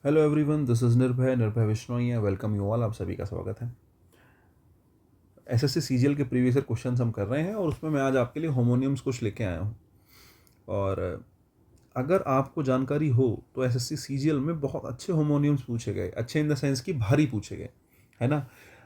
Hello everyone, this is निर्भय Bishnoi. Welcome you all. आप सभी का स्वागत है। एसएससी सीजीएल के प्रीवियस ईयर क्वेश्चन हम कर रहे हैं और उसमें मैं आज आपके लिए होमोनियम्स कुछ लेके आया हूँ। और अगर आपको जानकारी हो तो एसएससी सीजीएल में बहुत अच्छे होमोनियम्स पूछे गए, अच्छे इन द सेंस कि भारी पूछे गए, है ना।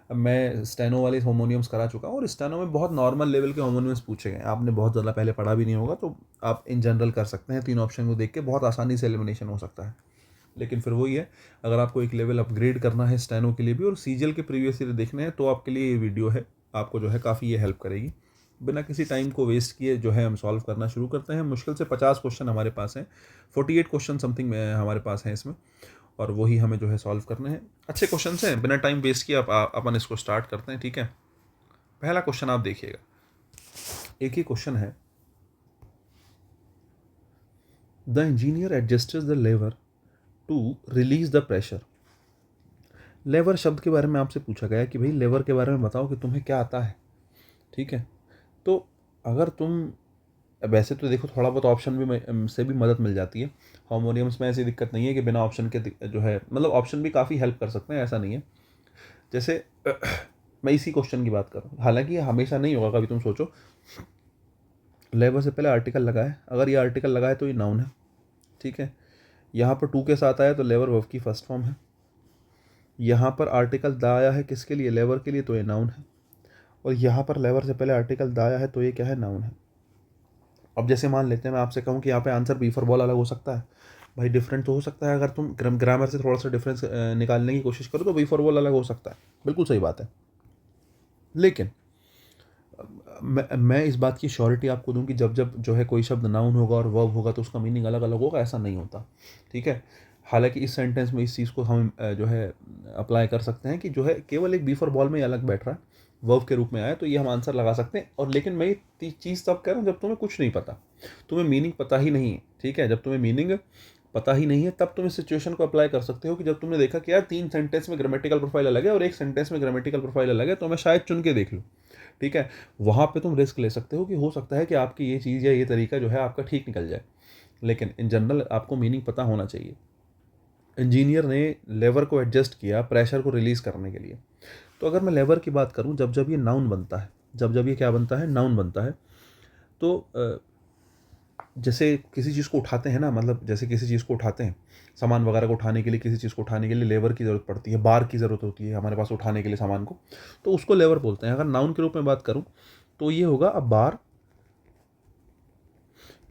अब मैं स्टेनो वाले होमोनियम्स करा चुका हूँ और स्टेनो में बहुत नॉर्मल लेवल के होमोनियम्स पूछे गए। आपने बहुत ज़्यादा पहले पढ़ा भी नहीं होगा, तो आप इन जनरल कर सकते हैं। तीन ऑप्शन को देख के बहुत आसानी से एलिमिनेशन हो सकता है। लेकिन फिर वही है, अगर आपको एक लेवल अपग्रेड करना है स्टेनो के लिए भी और सीजीएल के प्रीवियस ईयर देखने हैं, तो आपके लिए ये वीडियो है, आपको जो है काफ़ी ये हेल्प करेगी। बिना किसी टाइम को वेस्ट किए जो है हम सॉल्व करना शुरू करते हैं। मुश्किल से 50 क्वेश्चन हमारे पास हैं, 48 क्वेश्चन समथिंग में हमारे पास हैं इसमें, और वही हमें जो है सॉल्व करने हैं। अच्छे क्वेश्चन हैं, बिना टाइम वेस्ट किए अपन इसको स्टार्ट करते हैं, ठीक है। पहला क्वेश्चन आप देखिएगा, एक ही क्वेश्चन है। The engineer adjusted the lever to release the pressure. Lever शब्द के बारे में आपसे पूछा गया कि भाई लेवर के बारे में बताओ कि तुम्हें क्या आता है, ठीक है। तो अगर तुम, वैसे तो देखो थोड़ा बहुत ऑप्शन भी से भी मदद मिल जाती है। हार्मोनियम्स में ऐसी दिक्कत नहीं है कि बिना ऑप्शन के जो है, मतलब ऑप्शन भी काफ़ी हेल्प कर सकते हैं, ऐसा नहीं है। जैसे मैं इसी क्वेश्चन की बात कर रहा हूँ, हालांकि ये हमेशा नहीं होगा। कभी तुम सोचो, लेवर से पहले आर्टिकल लगा है, अगर ये आर्टिकल लगा है तो ये नाउन है, ठीक है। यहाँ पर टू के साथ आया तो लेवर वर्ब की फर्स्ट फॉर्म है। यहाँ पर आर्टिकल द आया है किसके लिए, लेवर के लिए, तो ये नाउन है। और यहाँ पर लेवर से पहले आर्टिकल द आया है तो ये क्या है, नाउन है। अब जैसे मान लेते हैं, मैं आपसे कहूँ कि यहाँ पे आंसर बी फॉर बॉल अलग हो सकता है। भाई डिफरेंट तो हो सकता है, अगर तुम ग्रामर से थोड़ा सा डिफरेंस निकालने की कोशिश करो तो बी फॉर बॉल अलग हो सकता है, बिल्कुल सही बात है। लेकिन मैं इस बात की श्योरिटी आपको दूं कि जब जब जो है कोई शब्द नाउन होगा और वर्ब होगा तो उसका मीनिंग अलग अलग होगा, ऐसा नहीं होता, ठीक है। हालांकि इस सेंटेंस में इस चीज़ को हम जो है अप्लाई कर सकते हैं कि जो है केवल एक बी फॉर बॉल में ही अलग बैठ रहा है, वर्ब के रूप में आया, तो ये हम आंसर लगा सकते हैं। और लेकिन मैं ये चीज़ तब कह रहा हूँ जब तुम्हें कुछ नहीं पता, तुम्हें मीनिंग पता ही नहीं है, ठीक है। जब तुम्हें मीनिंग पता ही नहीं है तब तुम इस सिचुएशन को अप्लाई कर सकते हो कि जब तुमने देखा कि यार तीन सेंटेंस में ग्रामेटिकल प्रोफाइल अलग है और एक सेंटेंस में ग्रामेटिकल प्रोफाइल अलग है, तो मैं शायद चुन के देख लूँ, ठीक है। वहाँ पे तुम रिस्क ले सकते हो कि हो सकता है कि आपकी ये चीज़ या ये तरीका जो है आपका ठीक निकल जाए। लेकिन इन जनरल आपको मीनिंग पता होना चाहिए। इंजीनियर ने लेवर को एडजस्ट किया प्रेशर को रिलीज करने के लिए। तो अगर मैं लेवर की बात करूं, जब जब ये नाउन बनता है, जब जब ये क्या बनता है, नाउन बनता है, तो जैसे किसी चीज़ को उठाते हैं ना, मतलब जैसे किसी चीज़ को उठाते हैं, सामान वगैरह को उठाने के लिए, किसी चीज़ को उठाने के लिए लेवर की ज़रूरत पड़ती है, बार की ज़रूरत होती है हमारे पास उठाने के लिए सामान को, तो उसको लेवर बोलते हैं। अगर नाउन के रूप में बात करूं तो ये होगा अ बार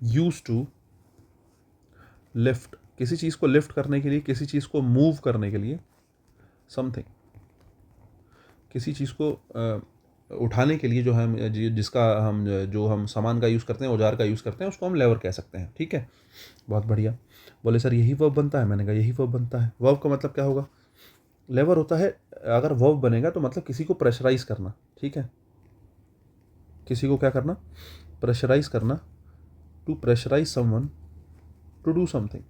यूज टू लिफ्ट। किसी चीज़ को लिफ्ट करने के लिए, किसी चीज़ को मूव करने के लिए, समथिंग, किसी चीज़ को उठाने के लिए जो हम जिसका हम जो हम सामान का यूज़ करते हैं, औजार का यूज़ करते हैं, उसको हम लेवर कह सकते हैं, ठीक है। बहुत बढ़िया। बोले सर यही वर्ब बनता है, मैंने कहा यही वर्ब बनता है। वर्ब का मतलब क्या होगा, लेवर होता है, अगर वर्ब बनेगा तो मतलब किसी को प्रेशराइज करना, ठीक है। किसी को क्या करना, प्रेशराइज करना, to pressurise someone to do something,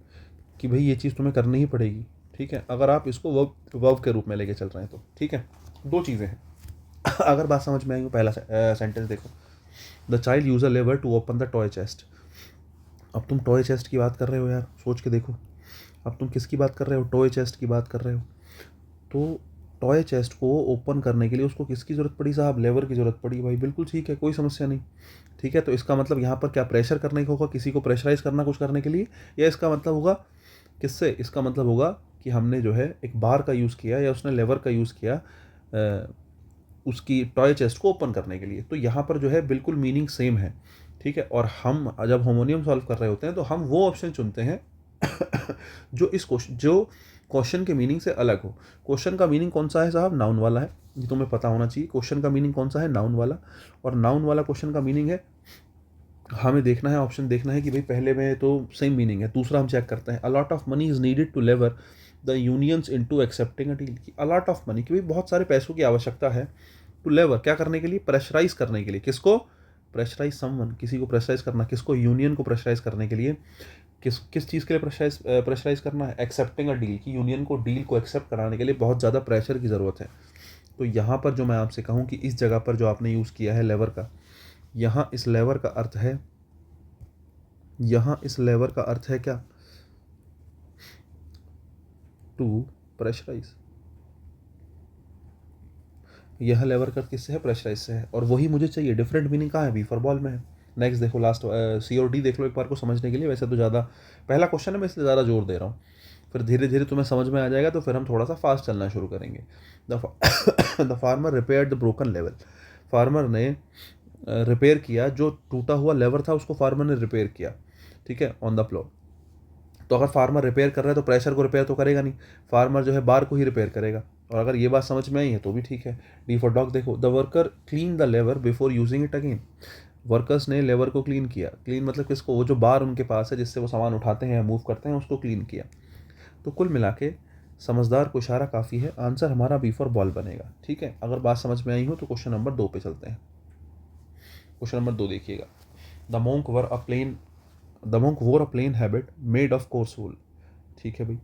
कि भाई ये चीज़ तुम्हें करनी ही पड़ेगी, ठीक है। अगर आप इसको वर्ब वर्ब के रूप में लेके चल रहे हैं तो ठीक है। दो चीज़ें हैं। अगर बात समझ में आई हो, पहला सेंटेंस देखो, the child use a lever to open the toy chest. अब तुम टॉय चेस्ट की बात कर रहे हो यार, सोच के देखो, अब तुम किसकी बात कर रहे हो, टॉय चेस्ट की बात कर रहे हो। तो टॉय चेस्ट को ओपन करने के लिए उसको किसकी ज़रूरत पड़ी साहब, लेवर की ज़रूरत पड़ी। भाई बिल्कुल ठीक है, कोई समस्या नहीं, ठीक है। तो इसका मतलब यहाँ पर क्या प्रेशर करने का होगा, किसी को प्रेशराइज करना कुछ करने के लिए, या इसका मतलब होगा किससे, इसका मतलब होगा कि हमने जो है एक बार का यूज़ किया या उसने लेवर का यूज़ किया उसकी टॉय चेस्ट को ओपन करने के लिए। तो यहाँ पर जो है बिल्कुल मीनिंग सेम है, ठीक है। और हम जब होमोनियम सॉल्व कर रहे होते हैं तो हम वो ऑप्शन चुनते हैं जो इस क्वेश्चन, जो क्वेश्चन के मीनिंग से अलग हो। क्वेश्चन का मीनिंग कौन सा है साहब, नाउन वाला है, ये तुम्हें पता होना चाहिए। क्वेश्चन का मीनिंग कौन सा है, नाउन वाला। और नाउन वाला क्वेश्चन का मीनिंग है, हमें देखना है, ऑप्शन देखना है कि भाई पहले में तो सेम मीनिंग है, दूसरा हम चेक करते हैं। A lot of money is needed to lever the unions into accepting a deal. की अलॉट ऑफ मनी, कि भाई बहुत सारे पैसों की आवश्यकता है, टू लेवर क्या करने के लिए, प्रेशराइज करने के लिए। किसको, प्रेशराइज समवन, किसी को प्रेशराइज करना, किसको, यूनियन को प्रेशराइज करने के लिए। किस किस चीज़ के लिए प्रेशराइज करना है, एक्सेप्टिंग अ डील, की यूनियन को डील को एक्सेप्ट कराने के लिए बहुत ज़्यादा प्रेशर की ज़रूरत है। तो यहाँ पर जो मैं आपसे कहूँ कि इस जगह पर जो आपने यूज़ किया है लेवर का, यहाँ इस लेवर का अर्थ है, यहाँ इस लेवर का अर्थ है क्या, टू प्रेशराइज। यह लेवर कर किससे है? प्रेशराइज से है, और वही मुझे चाहिए। डिफरेंट मीनिंग कहाँ है? बी फॉर बॉल में है। नेक्स्ट देखो, लास्ट सी और डी देख लो एक बार को समझने के लिए। वैसे तो ज़्यादा पहला क्वेश्चन है, मैं इसलिए ज़्यादा जोर दे रहा हूँ, फिर धीरे धीरे तुम्हें समझ में आ जाएगा, तो फिर हम थोड़ा सा फास्ट चलना शुरू करेंगे। The farmer repair the broken level. Farmer ने रिपेयर किया, जो टूटा हुआ लेवर था उसको फार्मर ने रिपेयर किया, ठीक है, ऑन द प्लो। तो अगर फार्मर रिपेयर कर रहा है तो प्रेशर को रिपेयर तो करेगा नहीं, फार्मर जो है बार को ही रिपेयर करेगा। और अगर ये बात समझ में आई है तो भी ठीक है। डी फॉर डॉग देखो, the worker clean the lever before using it again. Workers ने लेवर को क्लीन किया। क्लीन मतलब किसको? वो जो बार उनके पास है जिससे वो सामान उठाते हैं या मूव करते हैं, उसको क्लीन किया। तो कुल मिला के समझदार को इशारा काफ़ी है, आंसर हमारा बी फॉर बॉल बनेगा, ठीक है। अगर बात समझ में आई हो तो क्वेश्चन नंबर 2 पे चलते हैं। क्वेश्चन नंबर 2 देखिएगा, the monk wore a plain the monk wore a plain habit made of coarse wool। ठीक है भाई,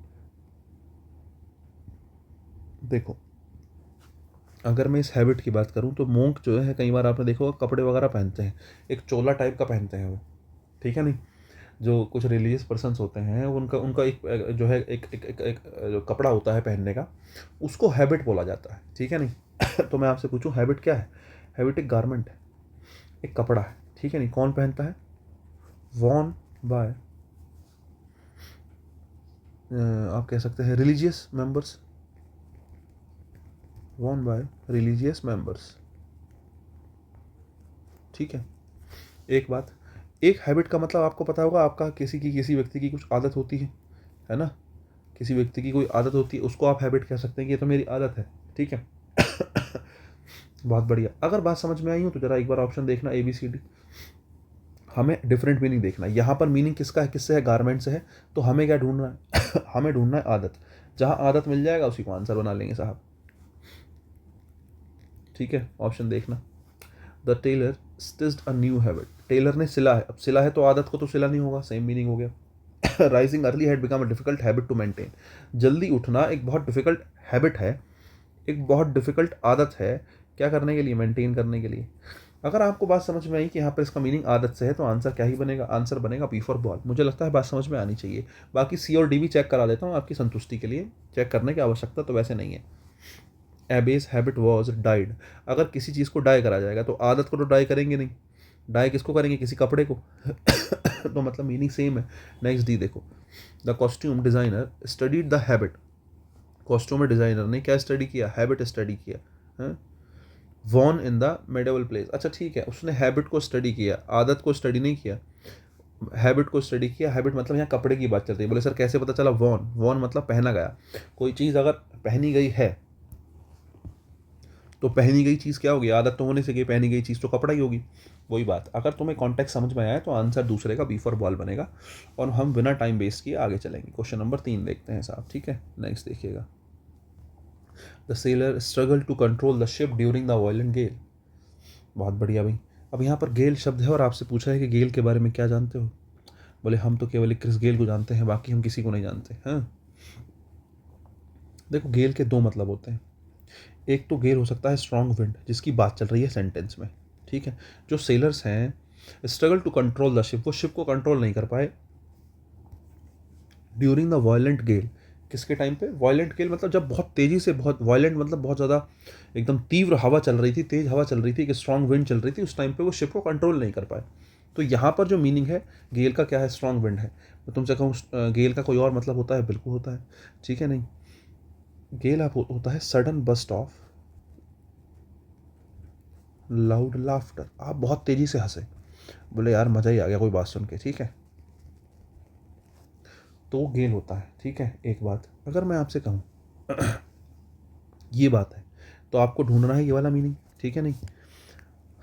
देखो अगर मैं इस हैबिट की बात करूं तो मोंक जो है, कई बार आपने देखा होगा कपड़े वगैरह पहनते हैं, एक चोला टाइप का पहनते हैं वो, ठीक है नहीं। जो कुछ रिलीजियस पर्सन्स होते हैं उनका उनका एक जो है एक जो कपड़ा होता है पहनने का, उसको हैबिट बोला जाता है, ठीक है नहीं। तो मैं आपसे पूछूं हैबिट क्या है? हैबिट एक गारमेंट है, एक कपड़ा है, ठीक है नहीं। कौन पहनता है? वॉन बाय आप कह सकते हैं religious members, worn by religious members, ठीक है। एक बात, एक हैबिट का मतलब आपको पता होगा, आपका किसी व्यक्ति की कुछ आदत होती है ना। किसी व्यक्ति की कोई आदत होती है, उसको आप हैबिट कह सकते हैं कि ये तो मेरी आदत है, ठीक है। बहुत बढ़िया। अगर बात समझ में आई हो तो जरा एक बार ऑप्शन देखना ABCD। हमें डिफरेंट मीनिंग देखना है। यहाँ पर मीनिंग किसका है? किससे है? गारमेंट से है। तो हमें क्या ढूंढना है? हमें ढूंढना है आदत। जहाँ आदत मिल जाएगा उसी को आंसर बना लेंगे साहब, ठीक है। ऑप्शन देखना, the tailor stitched a new habit. Tailor ने सिला है, अब सिला है तो आदत को तो सिला नहीं होगा, सेम मीनिंग हो गया। Rising early had become a difficult habit to maintain. जल्दी उठना एक बहुत डिफिकल्ट हैबिट है, एक बहुत डिफिकल्ट आदत है, क्या करने के लिए? मेंटेन करने के लिए। अगर आपको बात समझ में आई कि यहाँ पर इसका मीनिंग आदत से है, तो आंसर क्या ही बनेगा? आंसर बनेगा बी फॉर बॉल। मुझे लगता है बात समझ में आनी चाहिए। बाकी सी और डी भी चेक करा देता हूँ आपकी संतुष्टि के लिए, चेक करने की आवश्यकता तो वैसे नहीं है। Abyss habit was died. अगर किसी चीज़ को डाई करा जाएगा तो आदत को तो डाई करेंगे नहीं, डाई किसको करेंगे? किसी कपड़े को। तो मतलब मीनिंग सेम है। नेक्स्ट डी देखो, the costume designer studied the habit. Costume designer ने क्या स्टडी किया? हैबिट स्टडी किया है। Von in the medieval place. अच्छा ठीक है, उसने हैबिट को स्टडी किया, आदत को स्टडी नहीं किया, हैबिट को स्टडी किया। हैबिट मतलब यहाँ कपड़े की बात चल रही है। बोले सर कैसे पता चला? वॉन, वॉन मतलब पहना गया। कोई चीज़ अगर पहनी गई है तो पहनी गई चीज़ क्या होगी? आदत तो होने से गई, पहनी गई चीज़ तो कपड़ा ही होगी। वही बात। अगर तुम्हें कॉन्टेक्स्ट समझ में आया तो आंसर दूसरे का बी फॉर बॉल बनेगा, और हम बिना टाइम वेस्ट किए आगे चलेंगे। क्वेश्चन नंबर 3 देखते हैं साहब, ठीक है। नेक्स्ट देखिएगा, the sailor struggle to control the ship during the violent gale. बहुत बढ़िया भाई। अब यहाँ पर गेल शब्द है और आपसे पूछा है कि गेल के बारे में क्या जानते हो। बोले हम तो केवल एक क्रिस गेल को जानते हैं, बाकी हम किसी को नहीं जानते हैं। देखो गेल के दो मतलब होते हैं। एक तो गेल हो सकता है स्ट्रॉन्ग विंड, जिसकी बात चल रही है सेंटेंस में, ठीक है। जो सेलर्स हैं, struggle to control the ship, वो शिप को कंट्रोल नहीं कर पाए ड्यूरिंग द वायलेंट गेल। किसके टाइम पे? वायलेंट गेल मतलब जब बहुत तेजी से, बहुत वायलेंट मतलब बहुत ज़्यादा एकदम तीव्र हवा चल रही थी, तेज हवा चल रही थी, एक स्ट्रॉन्ग विंड चल रही थी, उस टाइम पे वो शिप को कंट्रोल नहीं कर पाए। तो यहाँ पर जो मीनिंग है गेल का क्या है? स्ट्रॉन्ग विंड है। मैं तुमसे कहूँ गेल का कोई और मतलब होता है? बिल्कुल होता है, ठीक है नहीं। गेल आप होता है sudden burst of loud laughter. आप बहुत तेजी से हंसे, बोले यार मज़ा ही आ गया कोई बात सुन के, ठीक है, तो गेल होता है, ठीक है। एक बात अगर मैं आपसे कहूँ ये बात है, तो आपको ढूंढना है ये वाला मीनिंग, ठीक है नहीं।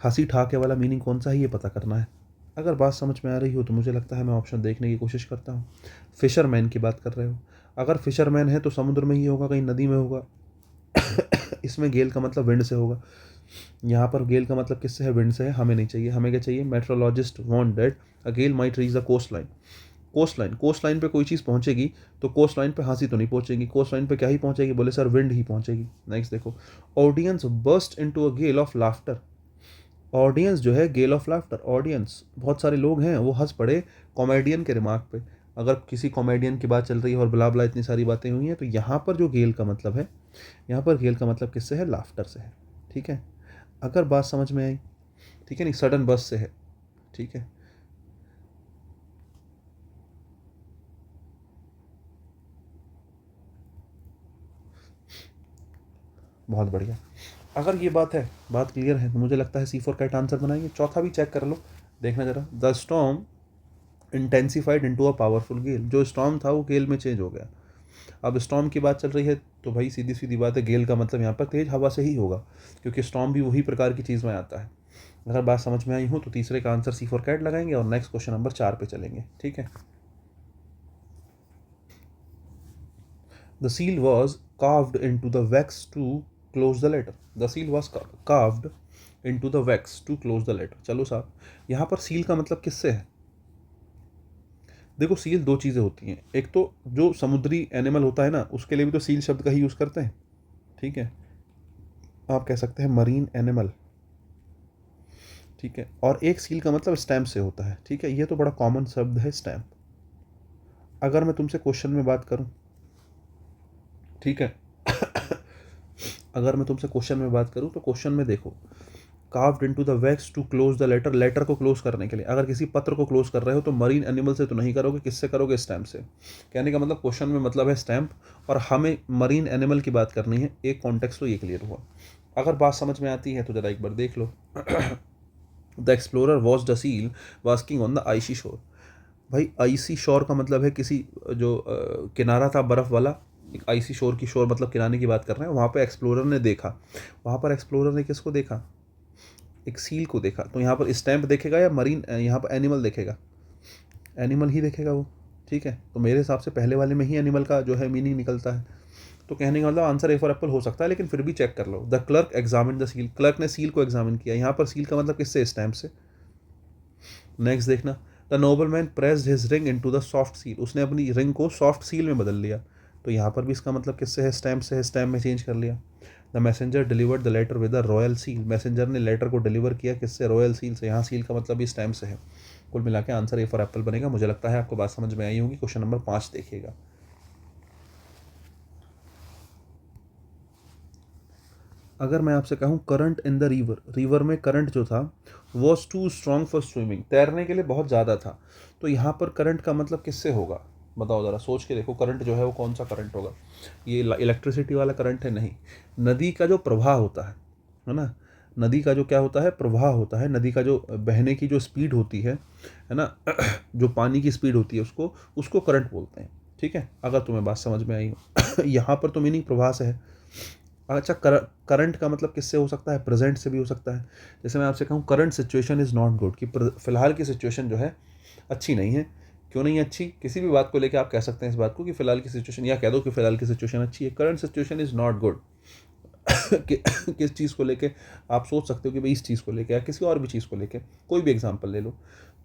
हंसी ठाके वाला मीनिंग कौन सा है ये पता करना है। अगर बात समझ में आ रही हो तो मुझे लगता है मैं ऑप्शन देखने की कोशिश करता हूँ। फिशरमैन की बात कर रहे हो, अगर फिशरमैन है तो समुद्र में ही होगा, कहीं नदी में होगा। इसमें गेल का मतलब विंड से होगा। यहाँ पर गेल का मतलब किससे है? विंड से है। हमें नहीं चाहिए, हमें क्या चाहिए? Meteorologist want that a gale might reach the coast line. Coast line पे कोई चीज़ पहुंचेगी तो कोस्ट लाइन पे हंसी तो नहीं पहुंचेगी, कोस्ट लाइन पे क्या ही पहुंचेगी? बोले सर विंड ही पहुंचेगी। नेक्स्ट देखो, audience burst into a gale of laughter. Audience जो है गेल ऑफ लाफ्टर, ऑडियंस बहुत सारे लोग हैं वो हंस पड़े कॉमेडियन के रिमार्क पे। अगर किसी कॉमेडियन की बात चल रही है और ब्ला ब्ला इतनी सारी बातें हुई हैं, तो यहाँ पर जो गेल का मतलब है, यहाँ पर गेल का मतलब किससे है? लाफ्टर से है। ठीक है, अगर बात समझ में आई, ठीक है, नहीं सडन बस से है। ठीक है, बहुत बढ़िया। अगर ये बात है, बात क्लियर है, तो मुझे लगता है C4 करेक्ट आंसर बनाएंगे। चौथा भी चेक कर लो, देखना जरा। The storm intensified into a powerful gale. जो स्टॉर्म था वो गेल में चेंज हो गया। अब स्टॉर्म की बात चल रही है, तो भाई सीधी सीधी बात है, गेल का मतलब यहाँ पर तेज हवा से ही होगा, क्योंकि स्टॉर्म भी वही प्रकार की चीज़ में आता है। अगर बात समझ में आई हो तो तीसरे का आंसर C4 कैट लगाएंगे और नेक्स्ट क्वेश्चन नंबर 4 पे चलेंगे। ठीक है। The seal was carved in to the wax to close the letter. The seal was carved in to the wax to close the letter. चलो साहब, यहाँ पर सील का मतलब किससे है? देखो, सील दो चीज़ें होती हैं। एक तो जो समुद्री एनिमल होता है ना, उसके लिए भी तो सील शब्द का ही यूज़ करते हैं। ठीक है, आप कह सकते हैं मरीन एनिमल। ठीक है, और एक सील का मतलब स्टैम्प से होता है। ठीक है, ये तो बड़ा कॉमन शब्द है स्टैम्प। अगर मैं तुमसे क्वेश्चन में बात करूं, ठीक है, अगर मैं तुमसे क्वेश्चन में बात करूं तो क्वेश्चन में देखो, carved into the wax to close the letter. Letter को क्लोज करने के लिए, अगर किसी पत्र को क्लोज कर रहे हो तो मरीन एनिमल से तो नहीं करोगे, किससे करोगे? स्टैम्प से। कहने का मतलब क्वेश्चन में मतलब है स्टैम्प, और हमें मरीन एनिमल की बात करनी है। एक कॉन्टेक्स्ट तो ये क्लियर हुआ। अगर बात समझ में आती है तो जरा एक बार देख लो। The explorer watch the seal basking on the icy shore. भाई आइसी शोर का मतलब है किसी जो किनारा था बर्फ़ वाला, एक आइसी शोर की, शोर मतलब किनारे की बात कर रहे हैं। वहाँ पर एक्सप्लोरर ने देखा, वहाँ पर एक्सप्लोरर ने किसको देखा? एक सील को देखा। तो यहाँ पर स्टैम्प देखेगा या मरीन, यहाँ पर एनिमल देखेगा? एनिमल ही देखेगा वो। ठीक है, तो मेरे हिसाब से पहले वाले में ही एनिमल का जो है मीनिंग निकलता है। तो कहने का मतलब आंसर ए फॉर एप्पल हो सकता है, लेकिन फिर भी चेक कर लो। The clerk examine the seal. Clerk ने सील को एग्जामिन किया। यहाँ पर सील का मतलब किससे? स्टैम्प से। नेक्स्ट देखना, the noble man pressed his ring in to the soft seal. उसने अपनी रिंग को सॉफ्ट सील में बदल लिया। तो यहाँ पर भी इसका मतलब किससे है? स्टैम्प से है, स्टैम्प में चेंज कर लिया। The messenger delivered the letter with the royal seal. Messenger ने लेटर को डिलीवर किया किससे? रॉयल सील से। यहाँ सील का मतलब भी स्टैम्प से है। कुल मिला के आंसर ए फॉर एप्पल बनेगा। मुझे लगता है आपको बात समझ में आई होगी। क्वेश्चन नंबर 5 देखिएगा। अगर मैं आपसे कहूँ current in the river, river में करंट जो था was too strong for swimming, तैरने के लिए बहुत ज़्यादा था। तो यहाँ पर करंट का मतलब किससे होगा? बताओ ज़रा, सोच के देखो। करंट जो है वो कौन सा करंट होगा? ये इलेक्ट्रिसिटी वाला करंट है? नहीं। नदी का जो प्रवाह होता है ना, नदी का जो क्या होता है? प्रवाह होता है। नदी का जो बहने की जो स्पीड होती है ना, जो पानी की स्पीड होती है, उसको उसको करंट बोलते हैं। ठीक है, अगर तुम्हें बात समझ में आई हो। यहाँ पर तो मीनिंग प्रवाह से है। अच्छा, करंट का मतलब किससे हो सकता है? प्रेजेंट से भी हो सकता है। जैसे मैं आपसे कहूँ current situation is not good, कि फिलहाल की सिचुएशन जो है अच्छी नहीं है। क्यों नहीं अच्छी? किसी भी बात को लेकर आप कह सकते हैं इस बात को कि फिलहाल की सिचुएशन, या कह दो कि फिलहाल की सिचुएशन अच्छी है। Current situation is not good. किस चीज़ को लेके आप सोच सकते हो कि भाई इस चीज़ को लेके, या किसी और भी चीज़ को लेके, कोई भी एग्जांपल ले लो।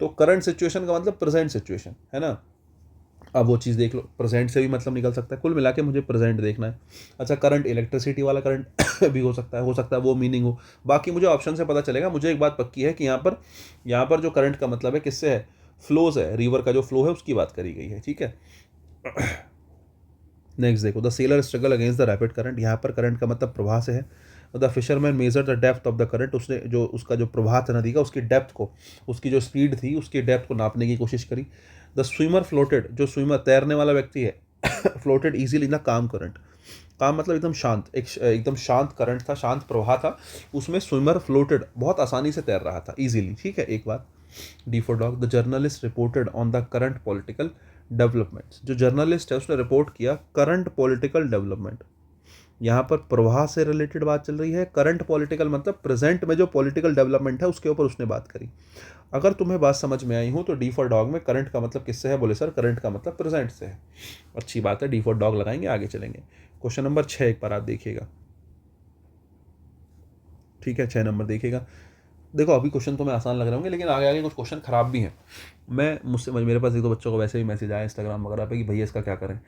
तो करंट सिचुएशन का मतलब प्रेजेंट सिचुएशन है ना। अब वो चीज़ देख लो, प्रेजेंट से भी मतलब निकल सकता है। कुल मिला के मुझे प्रेजेंट देखना है। अच्छा, करंट इलेक्ट्रिसिटी वाला करंट भी हो सकता है वो मीनिंग हो। बाकी मुझे ऑप्शन से पता चलेगा। मुझे एक बात पक्की है कि यहाँ पर जो करंट का मतलब है किससे है? फ्लोज है, रिवर का जो फ्लो है उसकी बात करी गई है। ठीक है। नेक्स्ट देखो, the sailor struggle against the rapid current. यहाँ पर करंट का मतलब प्रवाह से है। The fisherman measure the depth of the current. उसने जो उसका जो प्रवाह था नदी का, उसकी डेप्थ को, उसकी जो स्पीड थी उसकी डेप्थ को नापने की कोशिश करी। The swimmer floated. जो स्विमर, तैरने वाला व्यक्ति है, फ्लोटेड इजीली इन द काम करंट। काम मतलब एकदम शांत, एकदम शांत करंट था, शांत प्रवाह था, उसमें स्विमर फ्लोटेड, बहुत आसानी से तैर रहा था, इजीली। ठीक है, एक बात। D for dog, the journalist reported on the current political developments. जो जर्नलिस्ट है उसने रिपोर्ट किया करंट पॉलिटिकल डेवलपमेंट। यहाँ पर प्रवाह से रिलेटेड बात चल रही है। करंट पॉलिटिकल मतलब प्रेजेंट में जो पॉलिटिकल डेवलपमेंट है उसके ऊपर उसने बात करी। अगर तुम्हें बात समझ में आई हो तो डी फॉर डॉग में करंट का मतलब किससे है? बोले सर करंट का मतलब प्रेजेंट से है। अच्छी बात है, डी फॉर डॉग लगाएंगे, आगे चलेंगे। क्वेश्चन नंबर 6 एक बार आप देखिएगा। ठीक है, 6 नंबर देखिएगा। देखो, अभी क्वेश्चन तो मैं आसान लग रहे होंगे, लेकिन आगे आगे कुछ क्वेश्चन खराब भी हैं। मेरे पास एक दो बच्चों को वैसे भी मैसेज आया इंस्टाग्राम वगैरह पे कि भैया इसका क्या करें,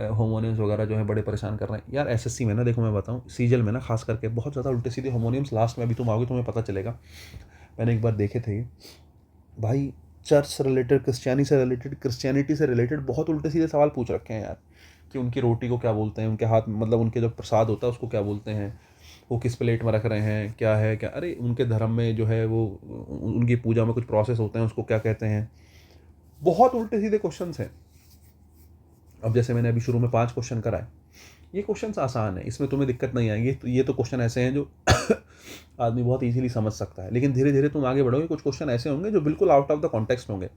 होमोनियम्स वगैरह जो है बड़े परेशान कर रहे हैं यार। एसएससी में ना, देखो मैं बताऊं, सीजल में ना खास करके बहुत ज़्यादा उल्टे सीधे होमोनियम्स लास्ट में, अभी तुम आओगे तुम्हें पता चलेगा। मैंने एक बार देखे थे भाई, चर्च से रिलेटेड, क्रिश्चियनिटी से रिलेटेड बहुत उल्टे सीधे सवाल पूछ रखे हैं यार, कि उनकी रोटी को क्या बोलते हैं, उनके हाथ मतलब उनके जो प्रसाद होता है उसको क्या बोलते हैं, वो किस प्लेट में रख रहे हैं, क्या है क्या, अरे उनके धर्म में जो है वो उनकी पूजा में कुछ प्रोसेस होते हैं उसको क्या कहते हैं। बहुत उल्टे सीधे क्वेश्चंस हैं। अब जैसे मैंने अभी शुरू में 5 क्वेश्चन कराए, ये क्वेश्चंस आसान है, इसमें तुम्हें दिक्कत नहीं आएंगी। तो ये तो क्वेश्चन ऐसे हैं जो आदमी बहुत इजीली समझ सकता है, लेकिन धीरे धीरे तुम आगे बढ़ोगे, कुछ क्वेश्चन ऐसे होंगे जो बिल्कुल आउट ऑफ द कॉन्टेक्स्ट होंगे।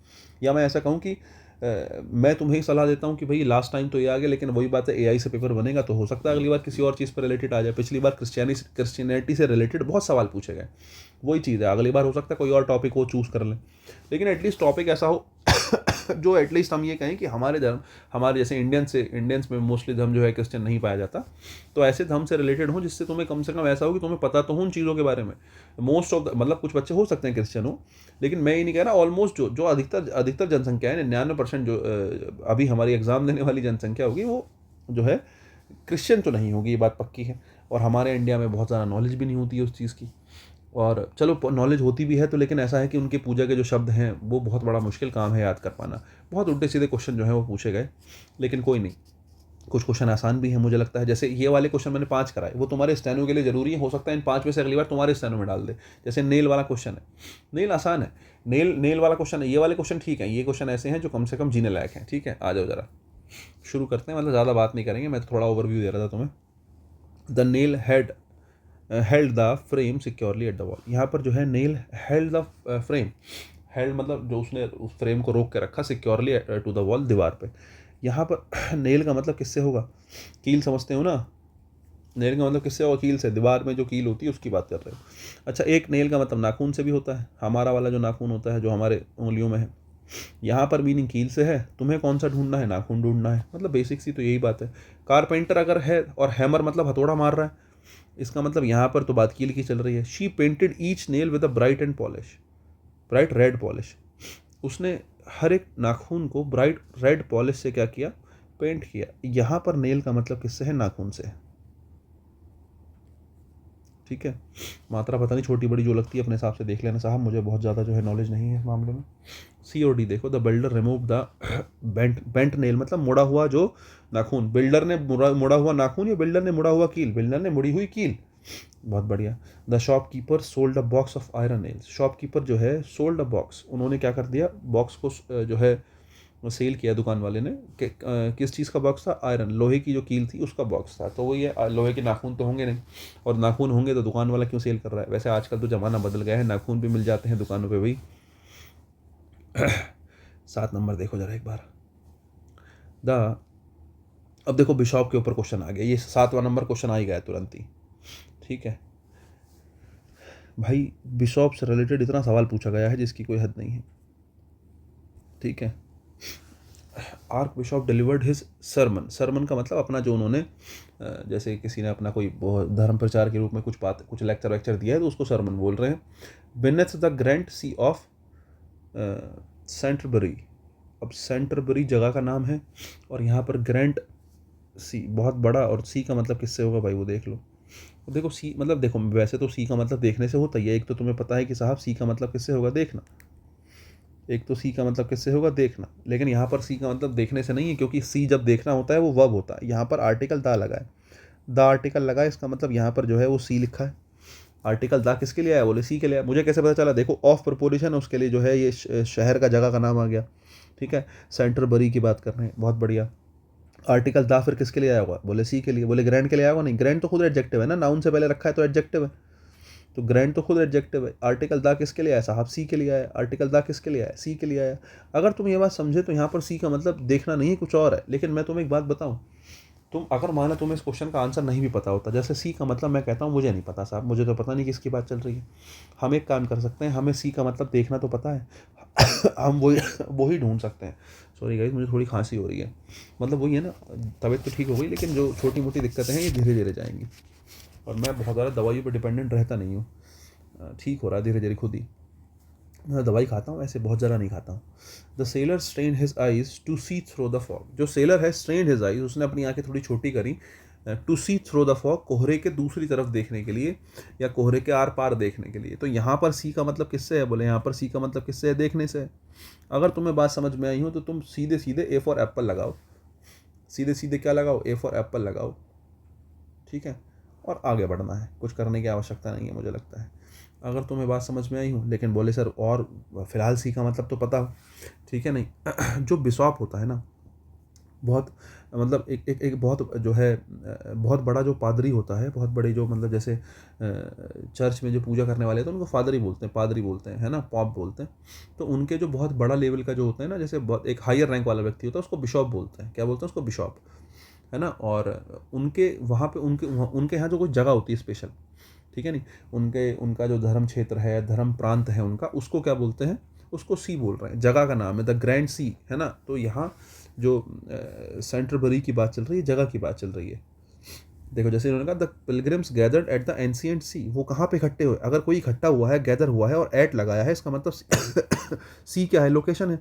या मैं ऐसा कहूँ कि मैं तुम्हें ही सलाह देता हूँ कि भाई लास्ट टाइम तो ये आ गया, लेकिन वही बात है, एआई से पेपर बनेगा तो हो सकता है अगली बार किसी और चीज़ पर रिलेटेड आ जाए। पिछली बार क्रिश्चियनिटी से रिलेटेड बहुत सवाल पूछे गए, वही चीज़ है, अगली बार हो सकता है कोई और टॉपिक वो चूज़ कर लें, लेकिन एटलीस्ट टॉपिक ऐसा हो जो एटलीस्ट हम ये कहें कि हमारे धर्म, हमारे जैसे इंडियंस में मोस्टली धर्म जो है क्रिश्चियन नहीं पाया जाता, तो ऐसे धर्म से रिलेटेड हो जिससे तुम्हें कम से कम ऐसा हो कि तुम्हें पता तो हो उन चीज़ों के बारे में। मोस्ट ऑफ द मतलब कुछ बच्चे हो सकते हैं क्रिश्चियन हो, लेकिन मैं ये नहीं कह रहा, ऑलमोस्ट जो जो अधिकतर जनसंख्या है 99% जो अभी हमारी एग्ज़ाम देने वाली जनसंख्या होगी वो जो है क्रिश्चियन तो नहीं होगी, ये बात पक्की है। और हमारे इंडिया में बहुत ज़्यादा नॉलेज भी नहीं होती है उस चीज़ की, और चलो नॉलेज होती भी है तो, लेकिन ऐसा है कि उनके पूजा के जो शब्द हैं वो बहुत बड़ा मुश्किल काम है याद कर पाना। बहुत उल्टे सीधे क्वेश्चन जो है वो पूछे गए, लेकिन कोई नहीं, कुछ क्वेश्चन आसान भी हैं मुझे लगता है। जैसे ये वाले क्वेश्चन मैंने 5 कराए, वो तुम्हारे स्टेनो के लिए जरूरी है, हो सकता है इन 5 में से अगली बार तुम्हारे स्टेनो में डाल दे। जैसे नेल वाला क्वेश्चन है, नेल आसान है, नेल वाला क्वेश्चन है, ये वाले क्वेश्चन ठीक है, ये क्वेश्चन ऐसे हैं जो कम से कम जीने लायक हैं। ठीक है, आ जाओ जरा शुरू करते हैं, मतलब ज़्यादा बात नहीं करेंगे, मैं तो थोड़ा ओवरव्यू दे रहा था तुम्हें। The nail held the frame securely at the wall. यहाँ पर जो है nail held the frame, held मतलब जो उसने उस फ्रेम को रोक के रखा, सिक्योरली टू द वॉल, दीवार पे। यहाँ पर नेल का मतलब किससे होगा, कील समझते हो ना, नेल का मतलब किससे होगा, कील से, दीवार में जो कील होती है उसकी बात कर रहे हो। अच्छा, एक नेल का मतलब नाखून से भी होता है, हमारा वाला जो नाखून होता है जो हमारे उंगलियों में है, यहाँ पर मीनिंग कील से है, तुम्हें कौन सा ढूंढना है, नाखून ढूंढना है, मतलब बेसिक सी तो यही बात है। कारपेंटर अगर है और हैमर मतलब हथौड़ा मार रहा है, इसका मतलब यहाँ पर तो बात कील की चल रही है। She painted each nail with a bright red polish. उसने हर एक नाखून को ब्राइट रेड पॉलिश से क्या किया, पेंट किया। यहाँ पर नेल का मतलब किससे है, नाखून से है। ठीक है, मात्रा पता नहीं छोटी बड़ी जो लगती है अपने हिसाब से देख लेना साहब, मुझे बहुत ज़्यादा जो है नॉलेज नहीं है इस मामले में। सी और डी देखो, the builder remove the bent nail मतलब मुड़ा हुआ जो नाखून, बिल्डर ने मुड़ा हुआ नाखून या बिल्डर ने मुड़ा हुआ कील, बिल्डर ने मुड़ी हुई कील। बहुत बढ़िया। The shopkeeper sold a box of iron nails. Shopkeeper जो है सोल्ड अ बॉक्स, उन्होंने क्या कर दिया, बॉक्स को जो है सेल किया दुकान वाले ने। किस चीज़ का बॉक्स था, आयरन, लोहे की जो कील थी उसका बॉक्स था। तो वो ये लोहे के नाखून तो होंगे नहीं, और नाखून होंगे तो दुकान वाला क्यों सेल कर रहा है। वैसे आजकल तो ज़माना बदल गया है, नाखून भी मिल जाते हैं दुकानों पे भाई। 7 नंबर देखो जरा एक बार। अब देखो बिशॉप के ऊपर क्वेश्चन आ गया, ये 7वां नंबर क्वेश्चन आ ही गया तुरंत ही। ठीक है भाई, बिशॉप से रिलेटेड इतना सवाल पूछा गया है जिसकी कोई हद नहीं है। ठीक है, archbishop delivered his sermon का मतलब अपना जो उन्होंने जैसे किसी ने अपना कोई धर्म प्रचार के रूप में कुछ लेक्चर वेक्चर दिया है तो उसको सरमन बोल रहे हैं। Beneath the grand see of Canterbury. अब सेंटरबरी जगह का नाम है, और यहाँ पर ग्रैंड सी बहुत बड़ा, और सी का मतलब किससे होगा भाई वो देख लो। अब देखो सी मतलब, देखो वैसे तो सी का मतलब देखने से होता ही है, एक तो तुम्हें पता है कि साहब सी का मतलब किससे होगा, देखना। एक तो सी का मतलब किससे होगा, देखना, लेकिन यहाँ पर सी का मतलब देखने से नहीं है, क्योंकि सी जब देखना होता है वो वर्ब होता है। यहाँ पर आर्टिकल दा लगा है, दा आर्टिकल लगा है, इसका मतलब यहाँ पर जो है वो सी लिखा है। आर्टिकल दा किसके लिए आया, बोले सी के लिए आया। मुझे कैसे पता चला, देखो ऑफ प्रपोजिशन उसके लिए जो है ये शहर का जगह का नाम आ गया। ठीक है, सेंटरबरी की बात कर रहे हैं, बहुत बढ़िया। आर्टिकल दा फिर किसके लिए आया होगा, बोले सी के लिए। बोले ग्रैंड के लिए आया होगा, नहीं, ग्रैंड तो खुद एडजेक्टिव है ना, नाउन से पहले रखा है तो एडजेक्टिव है, तो ग्रैंड तो खुद एडजेक्टिव है। आर्टिकल दा किसके लिए आया साहब, सी के लिए आया। आर्टिकल दा किसके लिए आया, सी के लिए आया। अगर तुम ये बात समझे तो यहाँ पर सी का मतलब देखना नहीं है, कुछ और है। लेकिन मैं तुम्हें एक बात बताऊँ, तुम अगर माना तुम्हें इस क्वेश्चन का आंसर नहीं भी पता होता, जैसे सी का मतलब मैं कहता हूँ मुझे नहीं पता साहब, मुझे तो पता नहीं किसकी बात चल रही है। हम एक काम कर सकते हैं, हमें सी का मतलब देखना तो पता है, हम वही ढूंढ सकते हैं। सॉरी गाइस, मुझे थोड़ी खांसी हो रही है, मतलब वही है ना, तबीयत तो ठीक हो गई, लेकिन जो छोटी मोटी दिक्कतें हैं ये धीरे धीरे जाएंगी, और मैं बहुत ज़्यादा दवाइयों पर डिपेंडेंट रहता नहीं हूँ, ठीक हो रहा है धीरे धीरे खुद ही। मैं दवाई खाता हूँ, ऐसे बहुत ज़्यादा नहीं खाता हूँ। The sailor strain his eyes to see through the fog. जो सेलर है स्ट्रेन हिज आइज, उसने अपनी आंखें थोड़ी छोटी करी, to see through the fog, कोहरे के दूसरी तरफ देखने के लिए या कोहरे के आर पार देखने के लिए। तो यहाँ पर सी का मतलब किससे है? बोले यहाँ पर सी का मतलब किससे है? देखने से है। अगर तुम्हें बात समझ में आई हो तो तुम सीधे सीधे ए फॉर एप्पल लगाओ, सीधे सीधे क्या लगाओ? ए फॉर एप्पल लगाओ, ठीक है, और आगे बढ़ना है, कुछ करने की आवश्यकता नहीं है मुझे लगता है, अगर तुम्हें बात समझ में आई हो। लेकिन बोले सर और फिलहाल सी का मतलब तो पता हो, ठीक है नहीं। जो बिशॉप होता है ना, बहुत मतलब एक बहुत जो है बहुत बड़ा जो पादरी होता है, बहुत बड़े जो मतलब जैसे चर्च में जो पूजा करने वाले होते हैं उनको फादर ही बोलते हैं, पादरी बोलते हैं, है ना, पॉप बोलते हैं। तो उनके जो बहुत बड़ा लेवल का जो होता है ना, जैसे बहुत एक हायर रैंक वाला व्यक्ति होता है उसको बिशॉप बोलते हैं। क्या बोलते हैं उसको? बिशॉप, है ना। और उनके वहाँ पे उनके यहाँ जो कोई जगह होती है स्पेशल, ठीक है नहीं, उनका जो धर्म क्षेत्र है, धर्म प्रांत है उनका, उसको क्या बोलते हैं? उसको सी बोल रहे हैं, जगह का नाम है द ग्रैंड सी, है ना। तो यहाँ जो सेंटरबरी की बात चल रही है, जगह की बात चल रही है। देखो जैसे उन्होंने कहा the pilgrims gathered at the ancient see, वो कहाँ पे इकट्ठे हुए? अगर कोई इकट्ठा हुआ है, गैदर हुआ है और एट लगाया है, इसका मतलब सी क्या है? लोकेशन है।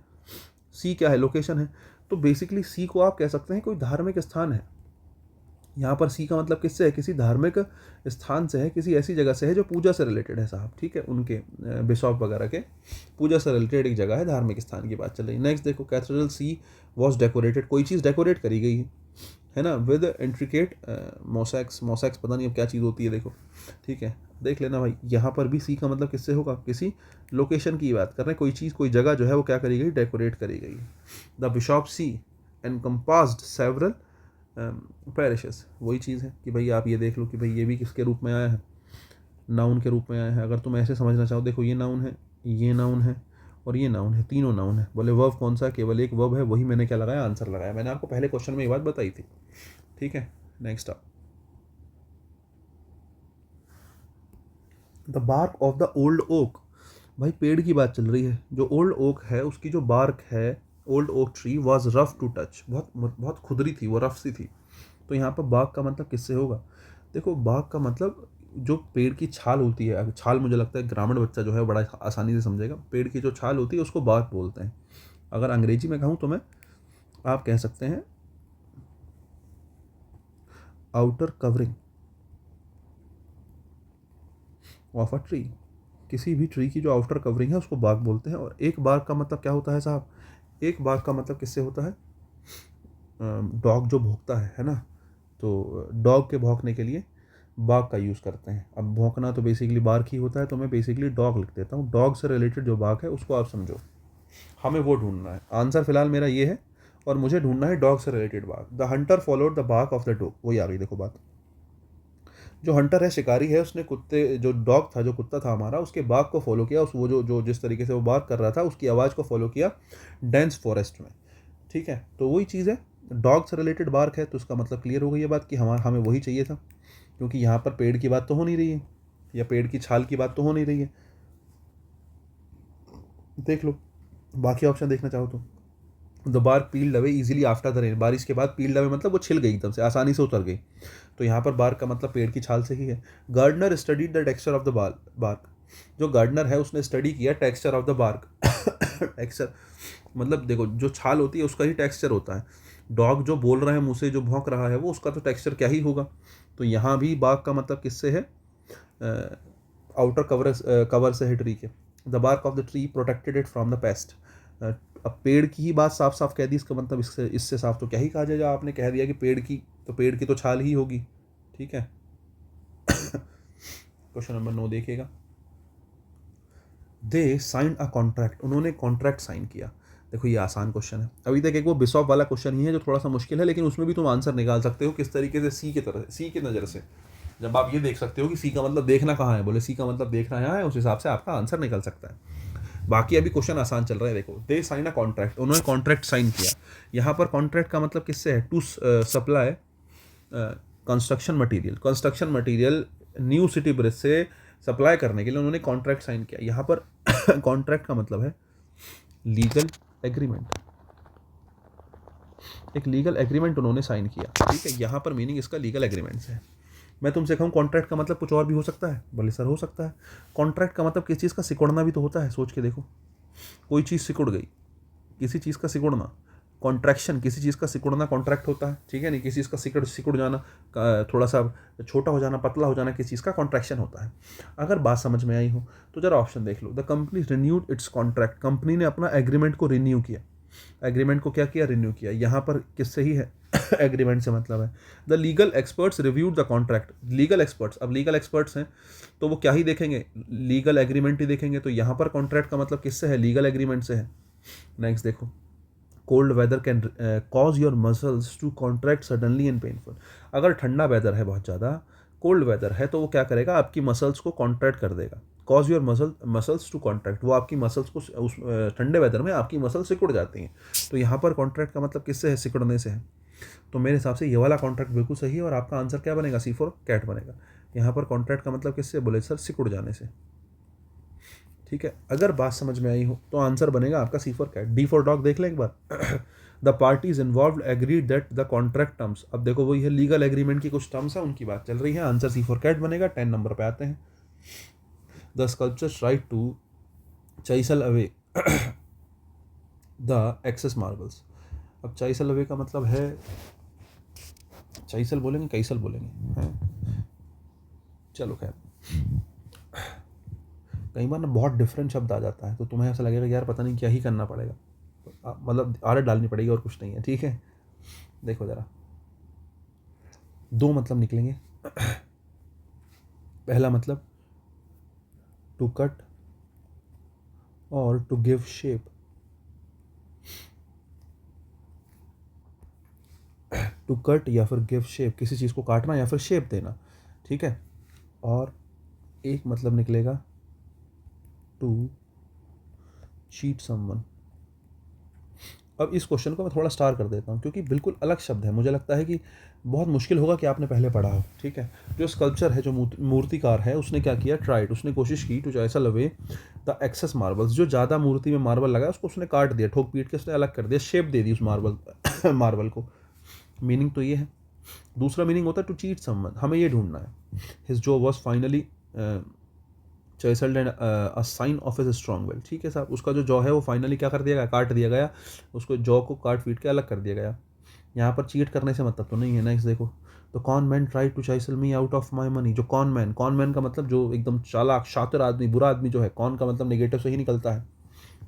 सी क्या है? लोकेशन है। तो बेसिकली सी को आप कह सकते हैं कोई धार्मिक स्थान है। यहाँ पर सी का मतलब किससे है? किसी धार्मिक स्थान से है, किसी ऐसी जगह से है जो पूजा से रिलेटेड है साहब, ठीक है, उनके बिशॉप वगैरह के पूजा से रिलेटेड एक जगह है, धार्मिक स्थान की बात चल रही है। नेक्स्ट देखो, कैथेड्रल सी वॉज डेकोरेटेड, कोई चीज़ डेकोरेट करी गई है ना, विद इंट्रिकेट मोसैक्स। मोसैक्स पता नहीं अब क्या चीज़ होती है, देखो, ठीक है, देख लेना भाई। यहाँ पर भी सी का मतलब किससे होगा? किसी लोकेशन की बात कर रहे हैं, कोई चीज़ कोई जगह जो है वो क्या करी गई? डेकोरेट करी गई। द बिशॉप सी एनकम्पास्ड सेवरल पैरिशेस, वही चीज़ है कि भाई आप ये देख लो कि भाई ये भी किसके रूप में आया है? नाउन के रूप में आया है। अगर तुम ऐसे समझना चाहो, देखो ये नाउन है, ये नाउन है और ये नाउन है, तीनों नाउन है। बोले वर्ब कौन सा? केवल एक वर्ब है, वही मैंने क्या लगाया? आंसर लगाया। मैंने आपको पहले क्वेश्चन में ये बात बताई थी, ठीक है। नेक्स्ट आप, the bark of the old oak, भाई पेड़ की बात चल रही है। जो ओल्ड ओक है उसकी जो बार्क है, old oak tree was rough to touch, बहुत बहुत खुदरी थी, वो रफ सी थी। तो यहाँ पर बाग का मतलब किससे होगा? देखो बाग का मतलब जो पेड़ की छाल होती है, छाल मुझे लगता है ग्रामीण बच्चा जो है बड़ा आसानी से समझेगा। पेड़ की जो छाल होती है उसको बाग बोलते हैं। अगर अंग्रेजी में कहूँ तो मैं आप कह सकते हैं outer covering of a tree, किसी भी ट्री की जो आउटर कवरिंग है उसको बाग बोलते हैं। और एक बाग का मतलब क्या होता है साहब? एक बाग का मतलब किससे होता है? डॉग जो भौंकता है ना, तो डॉग के भौंकने के लिए बाग का यूज़ करते हैं। अब भौंकना तो बेसिकली बार्क ही होता है, तो मैं बेसिकली डॉग लिख देता हूँ। डॉग से रिलेटेड जो बाग है उसको आप समझो, हमें वो ढूंढना है। आंसर फिलहाल मेरा ये है और मुझे ढूंढना है डॉग से related Bagh. The Hunter followed the Bagh of the dog, वही आ गई देखो बात। जो हंटर है, शिकारी है, उसने कुत्ते, जो डॉग था, जो कुत्ता था हमारा, उसके बाग को फॉलो किया, उस वो जो जो जिस तरीके से वो बाग कर रहा था उसकी आवाज़ को फॉलो किया डेंस फॉरेस्ट में, ठीक है। तो वही चीज़ है, डॉग से रिलेटेड बार्क है, तो उसका मतलब क्लियर हो गई ये बात कि हमें वही चाहिए था, क्योंकि यहाँ पर पेड़ की बात तो हो नहीं रही है या पेड़ की छाल की बात तो हो नहीं रही है। देख लो बाकी ऑप्शन देखना चाहो तो। The bark peeled away easily after the rain, बारिश के बाद पील्ड अवे मतलब वो छिल गई, एकदम से आसानी से उतर गई। तो यहाँ पर बार्क का मतलब पेड़ की छाल से ही है। Gardener studied the texture of the bark, जो गार्डनर है उसने स्टडी किया texture of the bark. Texture मतलब देखो जो छाल होती है उसका ही टेक्सचर होता है। डॉग जो बोल रहा है मुँह से, जो भौंक रहा है, वो उसका तो टेक्सचर क्या ही होगा। तो यहाँ भी बाग का मतलब किससे है? आउटर कवर से है ट्री के। The bark of the tree protected it from the pest. अब पेड़ की ही बात साफ साफ कह दी, इसका मतलब इससे इससे साफ तो क्या ही कहा जाए, जो आपने कह दिया कि पेड़ की तो छाल ही होगी, ठीक है। क्वेश्चन नंबर 9 देखिएगा। दे साइन अ कॉन्ट्रैक्ट, उन्होंने कॉन्ट्रैक्ट साइन किया। देखो ये आसान क्वेश्चन है, अभी तक एक वो बिशॉप वाला क्वेश्चन ही है जो थोड़ा सा मुश्किल है, लेकिन उसमें भी तुम आंसर निकाल सकते हो किस तरीके से, सी की तरह, सी की नज़र से। जब आप ये देख सकते हो कि सी का मतलब देखना कहाँ है, बोले सी का मतलब देखना यहाँ है, उस हिसाब से आपका आंसर निकल सकता है। बाकी अभी क्वेश्चन आसान चल रहा है। देखो दे साइन अ कॉन्ट्रैक्ट, उन्होंने कॉन्ट्रैक्ट साइन किया। यहाँ पर कॉन्ट्रैक्ट का मतलब किससे है? To supply construction material, construction material new city bridge से सप्लाई करने के लिए उन्होंने कॉन्ट्रैक्ट साइन किया। यहाँ पर कॉन्ट्रैक्ट का मतलब है लीगल एग्रीमेंट, एक लीगल एग्रीमेंट उन्होंने साइन किया, ठीक है। यहाँ पर मीनिंग इसका लीगल एग्रीमेंट है। मैं तुमसे कहूँ कॉन्ट्रैक्ट का मतलब कुछ और भी हो सकता है, बोले सर हो सकता है। कॉन्ट्रैक्ट का मतलब किसी चीज़ का सिकुड़ना भी तो होता है, सोच के देखो, कोई चीज़ सिकुड़ गई, किसी चीज़ का सिकुड़ना, कॉन्ट्रैक्शन, किसी चीज़ का सिकुड़ना कॉन्ट्रैक्ट होता है, ठीक है नहीं, किसी चीज़ का सिकुड़ जाना, थोड़ा सा छोटा हो जाना, पतला हो जाना, किसी चीज़ का कॉन्ट्रैक्शन होता है। अगर बात समझ में आई हो तो जरा ऑप्शन देख लो, the company renewed its contract, company ने अपना एग्रीमेंट को रिन्यू किया, एग्रीमेंट को क्या किया, रिन्यू किया। यहाँ पर किससे ही है एग्रीमेंट से मतलब है। The legal experts reviewed the contract, legal experts, अब लीगल एक्सपर्ट्स हैं तो वो क्या ही देखेंगे, लीगल एग्रीमेंट ही देखेंगे, तो यहाँ पर कॉन्ट्रैक्ट का मतलब किससे है, लीगल एग्रीमेंट से है। नेक्स्ट देखो, cold weather can cause your muscles to contract suddenly and painful, अगर ठंडा वेदर है बहुत ज़्यादा, कोल्ड वेदर है, तो वो क्या करेगा, आपकी मसल्स को कॉन्ट्रैक्ट कर देगा। Cause your muscles to contract, वो आपकी मसल्स को उस ठंडे वेदर में आपकी मसल्स सिकुड़ जाती हैं। तो यहाँ पर कॉन्ट्रैक्ट का मतलब किससे है, सिकुड़ने से है। तो मेरे हिसाब से ये वाला कॉन्ट्रैक्ट बिल्कुल सही है और आपका आंसर क्या बनेगा, C फॉर कैट बनेगा। यहाँ पर कॉन्ट्रैक्ट का मतलब किससे बोले सर, सिकुड़ जाने से। ठीक है, अगर बात समझ में आई हो तो आंसर बनेगा आपका C for cat. D for dog देख लें एक बार। The parties involve agreed that the contract terms, अब देखो वही है, लीगल एग्रीमेंट की कुछ टर्म्स है, उनकी बात चल रही है, आंसर C फॉर कैट बनेगा। 10 नंबर पे आते हैं। The sculptures right to chisel away the excess marbles, अब चाइसल अवे का मतलब है, चाइसल बोलेंगे कैसल बोलेंगे हैं? चलो खैर, कई बार ना बहुत डिफरेंट शब्द आ जाता है तो तुम्हें ऐसा लगेगा कि यार पता नहीं क्या ही करना पड़ेगा, मतलब आदत डालनी पड़ेगी और कुछ नहीं है। ठीक है, देखो ज़रा, दो मतलब निकलेंगे। पहला मतलब टू कट और to give shape, to cut या फिर गिव शेप, किसी चीज़ को काटना या फिर शेप देना। ठीक है, और एक मतलब निकलेगा टू चीट समवन। अब इस क्वेश्चन को मैं थोड़ा स्टार कर देता हूँ क्योंकि बिल्कुल अलग शब्द है, मुझे लगता है कि बहुत मुश्किल होगा कि आपने पहले पढ़ा हो। ठीक है, जो स्कल्पचर है, जो मूर्तिकार है, उसने क्या किया, ट्राइड, उसने कोशिश की, to chisel away the excess marbles, जो ज़्यादा मूर्ति में मार्बल लगा उसको उसने काट दिया, ठोक पीट के उसने अलग कर दिया, शेप दे दी उस मार्बल को। मीनिंग तो ये है। दूसरा मीनिंग होता है टू चीट समवन, हमें ये ढूंढना है, his jaw was finally chiselled and a sign of his strong will. ठीक है साहब, उसका जो जॉ है वो फाइनली क्या कर दिया गया, काट दिया गया, उसको जॉ को काट पीट के अलग कर दिया गया। यहाँ पर चीट करने से मतलब तो नहीं है। नेक्स्ट देखो, तो con man try to chisel me out of my money, जो कॉन मैन का मतलब जो एकदम चालाक शातिर आदमी, बुरा आदमी जो है, कॉन का मतलब नेगेटिव से ही निकलता है,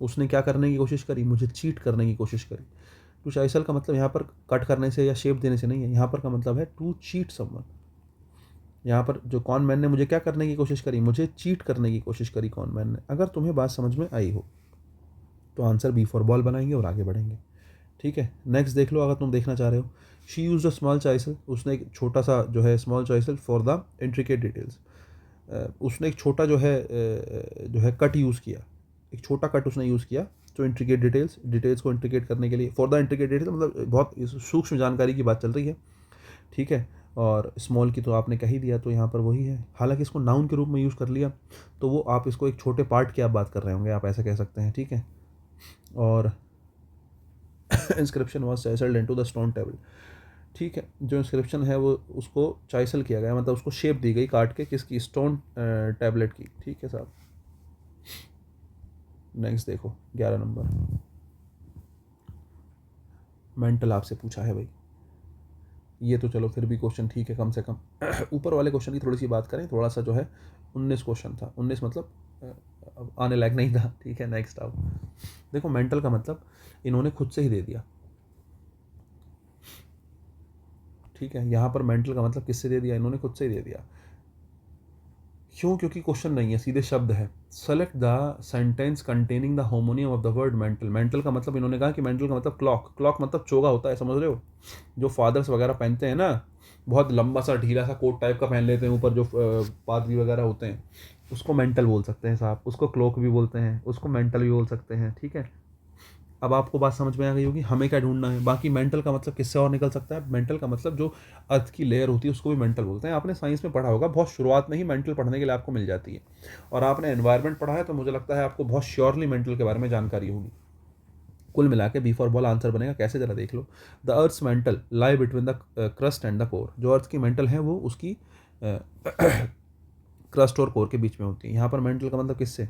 उसने क्या करने की कोशिश करी, मुझे चीट करने की कोशिश करी। टू चाइसल का मतलब यहाँ पर कट करने से या शेप देने से नहीं है, यहाँ पर का मतलब है टू चीट समवन। यहाँ पर जो कॉन मैन ने मुझे क्या करने की कोशिश करी, मुझे चीट करने की कोशिश करी कॉन मैन ने। अगर तुम्हें बात समझ में आई हो तो आंसर B फॉर बॉल बनाएंगे और आगे बढ़ेंगे। ठीक है, नेक्स्ट देख लो, अगर तुम देखना चाह रहे हो, she use a small chisel, उसने एक छोटा सा जो है small chisel for the intricate details, उसने एक छोटा जो है कट यूज़ किया, एक छोटा कट उसने यूज़ किया, जो इंट्रिकेट डिटेल्स को इंट्रिकेट करने के लिए, फॉर द इंट्रिकेट डिटेल्स मतलब बहुत सूक्ष्म जानकारी की बात चल रही है। ठीक है, और स्मॉल की तो आपने कह ही दिया, तो यहाँ पर वही है, हालांकि इसको नाउन के रूप में यूज़ कर लिया तो वो आप इसको एक छोटे पार्ट की आप बात कर रहे होंगे, आप ऐसा कह सकते हैं। ठीक है, और inscription was chiselled into the stone table. ठीक है, जो इंस्क्रिप्शन है वो उसको चाइसल किया गया, मतलब उसको शेप दी गई काट के, किसकी, स्टोन टैबलेट की। ठीक है साहब, नेक्स्ट देखो 11 नंबर, मेंटल आपसे पूछा है भाई, ये तो चलो फिर भी क्वेश्चन ठीक है कम से कम। ऊपर वाले क्वेश्चन की थोड़ी सी बात करें, थोड़ा सा जो है 19 क्वेश्चन था, 19 मतलब अब आने लायक नहीं था। ठीक है, नेक्स्ट आओ, देखो मेंटल का मतलब इन्होंने खुद से ही दे दिया। ठीक है, यहाँ पर मेंटल का मतलब किससे दे दिया, इन्होंने खुद से ही दे दिया। क्यों, क्योंकि क्वेश्चन नहीं है, सीधे शब्द है। Select the sentence containing the homonym of the word mantle, mantle का मतलब इन्होंने कहा कि मेंटल का मतलब क्लॉक, क्लॉक मतलब चोगा होता है, समझ रहे हो, जो फादर्स वगैरह पहनते हैं ना, बहुत लंबा सा ढीला सा कोट टाइप का पहन लेते हैं ऊपर, जो पादरी वगैरह होते हैं, उसको मेंटल बोल सकते हैं साहब, उसको क्लॉक भी बोलते हैं, उसको मेंटल भी बोल सकते हैं। ठीक है, अब आपको बात समझ में आ गई होगी, हमें क्या ढूंढना है। बाकी मेंटल का मतलब किससे और निकल सकता है, मेंटल का मतलब जो अर्थ की लेयर होती है उसको भी मेंटल बोलते हैं। आपने साइंस में पढ़ा होगा, बहुत शुरुआत में ही मेंटल पढ़ने के लिए आपको मिल जाती है, और आपने एनवायरनमेंट पढ़ा है तो मुझे लगता है आपको बहुत श्योरली मेंटल के बारे में जानकारी होगी। कुल मिला के B फॉर बॉल आंसर बनेगा, कैसे जरा देख लो। The earth's mantle lie between the crust and the core, जो अर्थ की मेंटल है वो उसकी क्रस्ट और कोर के बीच में होती है। यहाँ पर मेंटल का मतलब किससे?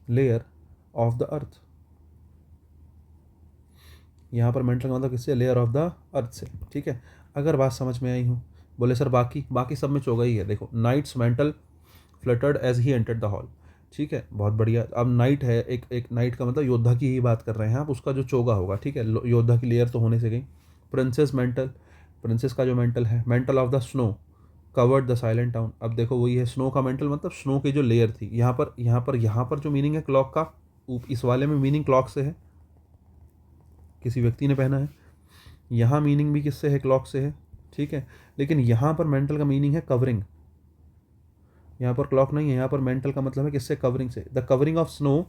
Layer of the earth. यहाँ पर मेंटल का मतलब किससे? लेयर ऑफ द अर्थ से। ठीक है, अगर बात समझ में आई हो। बोले सर बाकी सब में चोगा ही है। देखो, knight's mantle fluttered as he entered the hall. ठीक है, बहुत बढ़िया। अब नाइट है, एक नाइट का मतलब योद्धा की ही बात कर रहे हैं आप, उसका जो चोगा होगा। ठीक है, योद्धा की लेयर तो होने से गई। प्रिंसेस मेंटल, प्रिंसेस का जो मेंटल है, mental of the snow covered the silent town. अब देखो वही है, स्नो का मेंटल मतलब स्नो की जो लेयर थी। यहाँ पर जो मीनिंग है क्लॉक का, इस वाले में मीनिंग क्लॉक से है, किसी व्यक्ति ने पहना है। यहाँ मीनिंग भी किससे है? क्लॉक से है। ठीक है, लेकिन यहाँ पर मेंटल का मीनिंग है कवरिंग। यहाँ पर क्लॉक नहीं है, यहाँ पर मेंटल का मतलब है किससे? कवरिंग से। द कवरिंग ऑफ स्नो,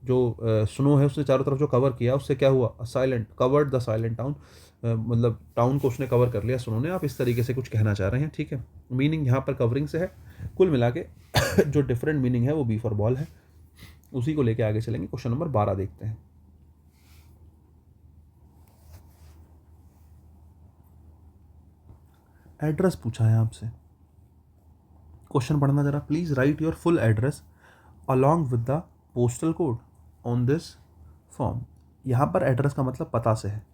जो स्नो है उसने चारों तरफ जो कवर किया, उससे क्या हुआ? Silent, covered the silent town, मतलब टाउन को उसने कवर कर लिया स्नो ने। आप इस तरीके से कुछ कहना चाह रहे हैं। ठीक है, मीनिंग यहाँ पर कवरिंग से है। कुल मिला के जो डिफरेंट मीनिंग है वो बी फॉर बॉल है। उसी को लेके आगे चलेंगे। क्वेश्चन नंबर 12 देखते हैं। एड्रेस पूछा है आपसे। क्वेश्चन पढ़ना जरा please. Right your full address along with the postal code on this form. यहाँ पर एड्रेस का मतलब पता से है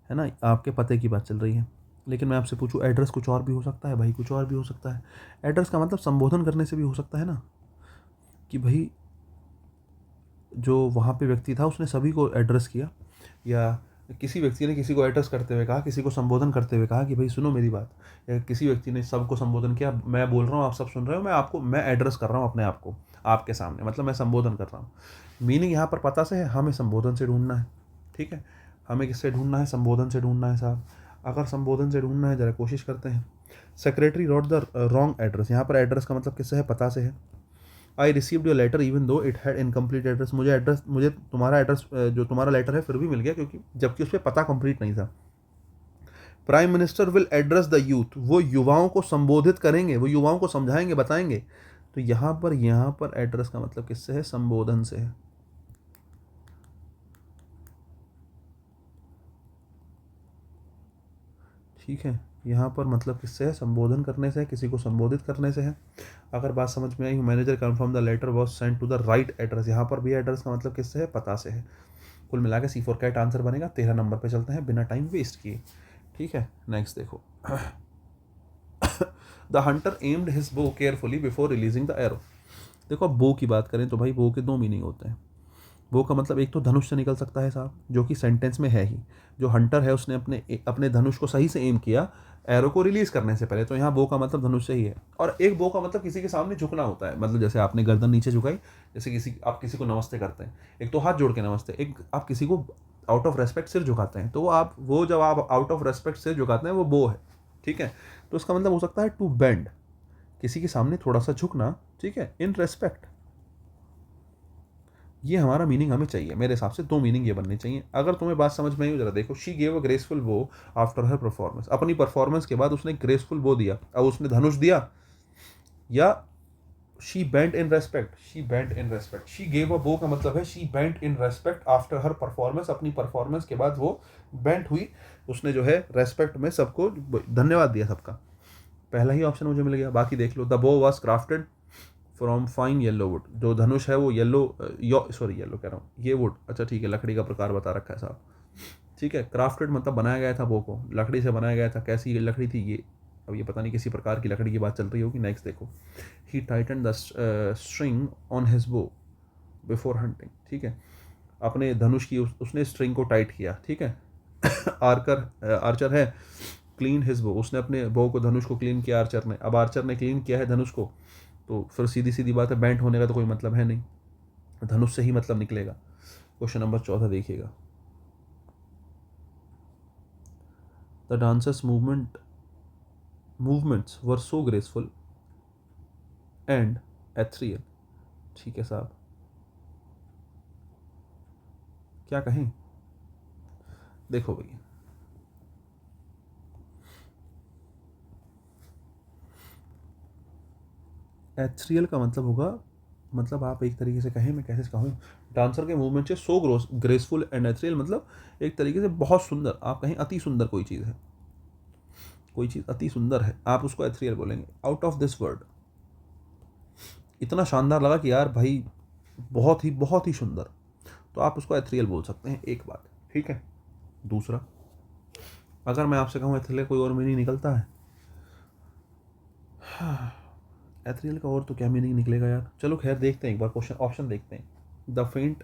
ना, आपके पते की बात चल रही है। लेकिन मैं आपसे पूछूं, एड्रेस कुछ और भी हो सकता है भाई, कुछ और भी हो सकता है। एड्रेस का मतलब संबोधन करने से भी हो सकता है ना, कि भाई जो वहाँ पे व्यक्ति था उसने सभी को एड्रेस किया, या किसी व्यक्ति ने किसी को एड्रेस करते हुए कहा, किसी को संबोधन करते हुए कहा कि भाई सुनो मेरी बात, या किसी व्यक्ति ने सबको संबोधन किया, मैं बोल रहा हूँ आप सब सुन रहे हो, मैं एड्रेस कर रहा हूँ अपने आप को आपके सामने, मतलब मैं संबोधन कर रहा हूँ। मीनिंग यहाँ पर पता से है, हमें संबोधन से ढूंढना है। ठीक है, हमें किससे ढूंढना है? संबोधन से ढूंढना है साहब। अगर संबोधन से ढूंढना है, जरा कोशिश करते हैं। Secretary wrote the wrong address. यहाँ पर एड्रेस का मतलब किससे है? पता से है। I received your letter even though it had incomplete address. मुझे तुम्हारा एड्रेस, जो तुम्हारा लेटर है, फिर भी मिल गया, क्योंकि जबकि उस पर पता कंप्लीट नहीं था। Prime minister will address the youth. वो युवाओं को संबोधित करेंगे, वो युवाओं को समझाएंगे, बताएंगे। तो यहाँ पर एड्रेस का मतलब किससे है? संबोधन से है। ठीक है, यहाँ पर मतलब किससे है? संबोधन करने से है, किसी को संबोधित करने से है। अगर बात समझ में आई, manager confirm the letter was sent to the right address. यहाँ पर भी एड्रेस का मतलब किससे है? पता से है। कुल मिला के C4 कैट आंसर बनेगा। 13 नंबर पे चलते हैं बिना टाइम वेस्ट किए। ठीक है, नेक्स्ट देखो। द हंटर एम्ड हिज बो carefully before releasing the arrow. देखो, अब बो की बात करें तो भाई बो के दो मीनिंग होते हैं। बो का मतलब एक तो धनुष से निकल सकता है साहब, जो कि सेंटेंस में है ही। जो हंटर है उसने अपने धनुष को सही से एम किया एरो को रिलीज करने से पहले, तो यहाँ बो का मतलब धनुष से ही है। और एक बो का मतलब किसी के सामने झुकना होता है, मतलब जैसे आपने गर्दन नीचे झुकाई, जैसे आप किसी को नमस्ते करते हैं, एक तो हाथ जोड़ के नमस्ते, एक आप किसी को आउट ऑफ रेस्पेक्ट सिर झुकाते हैं, तो वो जब आप आउट ऑफ रेस्पेक्ट सिर झुकाते हैं वो बो है। ठीक है, तो उसका मतलब हो सकता है टू बेंड, किसी के सामने थोड़ा सा झुकना। ठीक है, इन रेस्पेक्ट। ये हमारा मीनिंग हमें चाहिए। मेरे हिसाब से दो मीनिंग ये बननी चाहिए। अगर तुम्हें बात समझ में आई हो, जरा देखो। शी गेव अ ग्रेसफुल बो आफ्टर हर परफॉर्मेंस। अपनी परफॉर्मेंस के बाद उसने ग्रेसफुल बो दिया। अब उसने धनुष दिया, या she bent in respect. She bent in respect. She gave a बो का मतलब है she bent in respect after her performance. अपनी परफॉर्मेंस के बाद वो बेंट हुई, उसने जो है रेस्पेक्ट में सबको धन्यवाद दिया सबका। पहला ही ऑप्शन मुझे मिल गया। बाकी देख लो। द बो was crafted from fine yellow would. जो धनुष है वो येलो कह रहा हूँ, ये वुड, अच्छा ठीक है, लकड़ी का प्रकार बता रखा है साहब। ठीक है, क्राफ्टेड मतलब बनाया गया था, बो को लकड़ी से बनाया गया था। कैसी लकड़ी थी ये, अब ये पता नहीं, किसी प्रकार की लकड़ी की बात चल रही होगी। नेक्स्ट देखो। He tighten the string on his bow before hunting. ठीक है, अपने धनुष की उसने स्ट्रिंग को टाइट किया। ठीक है। आर्चर है, क्लीन हिज बो। उसने अपने बो को, धनुष को क्लीन किया आर्चर ने। अब आर्चर ने क्लीन किया है धनुष को, तो फिर सीधी सीधी बात है, बेंट होने का तो कोई मतलब है नहीं, धनुष से ही मतलब निकलेगा। क्वेश्चन नंबर 14 देखिएगा। The dancers movements were so graceful and ethereal. ठीक है साहब, क्या कहें? देखो भैया, एथरियल का मतलब होगा, मतलब आप एक तरीके से कहें, मैं कैसे कहूँ, डांसर के मूवमेंट से सो ग्रेसफुल एंड एथरियल, मतलब एक तरीके से बहुत सुंदर, आप कहें अति सुंदर कोई चीज़ है। कोई चीज़ अति सुंदर है, आप उसको एथरियल बोलेंगे, आउट ऑफ दिस वर्ड। इतना शानदार लगा कि यार भाई बहुत ही सुंदर, तो आप उसको एथरियल बोल सकते हैं, एक बात, ठीक है। दूसरा, अगर मैं आपसे कहूँ एथरियल कोई और मीनिंग निकलता है, एथरियल का और तो क्या मीनिंग निकलेगा यार। चलो खैर देखते हैं एक बार, क्वेश्चन ऑप्शन देखते हैं। The faint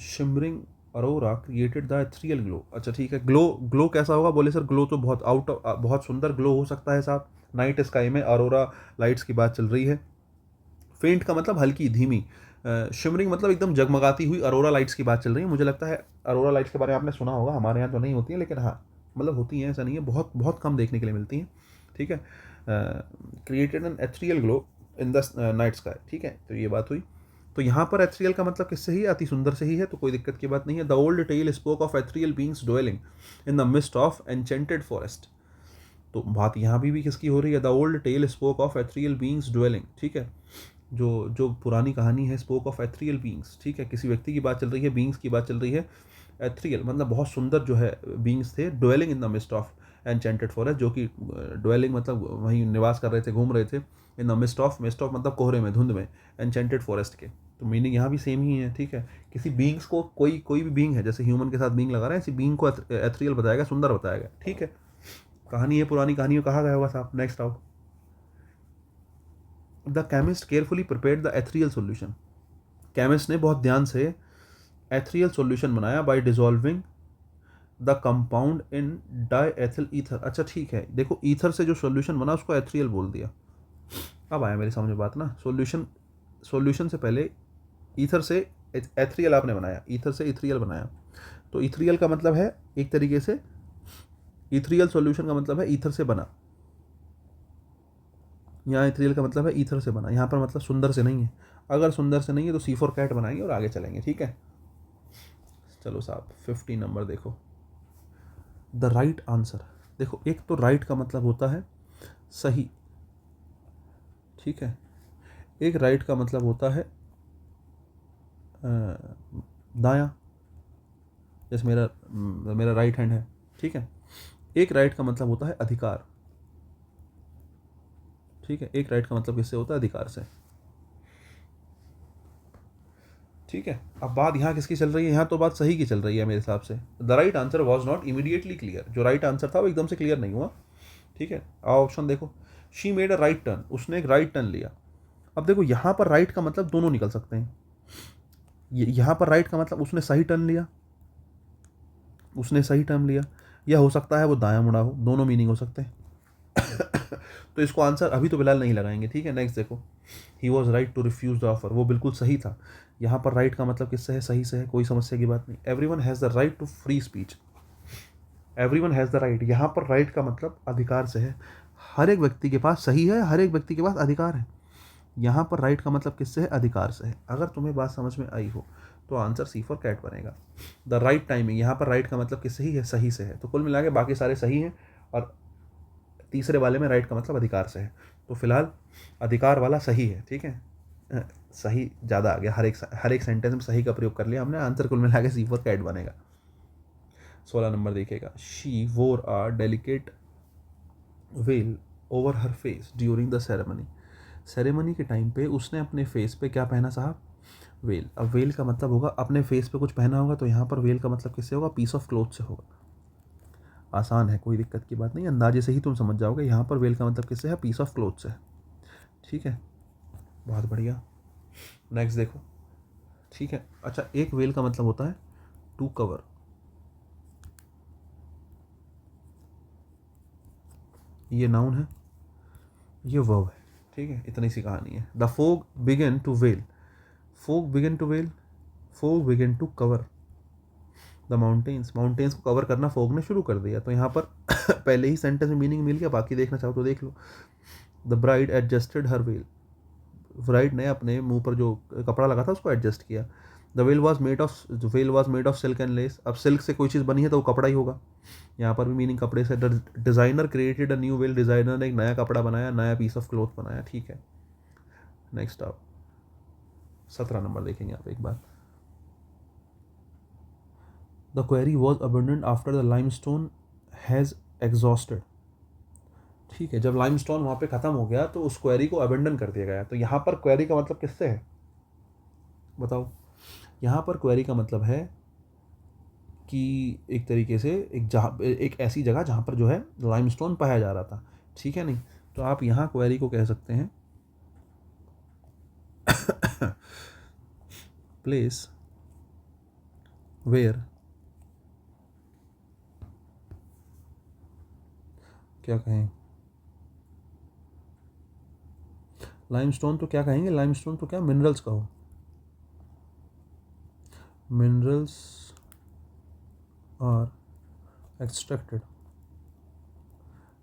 shimmering aurora created the ethereal glow. अच्छा ठीक है, ग्लो कैसा होगा, बोले सर ग्लो तो बहुत सुंदर ग्लो हो सकता है साहब, नाइट स्काई में अरोरा लाइट्स की बात चल रही है। फेंट का मतलब हल्की धीमी, शिमरिंग मतलब एकदम जगमगाती हुई अरोरा लाइट्स की बात चल रही है। मुझे लगता है अरोरा लाइट्स के बारे में आपने सुना होगा, हमारे यहाँ तो नहीं होती है, लेकिन हाँ मतलब होती हैं, ऐसा नहीं है, बहुत बहुत कम देखने के लिए मिलती हैं, ठीक है। Created an ethereal glow in the night sky, ठीक है, तो ये बात हुई। तो यहाँ पर एथरियल का मतलब किससे ही है, अति सुंदर से ही है, तो कोई दिक्कत की बात नहीं है। The old tale spoke of ethereal beings dwelling in the mist of enchanted forest. तो बात यहाँ भी किसकी हो रही है, the old tale spoke of ethereal beings dwelling, ठीक है। जो पुरानी कहानी है, स्पोक ऑफ एथरियल बींग्स, ठीक है, किसी व्यक्ति की बात चल रही है, बींग्स की बात चल रही है। एथरियल मतलब बहुत सुंदर जो है बींग्स थे, dwelling in the mist of enchanted forest, जो कि ड्वेलिंग मतलब वहीं निवास कर रहे थे, घूम रहे थे। इन द मिस्ट ऑफ मतलब कोहरे में, धुंध में, एनचेंटेड फॉरेस्ट के, तो मीनिंग यहाँ भी सेम ही है, ठीक है। किसी बींग्स को, कोई भी बींग है, जैसे ह्यूमन के साथ बींग लगा रहे हैं, ऐसी बींग को एथरियल बताएगा, सुंदर बताएगा, ठीक है। कहानी है, पुरानी कहानी में कहा गया होगा साहब। नेक्स्ट आओ, the chemist carefully prepared the ethereal solution. Chemist ने बहुत ध्यान से एथरियल सोल्यूशन बनाया, by dissolving the compound in diethyl ether. अच्छा ठीक है, देखो ईथर से जो सोल्यूशन बना उसको एथरियल बोल दिया। अब आया मेरी समझ में बात ना, सोल्यूशन से पहले ईथर से एथरियल आपने बनाया, ईथर से इथरियल बनाया, तो इथरियल का मतलब है एक तरीके से, इथरियल सोल्यूशन का मतलब है ईथर से बना, यहाँ इथरियल का मतलब है ईथर से बना, यहाँ पर मतलब सुंदर से नहीं है। अगर सुंदर से नहीं है तो सी फॉर कैट बनाएंगे और आगे चलेंगे, ठीक है। चलो साहब 50 नंबर देखो, द राइट आंसर। देखो एक तो राइट का मतलब होता है सही, ठीक है, एक राइट का मतलब होता है दायां, जैसे मेरा राइट हैंड है, ठीक है। एक राइट का मतलब होता है अधिकार, ठीक है, एक राइट का मतलब किससे होता है, अधिकार से, ठीक है। अब बात यहाँ किसकी चल रही है, यहाँ तो बात सही की चल रही है मेरे हिसाब से। The right answer was not immediately clear, जो राइट आंसर था वो एकदम से क्लियर नहीं हुआ, ठीक है। ऑप्शन देखो, she made a right turn, उसने एक राइट टर्न लिया। अब देखो यहाँ पर राइट का मतलब दोनों निकल सकते हैं, यहाँ पर राइट का मतलब उसने सही टर्न लिया, उसने सही टर्न लिया, या हो सकता है वो दायां मुड़ा हो, दोनों मीनिंग हो सकते हैं। तो इसको आंसर अभी तो फिलहाल नहीं लगाएंगे, ठीक है। नेक्स्ट देखो, he was right to refuse the offer, वो बिल्कुल सही था। यहाँ पर राइट का मतलब किससे है, सही से है, कोई समस्या की बात नहीं। Everyone has the right to free speech, everyone has the right, यहाँ पर राइट का मतलब अधिकार से है, हर एक व्यक्ति के पास सही है, हर एक व्यक्ति के पास अधिकार है। यहाँ पर राइट का मतलब किससे है, अधिकार से है। अगर तुम्हें बात समझ में आई हो तो आंसर सी फॉर कैट बनेगा। द राइट टाइमिंग, यहाँ पर राइट का मतलब किससे ही है, सही से है, तो कुल मिला के बाकी सारे सही हैं, और तीसरे वाले में राइट का मतलब अधिकार से है, तो फिलहाल अधिकार वाला सही है, ठीक है। सही ज़्यादा आ गया, हर एक सेंटेंस में सही का प्रयोग कर लिया हमने, आंसर कुल मिला के सी फॉर कैट बनेगा। 16 नंबर देखिएगा, शी वोर अ delicate well over her face during the ceremony. Ceremony के टाइम पे उसने अपने फेस पे क्या पहना साहब, वेल। अब वेल का मतलब होगा अपने फेस पे कुछ पहना होगा, तो यहाँ पर वेल का मतलब किससे होगा, पीस ऑफ क्लोथ से होगा। आसान है, कोई दिक्कत की बात नहीं, अंदाजे से ही तुम समझ जाओगे। यहाँ पर वेल का मतलब किससे है, पीस ऑफ क्लोथ से है, ठीक है, बहुत बढ़िया। नेक्स्ट देखो, ठीक है। अच्छा, एक वेल का मतलब होता है टू कवर, ये नाउन है, ये वर्ब है, ठीक है, इतनी सी कहानी है। The fog began to veil, fog began to veil, fog began to cover the mountains, mountains को कवर करना फोग ने शुरू कर दिया। तो यहाँ पर पहले ही सेंटेंस में मीनिंग मिल गया, बाकी देखना चाहो तो देख लो। The bride adjusted her veil, bride ने अपने मुंह पर जो कपड़ा लगा था उसको एडजस्ट किया। The well was made of silk and less, अब सिल्क से कोई चीज़ बनी है तो वो कपड़ा ही होगा, यहाँ पर भी मीनिंग कपड़े से। Designer created a new well, designer ने एक नया कपड़ा बनाया, नया पीस ऑफ क्लॉथ बनाया, ठीक है। नेक्स्ट आप 17 नंबर देखेंगे आप एक बार। The quarry was abundant after the limestone has exhausted, ठीक है, जब लाइमस्टोन वहाँ पे ख़त्म हो गया तो उस क्वेरी को अबेंडन कर दिया गया। तो यहाँ पर क्वेरी का मतलब किससे है बताओ? यहाँ पर क्वेरी का मतलब है कि एक तरीके से एक ऐसी जगह जहाँ पर जो है लाइमस्टोन पाया जा रहा था, ठीक है नहीं? तो आप यहाँ क्वेरी को कह सकते हैं प्लेस वेयर, क्या कहें, लाइमस्टोन तो क्या कहेंगे, लाइमस्टोन तो क्या, मिनरल्स कहो, मिनरल्स आर एक्सट्रैक्टेड,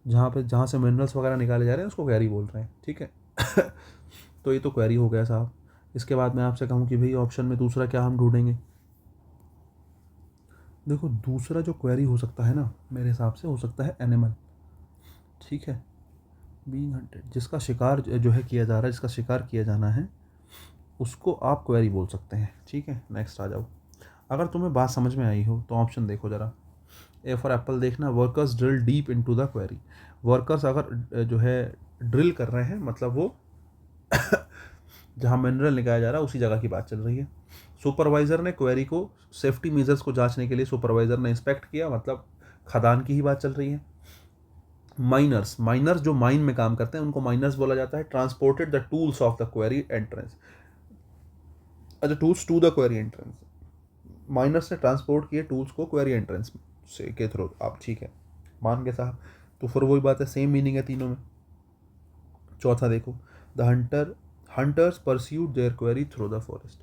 जहाँ से मिनरल्स वगैरह निकाले जा रहे हैं उसको क्वेरी बोल रहे हैं, ठीक है। तो ये तो क्वेरी हो गया साहब। इसके बाद मैं आपसे कहूँ कि भाई ऑप्शन में दूसरा क्या हम ढूंढेंगे? देखो दूसरा जो क्वेरी हो सकता है ना, मेरे हिसाब से हो सकता है एनिमल, ठीक है, बीइंग हंटेड, जिसका शिकार जो है किया जा रहा है, जिसका शिकार किया जाना है, उसको आप क्वेरी बोल सकते हैं, ठीक है। नेक्स्ट आ जाओ। अगर तुम्हें बात समझ में आई हो तो ऑप्शन देखो ज़रा। ए फॉर एप्पल देखना, workers drill deep into the query. Workers अगर जो है ड्रिल कर रहे हैं, मतलब वो जहाँ मिनरल निकाला जा रहा है उसी जगह की बात चल रही है। सुपरवाइज़र ने क्वेरी को सेफ्टी मेजर्स को जांचने के लिए सुपरवाइज़र ने इंस्पेक्ट किया, मतलब खदान की ही बात चल रही है। माइनर्स जो माइन में काम करते हैं उनको माइनर्स बोला जाता है। Transported the tools of the quarry entrance, अच्छा tools to the quarry entrance, miners ने ट्रांसपोर्ट किए टूल्स को क्वेरी एंट्रेंस से के थ्रू, आप ठीक है मान गए साहब। तो फिर वही बात है, सेम मीनिंग है तीनों में। चौथा देखो, the hunters pursued their quarry through the forest.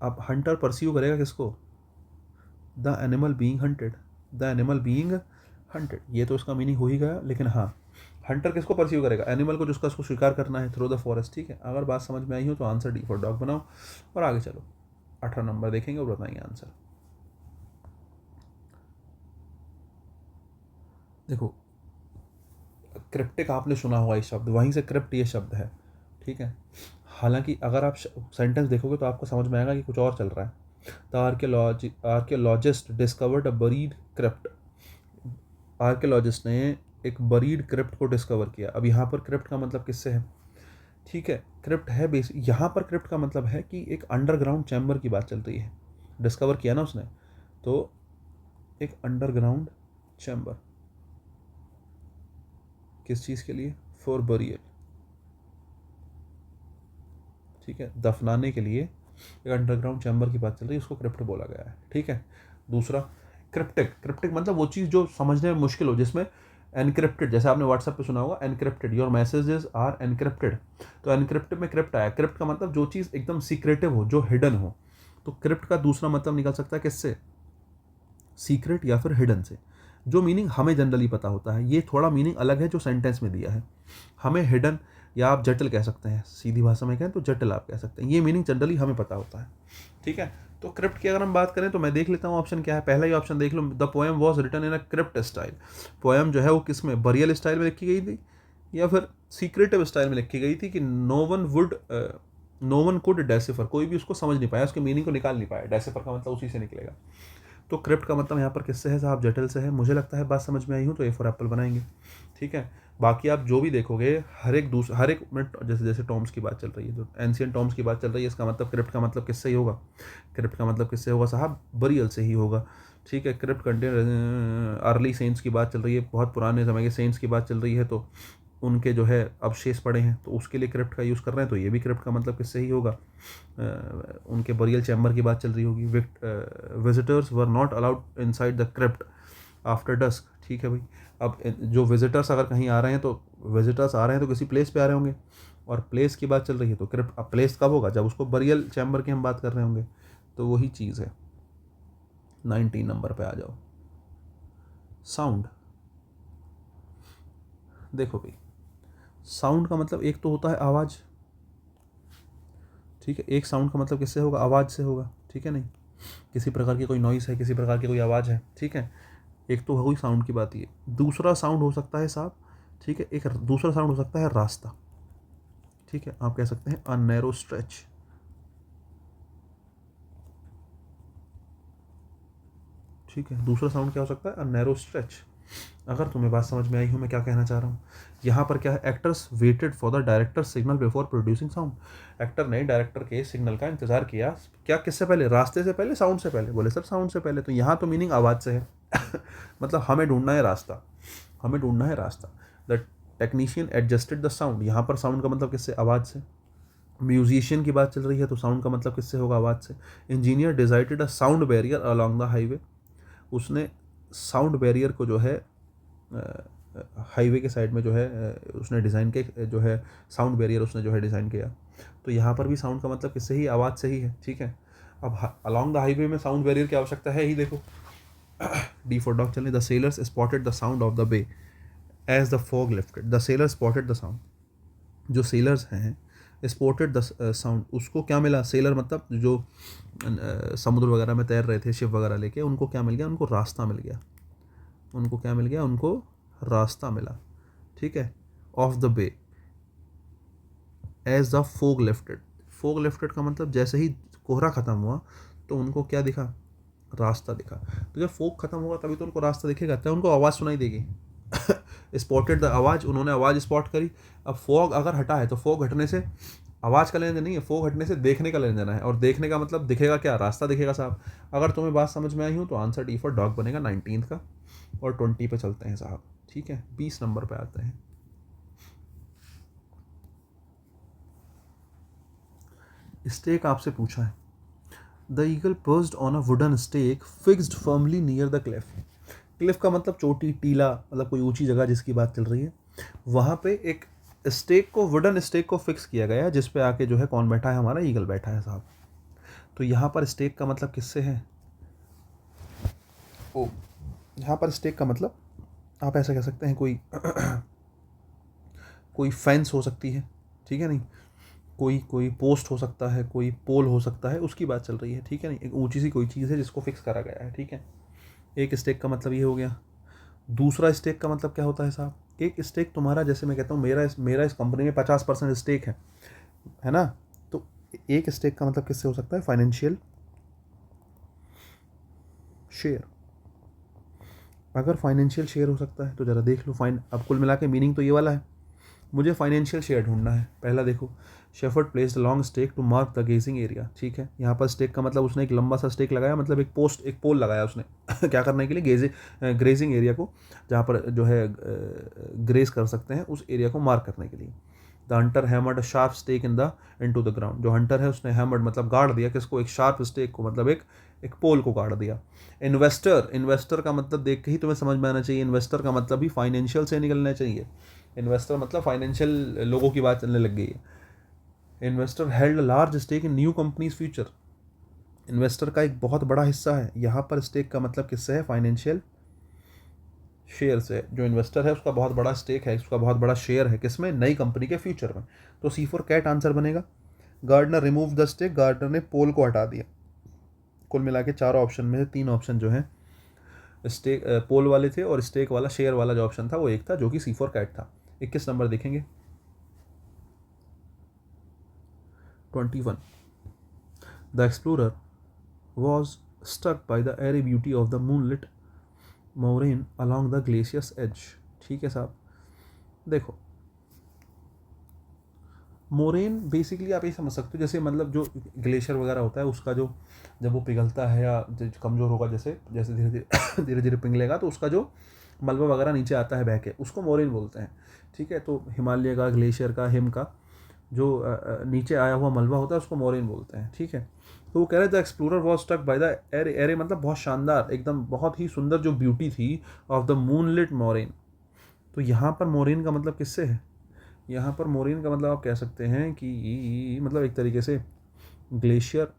अब हंटर परस्यू करेगा किसको? The animal being hunted, the animal being hunted, ये तो उसका मीनिंग हो ही गया। लेकिन हाँ, हंटर किसको परस्यू करेगा? एनिमल को, जिसका उसको शिकार करना है, थ्रू द फॉरेस्ट, ठीक है। अगर बात समझ में आई हो तो आंसर डी फॉर डॉग बनाओ और आगे चलो। 18 नंबर देखेंगे और बताएंगे आंसर। देखो क्रिप्टिक आपने सुना होगा ये शब्द, वहीं से क्रिप्ट ये शब्द है, ठीक है। हालांकि अगर आप सेंटेंस देखोगे तो आपको समझ में आएगा कि कुछ और चल रहा है। The archaeologist discovered a buried crypt, archaeologist ने एक बरीड क्रिप्ट को डिस्कवर किया। अब यहाँ पर क्रिप्ट का मतलब किससे है? ठीक है, क्रिप्ट है बेस, यहाँ पर क्रिप्ट का मतलब है कि एक अंडरग्राउंड चैम्बर की बात चल रही है। डिस्कवर किया ना उसने, तो एक अंडरग्राउंड चैम्बर, किस चीज़ के लिए? फॉर बरियल, ठीक है, दफनाने के लिए एक अंडरग्राउंड चैम्बर की बात चल रही है, उसको क्रिप्ट बोला गया है, ठीक है। दूसरा क्रिप्टिक, क्रिप्टिक मतलब वो चीज़ जो समझने में मुश्किल हो, जिसमें एनक्रिप्टेड, जैसे आपने व्हाट्सएप पे सुना होगा encrypted, your messages are encrypted. तो एनक्रिप्टेड में क्रिप्ट आया। क्रिप्ट का मतलब जो चीज़ एकदम सीक्रेटिव हो, जो हिडन हो। तो क्रिप्ट का दूसरा मतलब निकल सकता है किससे? सीक्रेट या फिर हिडन से। जो मीनिंग हमें जनरली पता होता है, ये थोड़ा मीनिंग अलग है जो सेंटेंस में दिया है। हमें हिडन या आप जटिल कह सकते हैं, सीधी भाषा में कहें तो जटिल आप कह सकते हैं, ये मीनिंग जनरली हमें पता होता है, ठीक है। तो क्रिप्ट की अगर हम बात करें तो मैं देख लेता हूँ ऑप्शन क्या है। पहला ही ऑप्शन देख लो, the poem was written in a crypt style. Poem जो है वो किस में, बरियल स्टाइल में लिखी गई थी या फिर सीक्रेटिव स्टाइल में लिखी गई थी कि नो वन कुड डेसिफर, कोई भी उसको समझ नहीं पाया, उसके मीनिंग को निकाल नहीं पाया। डेसिफर का मतलब उसी से निकलेगा। तो क्रिप्ट का मतलब यहाँ पर किससे है साहब? जटिल से है। मुझे लगता है बात समझ में आई हूँ तो ए फॉर एप्पल बनाएंगे, ठीक है। बाकी आप जो भी देखोगे, हर एक मिनट, जैसे जैसे टॉम्स की बात चल रही है, तो एंशियन टॉम्स की बात चल रही है, इसका मतलब क्रिप्ट का मतलब किससे ही होगा? क्रिप्ट का मतलब किससे होगा साहब? बरियल से ही होगा, ठीक है। क्रिप्ट कंटेन अर्ली सेंट्स की बात चल रही है, बहुत पुराने समय के सेंट्स की बात चल रही है, तो उनके जो है अवशेष पड़े हैं, तो उसके लिए क्रिप्ट का यूज़ कर रहे हैं, तो ये भी क्रिप्ट का मतलब किससे ही होगा? उनके बरियल चैम्बर की बात चल रही होगी। Visitors were not allowed inside the crypt after dusk, ठीक है भाई। अब जो विजिटर्स अगर कहीं आ रहे हैं, तो विजिटर्स आ रहे हैं तो किसी प्लेस पे आ रहे होंगे, और प्लेस की बात चल रही है तो क्रिप्ट, अब प्लेस कब होगा? जब उसको बरियल चैम्बर की हम बात कर रहे होंगे, तो वही चीज़ है। 19 नंबर पे आ जाओ। साउंड, देखो भाई, साउंड का मतलब एक तो होता है आवाज़, ठीक है। एक साउंड का मतलब किससे होगा? आवाज़ से होगा, ठीक है नहीं? किसी प्रकार की कोई नॉइस है, किसी प्रकार की कोई आवाज़ है, ठीक है। एक तो हुई साउंड की बात, ये दूसरा साउंड हो सकता है साहब, ठीक है, एक दूसरा साउंड हो सकता है रास्ता, ठीक है। आप कह सकते हैं अ नैरो स्ट्रेच, ठीक है। दूसरा साउंड क्या हो सकता है? A narrow stretch. अगर तुम्हें बात समझ में आई हो मैं क्या कहना चाह रहा हूँ, यहाँ पर क्या है, actors waited for the director signal before producing sound. Actor ने डायरेक्टर के सिग्नल का इंतजार किया, क्या किससे पहले, रास्ते से पहले, साउंड से पहले? बोले सर साउंड से पहले। तो यहाँ तो मीनिंग आवाज़ से है मतलब हमें ढूंढना है रास्ता, हमें ढूंढना है रास्ता। The technician adjusted the sound, यहाँ पर साउंड का मतलब किससे, आवाज़ से। म्यूजिशियन की बात चल रही है तो साउंड का मतलब किससे होगा, आवाज़ से। Engineer decided a sound barrier along the highway, उसने साउंड बैरियर को जो है हाईवे के साइड में जो है उसने डिज़ाइन के जो है साउंड बैरियर उसने जो है डिज़ाइन किया। तो यहाँ पर भी साउंड का मतलब किससे ही, आवाज़ से ही है, ठीक है। अब अलॉन्ग द हाईवे में साउंड बैरियर की आवश्यकता है ही, देखो डी फॉर डॉग चलें। The sailors spotted the sound of the bay as the fog lifted, the sailor spotted the sound, जो सेलर्स हैं स्पॉटेड द साउंड, उसको क्या मिला, सेलर मतलब जो समुद्र वगैरह में तैर रहे थे शिप वगैरह लेके, उनको क्या मिल गया, उनको रास्ता मिल गया, उनको क्या मिल गया, उनको रास्ता मिला, ठीक है। Of the bay as the fog lifted, fog lifted का मतलब जैसे ही कोहरा ख़त्म हुआ तो उनको क्या दिखा, रास्ता दिखा। तो जब फोग खत्म होगा तभी तो उनको रास्ता दिखेगा, तब उनको आवाज़ सुनाई देगी स्पॉटेड द आवाज़, उन्होंने आवाज़ स्पॉट करी। अब फॉग अगर हटा है तो फॉग हटने से आवाज़ का लेना देना नहीं है, फॉग हटने से देखने का लेना देना है, और देखने का मतलब दिखेगा क्या, रास्ता दिखेगा साहब। अगर तुम्हें बात समझ में आई हो तो आंसर डी फॉर डॉग बनेगा 19 का। और 20 पे चलते हैं साहब, ठीक है, 20 नंबर पे आते हैं। स्टेक आपसे पूछा है, the eagle perched on a wooden stake fixed firmly near the cliff. Cliff का मतलब चोटी, टीला, मतलब कोई ऊंची जगह जिसकी बात चल रही है। वहाँ पे एक स्टेक को, वुडन स्टेक को फिक्स किया गया है, जिस पे आके जो है कौन बैठा है, हमारा ईगल बैठा है साहब। तो यहाँ पर स्टेक का मतलब किससे है, ओ, यहाँ पर स्टेक का मतलब आप ऐसा कह सकते हैं कोई कोई फेंस हो सकती है, ठीक है नहीं, कोई कोई पोस्ट हो सकता है, कोई पोल हो सकता है, उसकी बात चल रही है, ठीक है नहीं। एक ऊंची सी कोई चीज़ है जिसको फिक्स करा गया है, ठीक है। एक स्टेक का मतलब ये हो गया। दूसरा स्टेक का मतलब क्या होता है साहब, एक स्टेक तुम्हारा, जैसे मैं कहता हूँ मेरा इस कंपनी में 50% स्टेक है ना। तो एक स्टेक का मतलब किससे हो सकता है, फाइनेंशियल शेयर। अगर फाइनेंशियल शेयर हो सकता है तो ज़रा देख लो, फाइन, अब कुल मिला के मीनिंग तो ये वाला है, मुझे फाइनेंशियल शेयर ढूंढना है। पहला देखो, shepherd placed long stake to mark the grazing area, ठीक है। यहाँ पर स्टेक का मतलब उसने एक लंबा सा स्टेक लगाया, मतलब एक पोस्ट, एक पोल लगाया उसने क्या करने के लिए, ग्रेजिंग एरिया को, जहाँ पर जो है ग्रेज कर सकते हैं, उस एरिया को मार्क करने के लिए। The hunter hammered a sharp stake into the ground, जो हंटर है उसने हैमर्ड मतलब गाड़ दिया किसको, एक शार्प स्टेक को, मतलब एक पोल को गाड़ दिया। इन्वेस्टर का मतलब देख के ही तुम्हें समझ में आना चाहिए, इन्वेस्टर का मतलब भी फाइनेंशियल से निकलना चाहिए। इन्वेस्टर मतलब फाइनेंशियल लोगों की बात चलने लग गई है। Investor held large stake in new company's future, investor का एक बहुत बड़ा हिस्सा है। यहाँ पर स्टेक का मतलब किससे है, फाइनेंशियल शेयर से। जो इन्वेस्टर है उसका बहुत बड़ा स्टेक है, उसका बहुत बड़ा शेयर है किसमें, नई कंपनी के फ्यूचर में। तो सी फॉर कैट आंसर बनेगा। Gardener remove the stake, gardener ने पोल को हटा दिया। कुल मिला के 4 ऑप्शन में से 3 ऑप्शन जो है स्टेक पोल वाले थे, और स्टेक वाला, शेयर वाला जो ऑप्शन था वो एक था, जो कि सी फॉर कैट था। 21 नंबर देखेंगे, 21। The explorer was stuck by the eerie beauty of the moonlit moraine along the glacier's edge, ठीक है साहब। देखो, मोरेन बेसिकली आप ये समझ सकते हो, जैसे मतलब जो ग्लेशियर वगैरह होता है उसका जो, जब वो पिघलता है या जो कमज़ोर होगा, जैसे जैसे धीरे धीरे धीरे धीरे पिघलेगा तो उसका जो मलबा वगैरह नीचे आता है बह के, उसको मोरेन बोलते हैं, ठीक है। तो हिमालय का, ग्लेशियर का, हिम का जो नीचे आया हुआ मलबा होता है उसको मोरेन बोलते हैं, ठीक है। तो वो कह रहे थे explorer was stuck by the array, array मतलब बहुत शानदार, एकदम बहुत ही सुंदर जो ब्यूटी थी ऑफ द मूनलिट मोरेन। तो यहाँ पर मोरेन का मतलब किससे है, यहाँ पर मोरेन का मतलब आप कह सकते हैं कि मतलब एक तरीके से ग्लेशियर,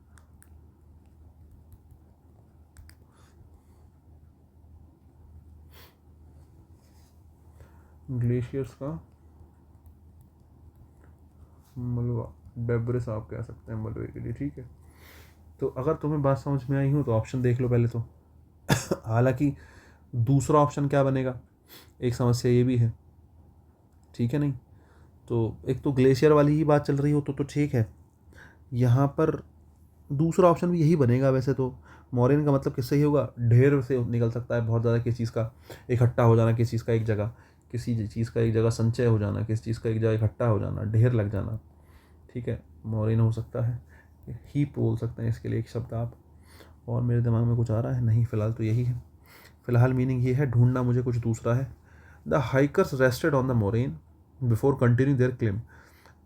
ग्लेशियर्स का मलबा, डेब्रिस आप कह सकते हैं मलबे के लिए, ठीक है। तो अगर तुम्हें बात समझ में आई हो तो ऑप्शन देख लो पहले तो हालांकि दूसरा ऑप्शन क्या बनेगा, एक समस्या ये भी है, ठीक है नहीं। तो एक तो ग्लेशियर वाली ही बात चल रही हो तो ठीक है, यहाँ पर दूसरा ऑप्शन भी यही बनेगा वैसे तो, मोरेन का मतलब किससे ही होगा, ढेर से निकल सकता है, बहुत ज़्यादा किसी चीज़ का इकट्ठा हो जाना, किसी चीज़ का एक जगह, किसी चीज़ का एक जगह संचय हो जाना, किसी चीज़ का एक जगह इकट्ठा हो जाना, ढेर लग जाना, ठीक है, मोरेन हो सकता है। हीप बोल सकते हैं इसके लिए एक शब्द आप। और मेरे दिमाग में कुछ आ रहा है नहीं, फ़िलहाल तो यही है। फ़िलहाल मीनिंग ये है, ढूंढना मुझे कुछ दूसरा है। The hikers rested on the moraine before continue their climb.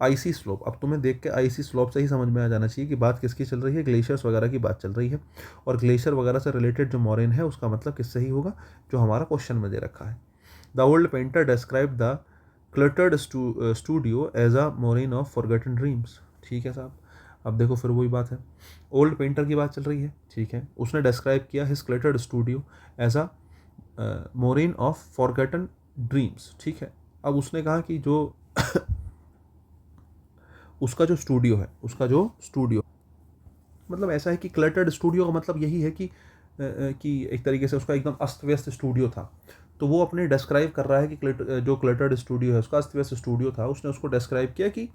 Icy slope, अब तुम्हें देख के आईसी स्लोप से ही समझ में आ जाना चाहिए कि बात किसकी चल रही है, ग्लेशियर्स वगैरह की बात चल रही है। और ग्लेशियर वगैरह से रिलेटेड जो मोरेन है उसका मतलब किससे ही होगा, जो हमारा क्वेश्चन में दे रखा है। The old painter describe the cluttered studio as a moraine of forgotten dreams. ठीक है साहब, अब देखो फिर वही बात है, ओल्ड पेंटर की बात चल रही है, ठीक है, उसने डिस्क्राइब किया his cluttered studio as a moraine of forgotten dreams, ठीक है। अब उसने कहा कि जो उसका जो स्टूडियो है, उसका जो स्टूडियो मतलब ऐसा है कि क्लटर्ड स्टूडियो का मतलब यही है कि एक तरीके से उसका एकदम अस्त व्यस्त स्टूडियो था। तो वो अपने डिस्क्राइब कर रहा है कि जो क्लटर्ड स्टूडियो है उसका अस्त व्यस्त स्टूडियो था, उसने उसको डिस्क्राइब किया कि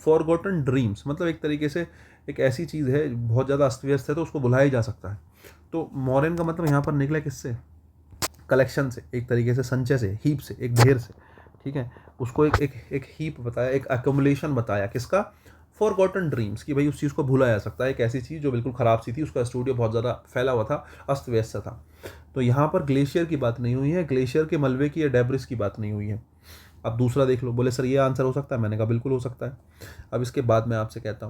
फॉरगॉटन ड्रीम्स, मतलब एक तरीके से एक ऐसी चीज़ है बहुत ज़्यादा अस्त व्यस्त है तो उसको भुलाया जा सकता है। तो मॉरन का मतलब यहाँ पर निकला किससे, कलेक्शन से, एक तरीके से संचय से, हीप से, एक ढेर से, ठीक है। उसको एक एक एक हीप बताया, एक अकोमुलेशन बताया, किसका, फॉरगॉटन ड्रीम्स, कि भाई उस चीज़ को भूला जा सकता है, एक ऐसी चीज़ जो बिल्कुल ख़राब सी थी, उसका स्टूडियो बहुत ज़्यादा फैला हुआ था, अस्त व्यस्त था। तो यहाँ पर ग्लेशियर की बात नहीं हुई है, ग्लेशियर के मलबे की या डेब्रिस की बात नहीं हुई है। अब दूसरा देख लो, बोले सर ये आंसर हो सकता है, मैंने कहा बिल्कुल हो सकता है। अब इसके बाद मैं आपसे कहता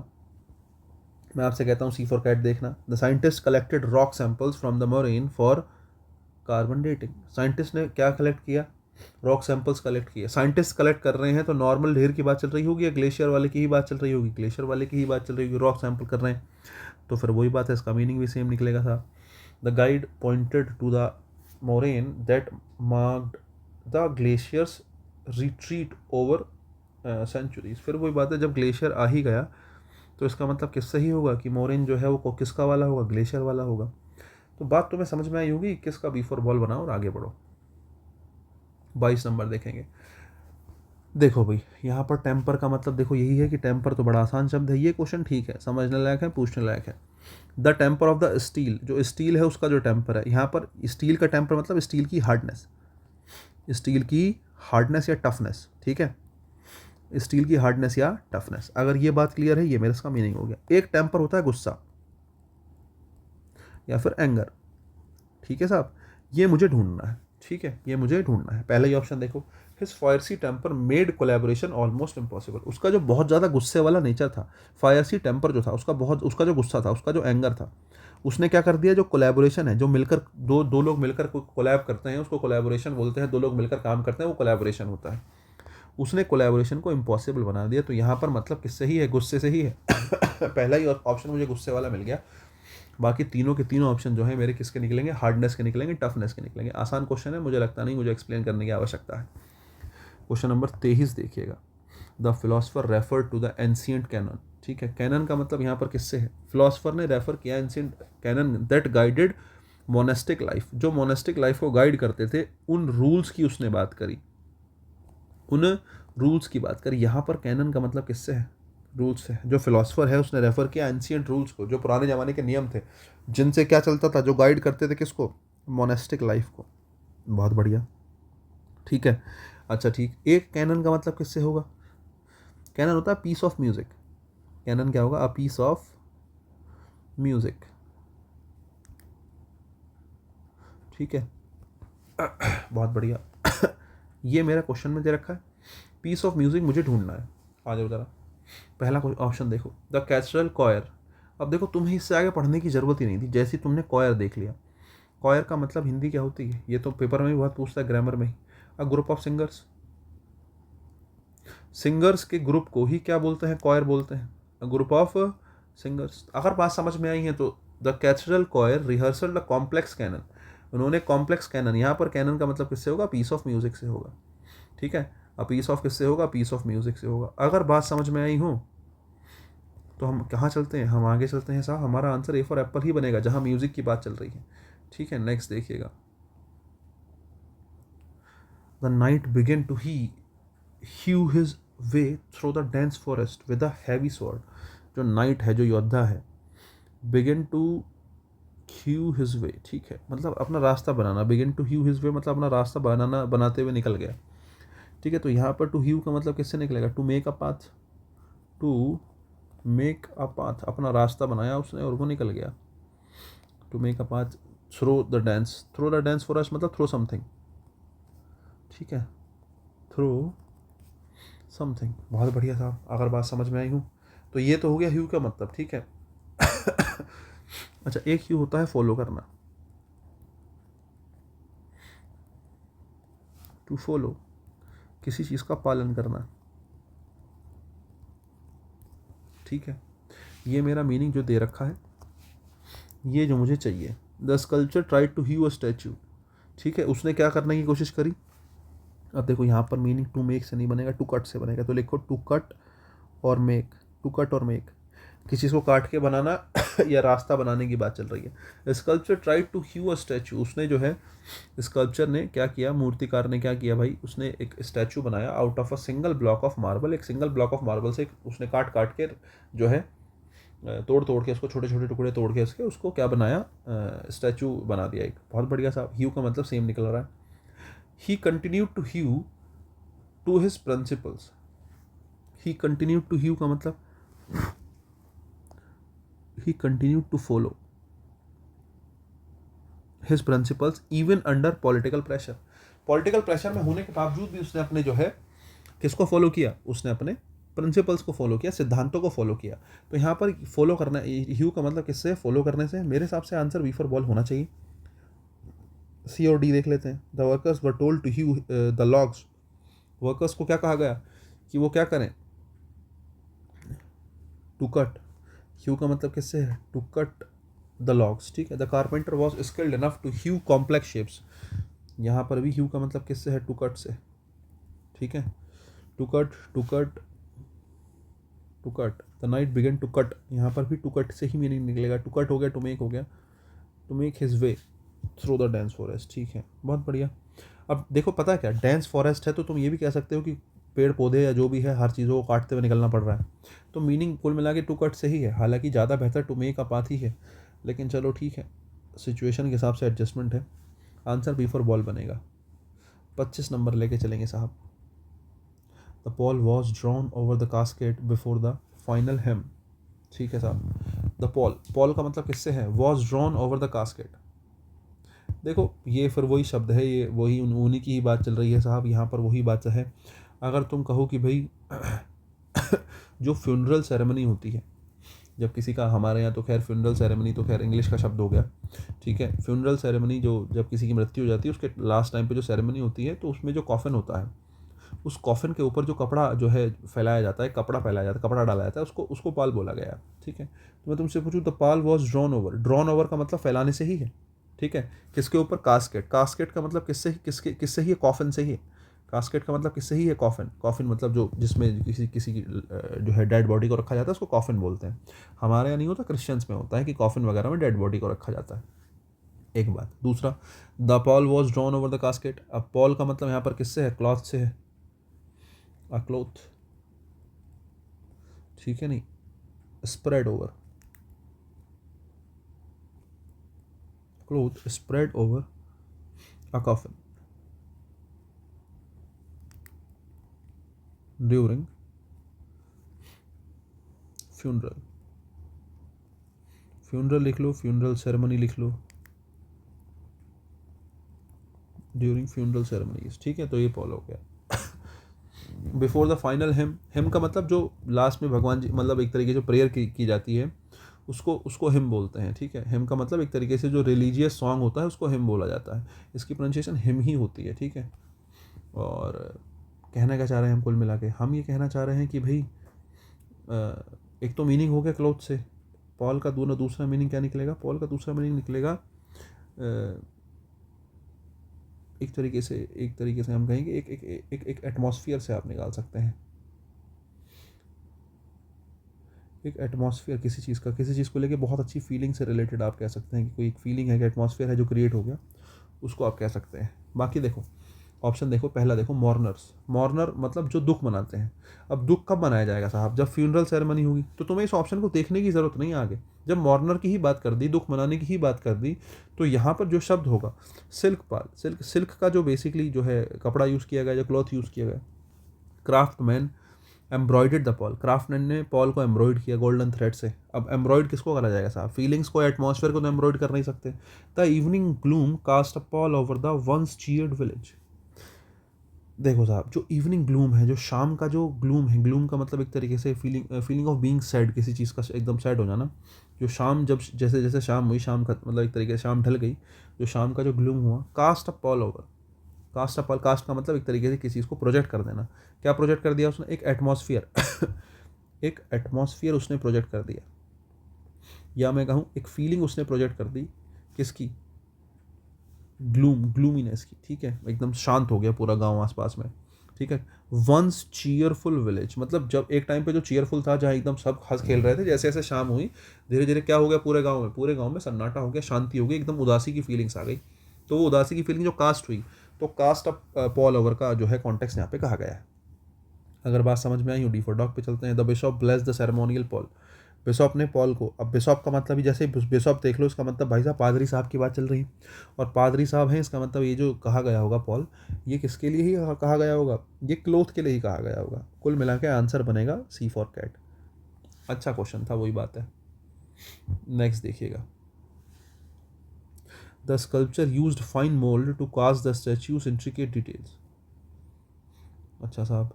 हूँ सी फॉर कैट देखना। The scientist collected rock samples from the moraine for carbon dating. Scientist ने क्या कलेक्ट किया, रॉक सैंपल्स कलेक्ट किए। साइंटिस्ट कलेक्ट कर रहे हैं तो नॉर्मल ढेर की बात चल रही होगी या ग्लेशियर वाले की ही बात चल रही होगी, ग्लेशियर वाले की ही बात चल रही होगी, रॉक सैंपल कर रहे हैं तो फिर वही बात है, इसका मीनिंग भी सेम निकलेगा था। The guide pointed to the moraine that marked the glacier's retreat over centuries. फिर वही बात है, जब ग्लेशियर आ ही गया तो इसका मतलब किससे ही होगा कि मोरेन जो है वो किसका वाला होगा, ग्लेशियर वाला होगा। तो बात तुम्हें समझ में आई होगी, किसका बी फॉर बॉल बनाओ और आगे बढ़ो। 22 नंबर देखेंगे। देखो भाई यहाँ पर टेम्पर का मतलब देखो यही है कि टेम्पर तो बड़ा आसान शब्द है, ये क्वेश्चन ठीक है, समझने लायक है, पूछने लायक है। The temper of the steel, जो स्टील है उसका जो टेम्पर है, यहाँ पर स्टील का टेम्पर मतलब स्टील की हार्डनेस, स्टील की हार्डनेस या टफनेस, ठीक है, स्टील की हार्डनेस या टफनेस। अगर ये बात क्लियर है, ये मेरा इसका मीनिंग हो गया। एक टेम्पर होता है गुस्सा या फिर एंगर, ठीक है साहब, ये मुझे ढूंढना है, ठीक है, ये मुझे ढूंढना है। पहला ही ऑप्शन देखो, his fiery temper made collaboration almost impossible. उसका जो बहुत ज़्यादा गुस्से वाला नेचर था, फायरसी टेम्पर जो था उसका, बहुत उसका जो गुस्सा था, उसका जो एंगर था, उसने क्या कर दिया, जो कोलैबोरेशन है, जो मिलकर दो दो लोग मिलकर कोलैब करते हैं उसको कोलैबोरेशन बोलते हैं, दो लोग मिलकर काम करते हैं वो कोलैबोरेशन होता है, उसने कोलैबोरेशन को इम्पॉसिबल बना दिया। तो यहाँ पर मतलब किससे ही है, गुस्से से ही है। पहला ही ऑप्शन मुझे गुस्से वाला मिल गया। बाकी तीनों के तीनों ऑप्शन जो है मेरे किसके निकलेंगे, हार्डनेस के निकलेंगे, टफनेस के निकलेंगे। आसान क्वेश्चन है, मुझे लगता नहीं मुझे एक्सप्लेन करने की आवश्यकता है। क्वेश्चन नंबर 23 देखिएगा। The philosopher refer to the ancient canon, ठीक है, कैनन का मतलब यहाँ पर किससे है, फिलोसफर ने रेफर किया ancient canon that guided monastic life, जो मोनेस्टिक लाइफ को गाइड करते थे, उन रूल्स की उसने बात करी, उन रूल्स की बात करी। यहाँ पर कैनन का मतलब किससे है, रूल्स है। जो फिलोसफर है उसने रेफर किया एंशियंट रूल्स को, जो पुराने ज़माने के नियम थे, जिनसे क्या चलता था, जो गाइड करते थे किसको, मोनेस्टिक लाइफ को। बहुत बढ़िया, ठीक है। अच्छा ठीक, एक कैनन का मतलब किससे होगा, कैनन होता है पीस ऑफ म्यूजिक। कैनन क्या होगा, अ पीस ऑफ म्यूजिक, ठीक है। बहुत बढ़िया। ये मेरा क्वेश्चन में दे रखा है, पीस ऑफ म्यूजिक मुझे ढूंढना है। आ जाओ जरा, पहला ऑप्शन देखो, द कैचरल कॉयर। अब देखो तुम्हें इससे आगे पढ़ने की ज़रूरत ही नहीं थी, जैसे तुमने कॉयर देख लिया। कॉयर का मतलब हिंदी क्या होती है, ये तो पेपर में भी बहुत पूछता है, ग्रामर में ही। A group of singers, singers के ग्रुप को ही क्या बोलते हैं, कॉयर बोलते हैं, अ ग्रुप ऑफ सिंगर्स। अगर बात समझ में आई है तो the cathedral choir rehearsal the complex canon, उन्होंने कॉम्प्लेक्स कैनन, यहाँ पर कैनन का मतलब किससे होगा, पीस ऑफ म्यूजिक से होगा, ठीक है। अब पीस ऑफ किससे होगा, पीस ऑफ म्यूजिक से होगा। अगर बात समझ में आई हो तो हम कहाँ चलते हैं, हम आगे चलते हैं साहब, हमारा आंसर ए फॉर एप्पल ही बनेगा जहाँ म्यूजिक की बात चल रही है, ठीक है। नेक्स्ट देखिएगा। The knight began to he hew his way through the dense forest with a heavy sword। जो नाइट है, जो योद्धा है, begin to hew his way, ठीक है, मतलब अपना रास्ता बनाना। Begin to hew his way मतलब अपना रास्ता बनाते हुए निकल गया, ठीक है। तो यहाँ पर टू ह्यू का मतलब किससे निकलेगा? To make a path, to make a path, अपना रास्ता बनाया उसने और वो निकल गया। To make a path, through the dense forest मतलब थ्रो समथिंग, ठीक है, थ्रो समथिंग। बहुत बढ़िया साहब, अगर बात समझ में आई हूँ तो ये तो हो गया ह्यू का मतलब, ठीक है। अच्छा, एक ह्यू होता है फॉलो करना, टू फॉलो, किसी चीज़ का पालन करना, ठीक है। ये मेरा मीनिंग जो दे रखा है, ये जो मुझे चाहिए। The sculptor tried to hew a statue, ठीक है, उसने क्या करने की कोशिश करी। अब देखो यहाँ पर मीनिंग टू मेक से नहीं बनेगा, टू कट से बनेगा। तो लिखो टू कट और मेक, टू कट और मेक, किसी को काट के बनाना या रास्ता बनाने की बात चल रही है। Sculptor tried to hew a statue, उसने जो है स्कल्पचर ने क्या किया, मूर्तिकार ने क्या किया भाई, उसने एक स्टैचू बनाया out of a single block of marble. एक सिंगल ब्लॉक ऑफ मार्बल से उसने काट काट के जो है तोड़ तोड़ के उसको छोटे छोटे टुकड़े तोड़ के उसको क्या बनाया, स्टैचू बना दिया एक। बहुत बढ़िया सा, ह्यू का मतलब सेम निकल रहा है। He continued to hew to his principles, he continued to hew का मतलब he continued to follow his principles even under political pressure। Political pressure में होने के बावजूद भी उसने अपने जो है किसको फॉलो किया, उसने अपने प्रिंसिपल्स को फॉलो किया, सिद्धांतों को फॉलो किया। तो यहाँ पर फॉलो करना, ह्यू का मतलब किससे, फॉलो करने से। मेरे हिसाब से आंसर बी फॉर बॉल होना चाहिए। सी और डी देख लेते हैं। The workers were told to hew the logs, workers को क्या कहा गया कि वो क्या करें, टू कट। ह्यू का मतलब किससे है, टू कट द लॉग्स, ठीक है। The carpenter was skilled enough to hew complex shapes, यहाँ पर भी ह्यू का मतलब किससे है, टू कट से, ठीक है। To cut to cut to cut, the knight began to cut, यहाँ पर भी टू कट से ही मीनिंग निकलेगा। टू कट हो गया, टू मेक हो गया, to make his way through the dense forest, ठीक है। बहुत बढ़िया। अब देखो पता है क्या, डेंस फॉरेस्ट है तो तुम ये भी कह सकते हो कि पेड़ पौधे या जो भी है हर चीज़ों को काटते हुए निकलना पड़ रहा है। तो मीनिंग कुल मिला के टू कट से ही है, हालांकि ज़्यादा बेहतर टू मेक अ पाथ ही है, लेकिन चलो ठीक है, सिचुएशन के हिसाब से एडजस्टमेंट है। आंसर बी फॉर बॉल बनेगा। 25 नंबर लेके चलेंगे साहब। The pall was drawn over the casket before the final hymn, ठीक है साहब। द पॉल, पॉल का मतलब किससे है, was drawn over the casket. देखो ये फिर वही शब्द है, ये वही उन्हीं की ही बात चल रही है साहब, यहाँ पर वही बात है। अगर तुम कहो कि भाई जो फ्यूनरल सेरेमनी होती है, जब किसी का, हमारे यहाँ तो खैर फ्यूनरल सेरेमनी तो खैर इंग्लिश का शब्द हो गया, ठीक है। फ्यूनरल सेरेमनी जो जब किसी की मृत्यु हो जाती है उसके लास्ट टाइम पे जो सेरेमनी होती है, तो उसमें जो कॉफिन होता है, उस कॉफिन के ऊपर जो कपड़ा जो है फैलाया जाता है, कपड़ा फैलाया जाता है, कपड़ा डाला जाता है, उसको उसको पाल बोला गया, ठीक है। तो मैं तुमसे पूछूं, the Pal was drawn over, drawn over का मतलब फैलाने से ही है, ठीक है। किसके ऊपर, कास्केट, कास्केट का मतलब किससे, किससे ही है, कॉफिन से ही है। कास्केट का मतलब किससे ही है, कॉफिन, कॉफिन मतलब जो जिसमें किसी किसी की जो है डेड बॉडी को रखा जाता है उसको कॉफिन बोलते हैं। हमारे यहाँ नहीं होता, क्रिश्चियंस में होता है कि कॉफिन वगैरह में डेड बॉडी को रखा जाता है। एक बात। दूसरा, the Paul was drawn over the casket, अब पॉल का मतलब यहाँ पर किससे है, क्लॉथ से है, अ क्लॉथ, ठीक है। नहीं, spread over, cloth spread over a coffin during funeral, funeral लिख लो, फ्यूनरल सेरेमनी लिख लो, ड्यूरिंग फ्यूनरल सेरेमनीज, ठीक है। तो ये पॉल हो गया। Before the final him, him का मतलब जो लास्ट में भगवान जी, मतलब एक तरीके जो प्रेयर की जाती है उसको उसको हिम बोलते हैं, ठीक है। हिम का मतलब एक तरीके से जो रिलीजियस सॉन्ग होता है उसको हिम बोला जाता है, इसकी प्रोनाउंसिएशन हिम ही होती है, ठीक है। और कहना क्या चाह रहे हैं हम, कुल मिला के हम ये कहना चाह रहे हैं कि भाई एक तो मीनिंग हो गया क्लॉथ से, पॉल का दूसरा मीनिंग क्या निकलेगा, पॉल का दूसरा मीनिंग निकलेगा एक तरीके से हम कहेंगे एक एक एक एक एटमॉस्फियर से आप निकाल सकते हैं, एक एटमॉस्फेयर किसी चीज़ को लेके बहुत अच्छी फीलिंग से रिलेटेड आप कह सकते हैं कि कोई एक फीलिंग है कि एटमॉस्फेयर है जो क्रिएट हो गया, उसको आप कह सकते हैं। बाकी देखो ऑप्शन देखो, पहला देखो मॉर्नर्स। मॉर्नर मतलब जो दुख मनाते हैं। अब दुख कब मनाया जाएगा साहब? जब फ्यूनरल सेरेमनी होगी। तो तुम्हें इस ऑप्शन को देखने की ज़रूरत नहीं है आगे। जब मॉर्नर की ही बात कर दी, दुख मनाने की ही बात कर दी, तो यहाँ पर जो शब्द होगा सिल्क पाल, सिल्क, सिल्क का जो बेसिकली जो है कपड़ा यूज़ किया गया, जो क्लॉथ यूज़ किया गया। Craftsman embroidered the Paul, craftsman ने पॉल को एम्ब्रॉयड किया गोल्डन थ्रेड से। अब एम्ब्रॉयड किसको करा जाएगा साहब? फीलिंग्स को, एटमॉस्फेयर को तो एम्ब्रॉयड कर नहीं सकते। The evening gloom cast a pall over the once cheered village. देखो साहब, जो इवनिंग ग्लूम है, जो शाम का जो ग्लूम है, ग्लूम का मतलब एक तरीके से फीलिंग ऑफ बीइंग सैड, किसी चीज़ का एकदम सैड हो जाना। जो शाम, जब जैसे जैसे शाम हुई, शाम का मतलब एक तरीके से शाम ढल गई, जो शाम का जो ग्लूम हुआ, cast a pall over. Cast a pall, cast का मतलब एक तरीके से किसी चीज़ को प्रोजेक्ट कर देना। क्या प्रोजेक्ट कर दिया उसने? एक एटमॉस्फियर एक एटमॉस्फियर उसने प्रोजेक्ट कर दिया, या मैं कहूँ एक फीलिंग उसने प्रोजेक्ट कर दी। किसकी? ग्लूमीनेस की। ठीक है, एकदम शांत हो गया पूरा गांव आसपास में। ठीक है। वंस चीयरफुल विलेज, मतलब जब एक टाइम पे जो चीयरफुल था, जहाँ एकदम सब हंस खेल रहे थे, जैसे जैसे शाम हुई, धीरे धीरे क्या हो गया पूरे गांव में? पूरे गांव में सन्नाटा हो गया, शांति हो गई, एकदम उदासी की फीलिंग्स आ गई। तो वो उदासी की फीलिंग जो कास्ट हुई, तो कास्ट ऑफ पॉल ओवर का जो है कॉन्टेक्स्ट यहाँ पे कहा गया है। अगर बात समझ में आई हो, डी फॉर डॉग पे चलते हैं। The Bishop bless the ceremonial Paul. Bishop ने पॉल को, अब बिशॉप का मतलब ही जैसे बिशॉप देख लो, इसका मतलब भाई साहब पादरी साहब की बात चल रही है, और पादरी साहब हैं, इसका मतलब ये जो कहा गया होगा पॉल, ये किसके लिए ही कहा गया होगा? ये क्लोथ के लिए ही कहा गया होगा। कुल मिला के आंसर बनेगा सी फॉर कैट। अच्छा क्वेश्चन था, वही बात है। नेक्स्ट देखिएगा। The sculptor used fine mould to cast the statue's intricate details. अच्छा साहब,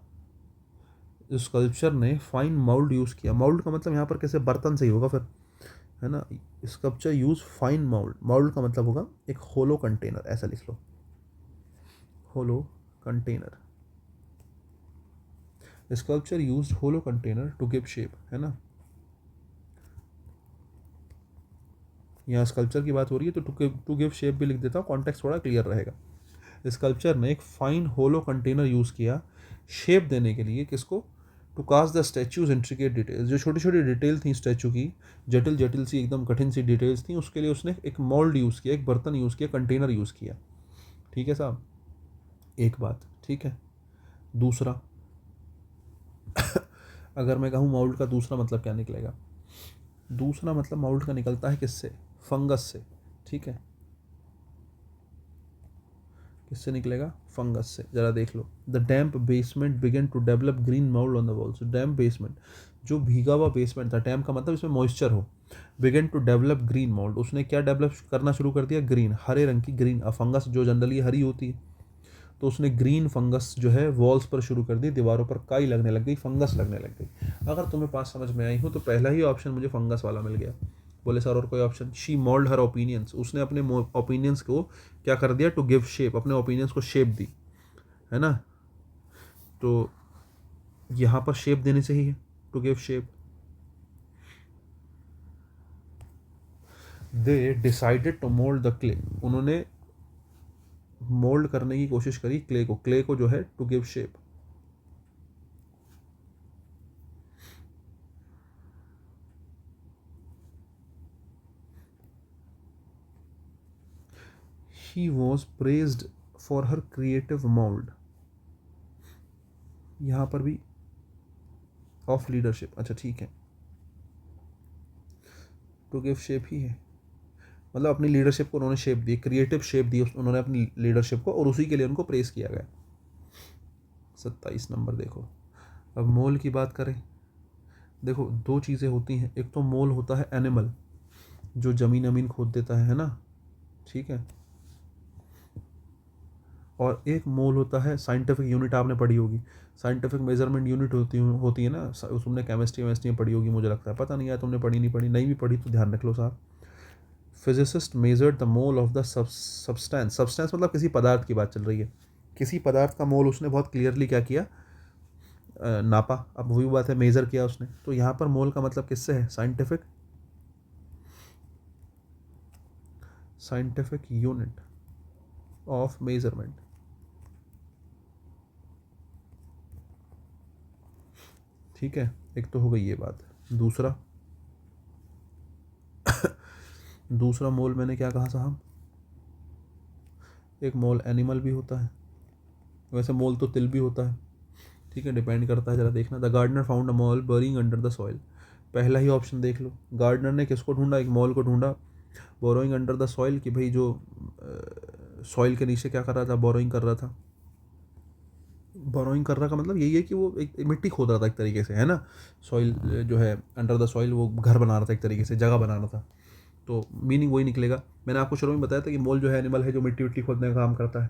स्कल्पचर ने फाइन माउल्ड यूज़ किया। माउल्ड का मतलब यहाँ पर कैसे? बर्तन से ही होगा फिर, है ना। Sculpture use fine mould, mould का मतलब होगा एक होलो कंटेनर, ऐसा लिख लो, hollow container. Sculpture use hollow container to give shape, है ना। यहाँ स्कल्पचर की बात हो रही है, तो टू गिव शेप भी लिख देता हूँ, कॉन्टेक्स्ट थोड़ा क्लियर रहेगा। स्कल्पचर ने एक फाइन होलो कंटेनर यूज़ किया शेप देने के लिए। किसको? To cast the statue's intricate details, जो छोटी छोटी डिटेल थी स्टैचू की, जटिल जटिल सी एकदम कठिन सी डिटेल्स थी, उसके लिए उसने एक मोल्ड यूज़ किया, एक बर्तन यूज़ किया, कंटेनर यूज़ किया। ठीक है साहब, एक बात। ठीक है। दूसरा, अगर मैं कहूँ माउल्ड का दूसरा मतलब क्या निकलेगा? दूसरा मतलब माउल्ड का निकलता है किससे? फंगस से। ठीक है, किससे निकलेगा? फंगस से। जरा देख लो। The damp basement began to develop green mould on the walls. Damp basement, जो भीगा हुआ बेसमेंट था, डैम्प का मतलब इसमें मॉइस्चर हो। Began to develop green mould, उसने क्या डेवलप करना शुरू कर दिया? ग्रीन, हरे रंग की ग्रीन। फंगस जो जनरली हरी होती है, तो उसने ग्रीन फंगस जो है वॉल्स पर शुरू कर दी, दीवारों पर काई लगने लग गई, फंगस लगने लग गई। अगर तुम्हें बात समझ में आई हो, तो पहला ही ऑप्शन मुझे फंगस वाला मिल गया। बोले सर और कोई option? She mould her opinions, उसने अपने ओपिनियंस को क्या कर दिया? टू गिव शेप, अपने ओपिनियंस को शेप दी, है ना। तो यहाँ पर शेप देने से ही है, to give shape. They decided to mould the clay, उन्होंने मोल्ड करने की कोशिश करी क्ले को, क्ले को जो है to give shape. He was praised for her creative mould, यहाँ पर भी ऑफ लीडरशिप। अच्छा ठीक है, टू गिव शेप ही है, मतलब अपनी लीडरशिप को उन्होंने शेप दी, क्रिएटिव शेप दी उन्होंने अपनी लीडरशिप को, और उसी के लिए उनको प्रेस किया गया। 27 नंबर देखो। अब मोल की बात करें, देखो दो चीज़ें होती हैं। एक तो मोल होता है एनिमल, जो ज़मीन अमीन खोद देता है ना। ठीक है। और एक मोल होता है साइंटिफिक यूनिट, आपने पढ़ी होगी, साइंटिफिक मेजरमेंट यूनिट होती है ना। तुमने केमिस्ट्री वेमिस्ट्री में पढ़ी होगी, मुझे लगता है, पता नहीं यार तुमने पढ़ी नहीं पढ़ी, नहीं भी पढ़ी तो ध्यान रख लो साहब। Physicist measured the mole of the substance, substance मतलब किसी पदार्थ की बात चल रही है, किसी पदार्थ का मोल उसने बहुत क्लियरली क्या किया? नापा। अब वही बात है, मेजर किया उसने। तो यहाँ पर मोल का मतलब किससे है? Scientific, scientific unit of measurement. ठीक है, एक तो हो गई ये बात। दूसरा दूसरा मोल मैंने क्या कहा साहब? एक मोल एनिमल भी होता है, वैसे मोल तो तिल भी होता है, ठीक है, डिपेंड करता है, जरा देखना। The gardener found a mole burrowing under the soil, पहला ही ऑप्शन देख लो, गार्डनर ने किसको ढूंढा, एक मॉल को ढूंढा, बोरोइंग अंडर द सॉइल, कि भाई जो सॉइल के नीचे क्या कर रहा था, बोरोइंग कर रहा था। बोरोइंग कर रहा का मतलब यही है कि वो एक मिट्टी खोद रहा था एक तरीके से, है ना, सॉइल जो है अंडर द सॉइल, वो घर बना रहा था एक तरीके से, जगह बना रहा था, तो मीनिंग वही निकलेगा। मैंने आपको शुरू में बताया था कि मोल जो है एनिमल है जो मिट्टी विट्टी खोदने का काम करता है,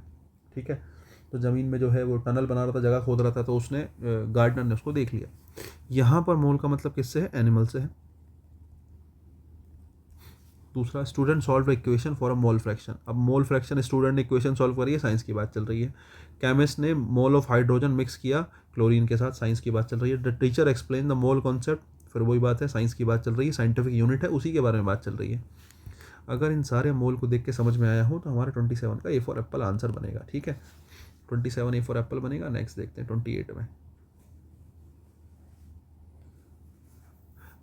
ठीक है। तो ज़मीन में जो है वो टनल बना रहा था, जगह खोद रहा था, तो उसने गार्डनर ने उसको देख लिया। यहाँ पर मोल का मतलब किससे है, एनिमल से है। दूसरा, student solve equation for a mole fraction, अब मोल फ्रैक्शन स्टूडेंट ने इक्वेशन सॉल्व करी है, साइंस की बात चल रही है। केमिस्ट ने मोल ऑफ हाइड्रोजन मिक्स किया क्लोरीन के साथ, साइंस की बात चल रही है। The teacher explain the mole concept, फिर वही बात है, साइंस की बात चल रही है, साइंटिफिक यूनिट है, उसी के बारे में बात चल रही है। अगर इन सारे मोल को देख के समझ में आया हो तो हमारा 27 का ए फॉर एप्पल आंसर बनेगा, ठीक है। 27 ए फॉर एप्पल बनेगा। नेक्स्ट देखते हैं 28 में।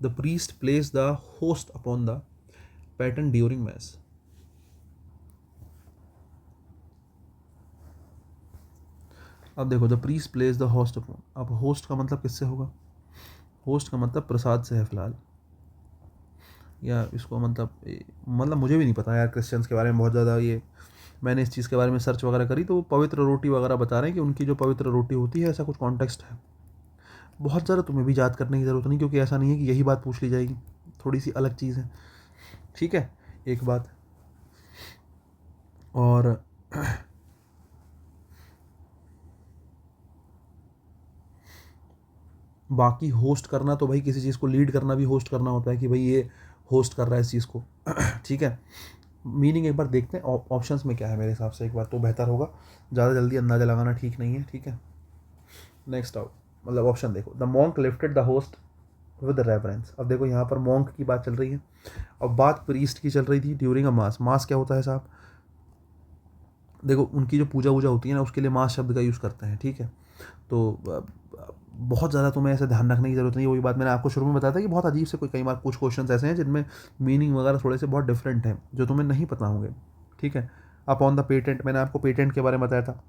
The priest place the host upon the paten during mass, अब देखो, the priest place the host upon, अब होस्ट का मतलब किससे होगा, होस्ट का मतलब प्रसाद से है फिलहाल, या इसको मतलब मुझे भी नहीं पता यार क्रिश्चियंस के बारे में बहुत ज़्यादा, ये मैंने इस चीज़ के बारे में सर्च वगैरह करी तो वो पवित्र रोटी वगैरह बता रहे हैं कि उनकी जो पवित्र रोटी होती है, ऐसा कुछ कॉन्टेक्स्ट है। बहुत ज़्यादा तुम्हें भी याद करने की ज़रूरत नहीं, क्योंकि ऐसा नहीं है कि यही बात पूछ ली जाएगी, थोड़ी सी अलग चीज़ है, ठीक है, एक बात। और बाकी होस्ट करना तो भाई किसी चीज़ को लीड करना भी होस्ट करना होता है, कि भाई ये होस्ट कर रहा है इस चीज़ को, ठीक है। मीनिंग एक बार देखते हैं ऑप्शंस में क्या है, मेरे हिसाब से एक बार तो बेहतर होगा, ज़्यादा जल्दी अंदाज़ा लगाना ठीक नहीं है, ठीक है। नेक्स्ट आउट, मतलब ऑप्शन देखो, the monk lifted the host with reference, अब देखो यहाँ पर मॉन्क की बात चल रही है, अब बात प्रीस्ट की चल रही थी ड्यूरिंग अ मास, मास क्या होता है साहब, देखो उनकी जो पूजा वूजा होती है ना, उसके लिए मास शब्द का यूज़ करते हैं, ठीक है। तो बहुत ज़्यादा तुम्हें ऐसे ध्यान रखने की ज़रूरत नहीं है, वही बात मैंने आपको शुरू में बताया था कि बहुत अजीब से कोई कई बार कुछ क्वेश्चंस ऐसे हैं जिनमें मीनिंग वगैरह थोड़े से बहुत डिफरेंट हैं, जो तुम्हें नहीं पता होंगे, ठीक है। अपॉन द पेटेंट, मैंने आपको पेटेंट के बारे में बताया था,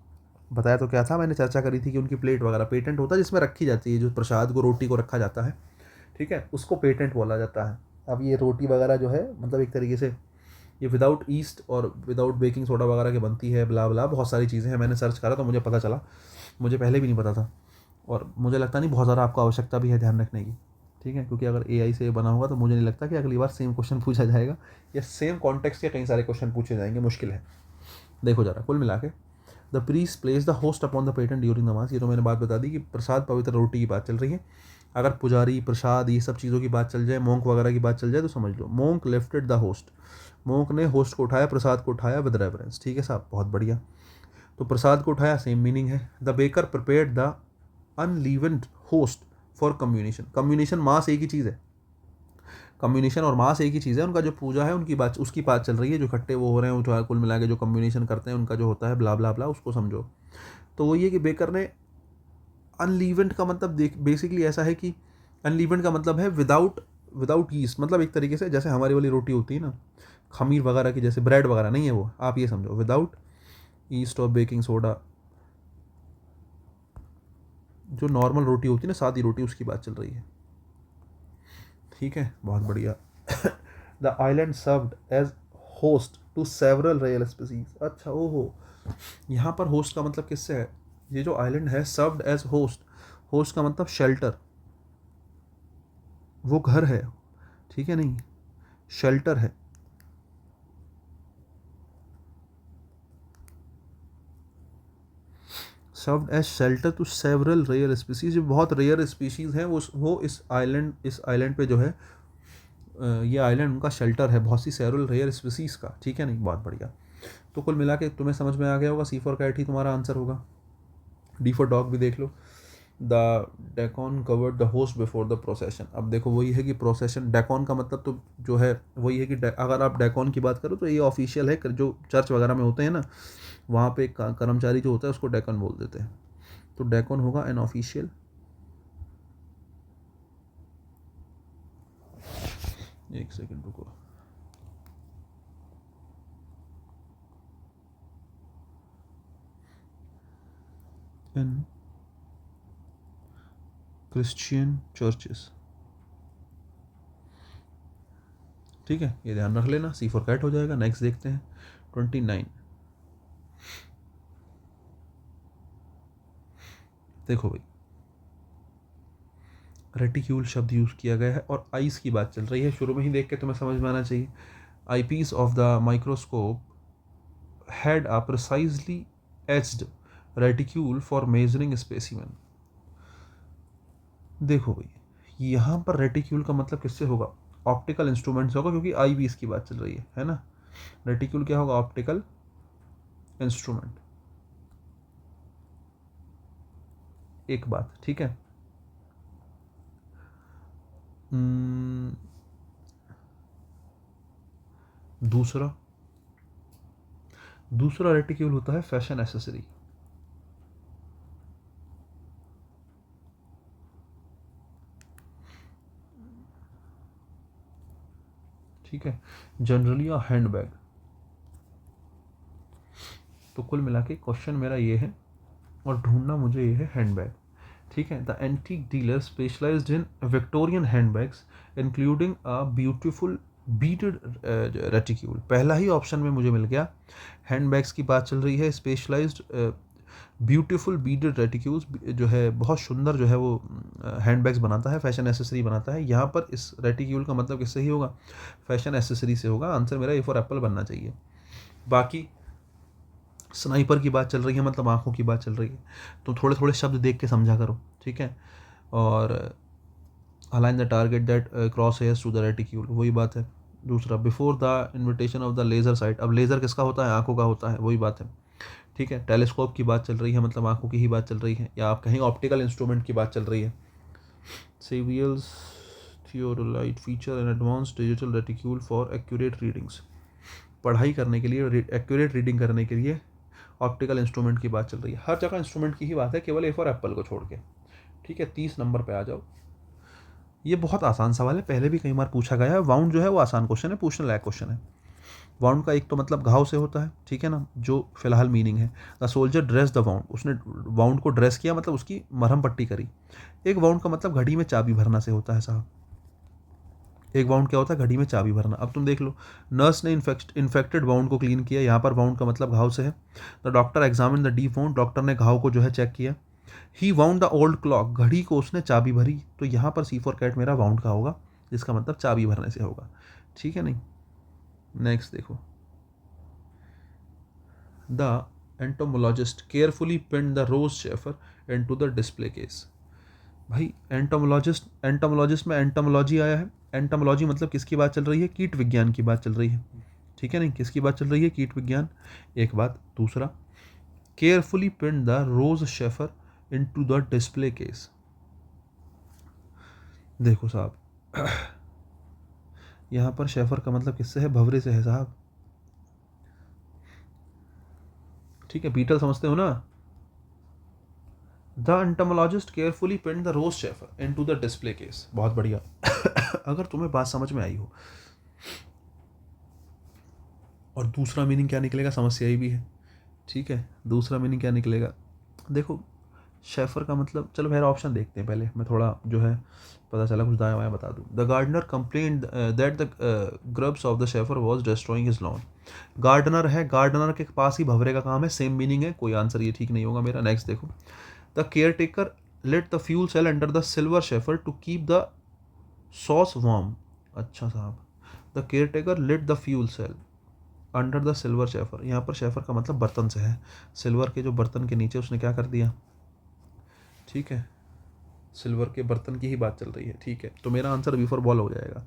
बताया तो क्या था, मैंने चर्चा करी थी कि उनकी प्लेट वगैरह पेटेंट होता है, जिसमें रखी जाती है, जो प्रसाद को रोटी को रखा जाता है, ठीक है, उसको पेटेंट बोला जाता है। अब ये रोटी वगैरह जो है, मतलब एक तरीके से ये विदाउट ईस्ट और विदाउट बेकिंग सोडा वगैरह की बनती है, ब्ला ब्ला बहुत सारी चीज़ें हैं, मैंने सर्च करा तो मुझे पता चला, मुझे पहले भी नहीं पता था, और मुझे लगता नहीं बहुत ज़्यादा आपको आवश्यकता भी है ध्यान रखने की, ठीक है, क्योंकि अगर एआई से बना होगा तो मुझे नहीं लगता कि अगली बार सेम क्वेश्चन पूछा जाएगा, या सेम कॉन्टेक्स्ट के कई सारे क्वेश्चन पूछे जाएंगे, मुश्किल है। देखो जरा कुल मिला के, the priest place the host upon the patent during the mass, ये तो मैंने बात बता दी कि प्रसाद पवित्र रोटी की बात चल रही है। अगर पुजारी प्रसाद ये सब चीज़ों की बात चल जाए, मोंक वगैरह की बात चल जाए, तो समझ लो monk lifted the host, monk ने होस्ट को उठाया, प्रसाद को उठाया विद रेफरेंस, ठीक है साहब, बहुत बढ़िया। तो प्रसाद को उठाया, सेम मीनिंग है। The baker prepared the unleavened host for communication, communication mass एक ही चीज़ है, कम्युनिकेशन और मास एक ही चीज़ है, उनका जो पूजा है उनकी बात, उसकी बात चल रही है, जो इकट्ठे वो हो रहे हैं, जो कुल मिला के जो कम्युनिकेशन करते हैं उनका जो होता है ब्ला ब्ला ब्ला, उसको समझो। तो वो ये कि बेकर ने अनलीवेंड का मतलब देख बेसिकली ऐसा है कि अनलीवेंड का मतलब है विदाउट विदाउट ईस्ट, मतलब एक तरीके से जैसे हमारी वाली रोटी होती है ना, खमीर वगैरह की, जैसे ब्रेड वगैरह नहीं है वो, आप ये समझो विदाउट ईस्ट और बेकिंग सोडा, जो नॉर्मल रोटी होती है ना, सादी रोटी, उसकी बात चल रही है, ठीक है, बहुत बढ़िया। The island served as host to several royal species, अच्छा ओहो, यहाँ पर होस्ट का मतलब किससे है, ये जो आइलैंड है सर्व्ड एज होस्ट, होस्ट का मतलब शेल्टर, वो घर है, ठीक है, नहीं शेल्टर है, served as shelter to several rare species, जो बहुत रेयर स्पीसीज हैं वो इस आइलैंड पे जो है, ये आइलैंड उनका शेल्टर है बहुत सी सेवरल रेयर स्पीसीज का, ठीक है, नहीं बहुत बढ़िया। तो कुल मिला के तुम्हें समझ में आ गया होगा, सी फॉर कैट ही तुम्हारा आंसर होगा। डी फॉर डॉग भी देख लो, the deacon covered the host before the procession, अब देखो वही है कि प्रोसेशन, डेकॉन का मतलब तो जो है वही है कि अगर आप डेकॉन की बात करो तो ये ऑफिशियल है, जो चर्च वगैरह में होते हैं ना, वहाँ पे एक कर्मचारी जो होता है उसको डेकॉन बोल देते हैं, तो डेकॉन होगा एन ऑफिशियल। एक सेकंड रुको, इन क्रिश्चियन चर्चेस। ठीक है, ये ध्यान रख लेना, C फॉर कैट हो जाएगा। नेक्स्ट देखते हैं 29। देखो भाई, रेटिक्यूल शब्द यूज़ किया गया है और आइस की बात चल रही है। शुरू में ही देख के तुम्हें समझ में आना चाहिए। Eyepiece of the microscope had a precisely etched reticule for measuring specimen. देखो भाई, यहाँ पर रेटिक्यूल का मतलब किससे होगा? ऑप्टिकल इंस्ट्रूमेंट से होगा, क्योंकि आई पीस की बात चल रही है ना। रेटिक्यूल क्या होगा? Optical instrument. एक बात, ठीक है। दूसरा दूसरा रेटिक्यूल होता है फैशन एसेसरी। ठीक है, जनरली अ हैंडबैग। तो कुल मिला के क्वेश्चन मेरा ये है और ढूंढना मुझे ये है हैंडबैग। ठीक है, the antique dealer specialised in Victorian handbags including a beautiful beaded reticule. पहला ही ऑप्शन में मुझे मिल गया। हैंडबैग्स की बात चल रही है, स्पेशलाइज्ड ब्यूटीफुल बीडेड रेटिक्यूल्स जो है बहुत सुंदर जो है वो हैंडबैग्स बनाता है, फैशन एसेसरी बनाता है। यहाँ पर इस रेटिक्यूल का मतलब किससे ही होगा? फैशन एसेसरी से होगा। आंसर मेरा ए फॉर एप्पल बनना चाहिए। बाकी स्नाइपर की बात चल रही है, मतलब आंखों की बात चल रही है, तो थोड़े थोड़े शब्द देख के समझा करो। ठीक है, और align the target that cross hairs to the reticule, वही बात है। दूसरा, before the invitation of the laser sight. अब लेज़र किसका होता है? आंखों का होता है, वही बात है। ठीक है, टेलीस्कोप की बात चल रही है, मतलब आंखों की ही बात चल रही है, या आप कहीं ऑप्टिकल इंस्ट्रूमेंट की बात चल रही है। Surveyors theodolite feature an advance digital reticule for accurate readings. पढ़ाई करने के लिए, एक्यूरेट रीडिंग करने के लिए ऑप्टिकल इंस्ट्रूमेंट की बात चल रही है। हर जगह इंस्ट्रूमेंट की ही बात है, केवल ए फॉर एप्पल को छोड़ के। ठीक है, 30 नंबर पे आ जाओ। ये बहुत आसान सवाल है, पहले भी कई बार पूछा गया है। वाउंड जो है वो आसान क्वेश्चन है, पूछने लायक क्वेश्चन है। वाउंड का एक तो मतलब घाव से होता है, ठीक है ना, जो फिलहाल मीनिंग है। The soldier dress the wound, उसने वाउंड को ड्रेस किया, मतलब उसकी मरहम पट्टी करी। एक वाउंड का मतलब घड़ी में चाबी भरना से होता है साहब। एक वाउंड क्या होता है? घड़ी में चाबी भरना। अब तुम देख लो, नर्स ने इन्फेक्टेड वाउंड को क्लीन किया, यहाँ पर वाउंड का मतलब घाव से है। The doctor examine the deep wound, doctor ने घाव को जो है चेक किया। ही वाउंड द ओल्ड क्लॉक, घड़ी को उसने चाबी भरी। तो यहाँ पर सी फॉर कैट मेरा वाउंड का होगा, जिसका मतलब चाबी भरने से होगा। ठीक है नहीं। नेक्स्ट देखो, the entomologist carefully pin the rose chafer into the display case. भाई एंटोमोलॉजिस्ट में एंटोमोलॉजी आया है। एंटोमोलॉजी मतलब किसकी बात चल रही है? कीट विज्ञान की बात चल रही है। ठीक है नहीं, किसकी बात चल रही है? कीट विज्ञान। एक बात। दूसरा, carefully pin the rose chafer into the display case. देखो साहब, यहाँ पर शेफर का मतलब किससे है? भवरे से है साहब। ठीक है, बीटल समझते हो ना। The entomologist carefully pin the rose chafer into the display case. बहुत बढ़िया। अगर तुम्हें बात समझ में आई हो। और दूसरा मीनिंग क्या निकलेगा? समस्या ही भी है। ठीक है, दूसरा मीनिंग क्या निकलेगा? देखो, शेफर का मतलब, चलो पहला ऑप्शन देखते हैं पहले, मैं थोड़ा जो है पता चला कुछ दाया वाया बता दूँ। The gardener complain that the grubs of the chafer was destroying his lawn. Gardener है, गार्डनर के पास ही भवरे का काम है, सेम मीनिंग है, कोई आंसर ये ठीक नहीं होगा मेरा। नेक्स्ट देखो, the caretaker let the fuel cell under the silver chafer to keep the sauce warm. अच्छा साहब, the caretaker let the fuel cell under the silver chafer, यहाँ पर शेफर का मतलब बर्तन से है। सिल्वर के जो बर्तन के नीचे उसने क्या कर दिया? ठीक है, सिल्वर के बर्तन की ही बात चल रही है। ठीक है, तो मेरा आंसर बी फॉर बॉल हो जाएगा।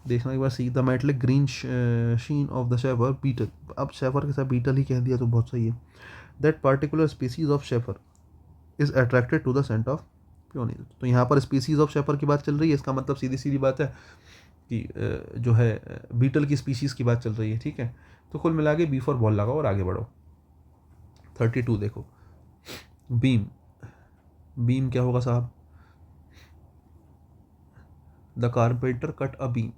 देखना एक बार, see the metallic green sheen of the chafer beetle. अब शेफर के साथ बीटल ही कह दिया तो बहुत सही है। That particular species of chafer is attracted to the scent of peony. तो यहाँ पर स्पीसीज ऑफ शेफर की बात चल रही है, इसका मतलब सीधी सीधी बात है कि जो है बीटल की स्पीसीज की बात चल रही है। ठीक है, तो कुल मिला के बी फॉर बॉल लगाओ और आगे बढ़ो। 32 देखो, बीम। बीम क्या होगा साहब? The carpenter cut a beam.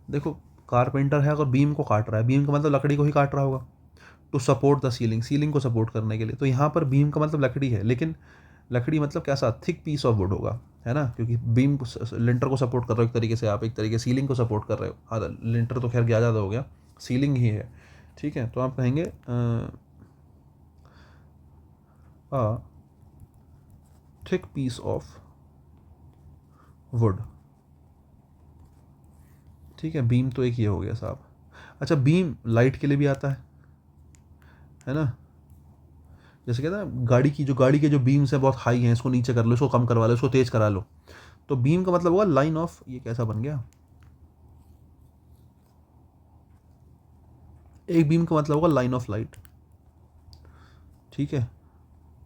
देखो, कारपेंटर है, अगर बीम को काट रहा है, बीम का मतलब लकड़ी को ही काट रहा होगा। To support the ceiling, ceiling को सपोर्ट करने के लिए। तो यहाँ पर बीम का मतलब लकड़ी है, लेकिन लकड़ी मतलब कैसा, थिक पीस ऑफ वुड होगा, है ना, क्योंकि बीम लिंटर को सपोर्ट कर रहे हो एक तरीके से, आप एक तरीके सीलिंग को सपोर्ट कर रहे हो। हाँ, लिंटर तो खैर गया ज़्यादा हो गया, सीलिंग ही है, ठीक है। तो आप कहेंगे थिक पीस ऑफ वुड, ठीक है। बीम तो एक ये हो गया साहब। अच्छा, बीम लाइट के लिए भी आता है ना, जैसे कहते हैं गाड़ी के जो बीम्स हैं बहुत हाई हैं, इसको नीचे कर लो, इसको कम करवा लो, इसको तेज करा लो। तो बीम का मतलब हुआ लाइन ऑफ, ये कैसा बन गया, एक बीम का मतलब होगा लाइन ऑफ लाइट, ठीक है।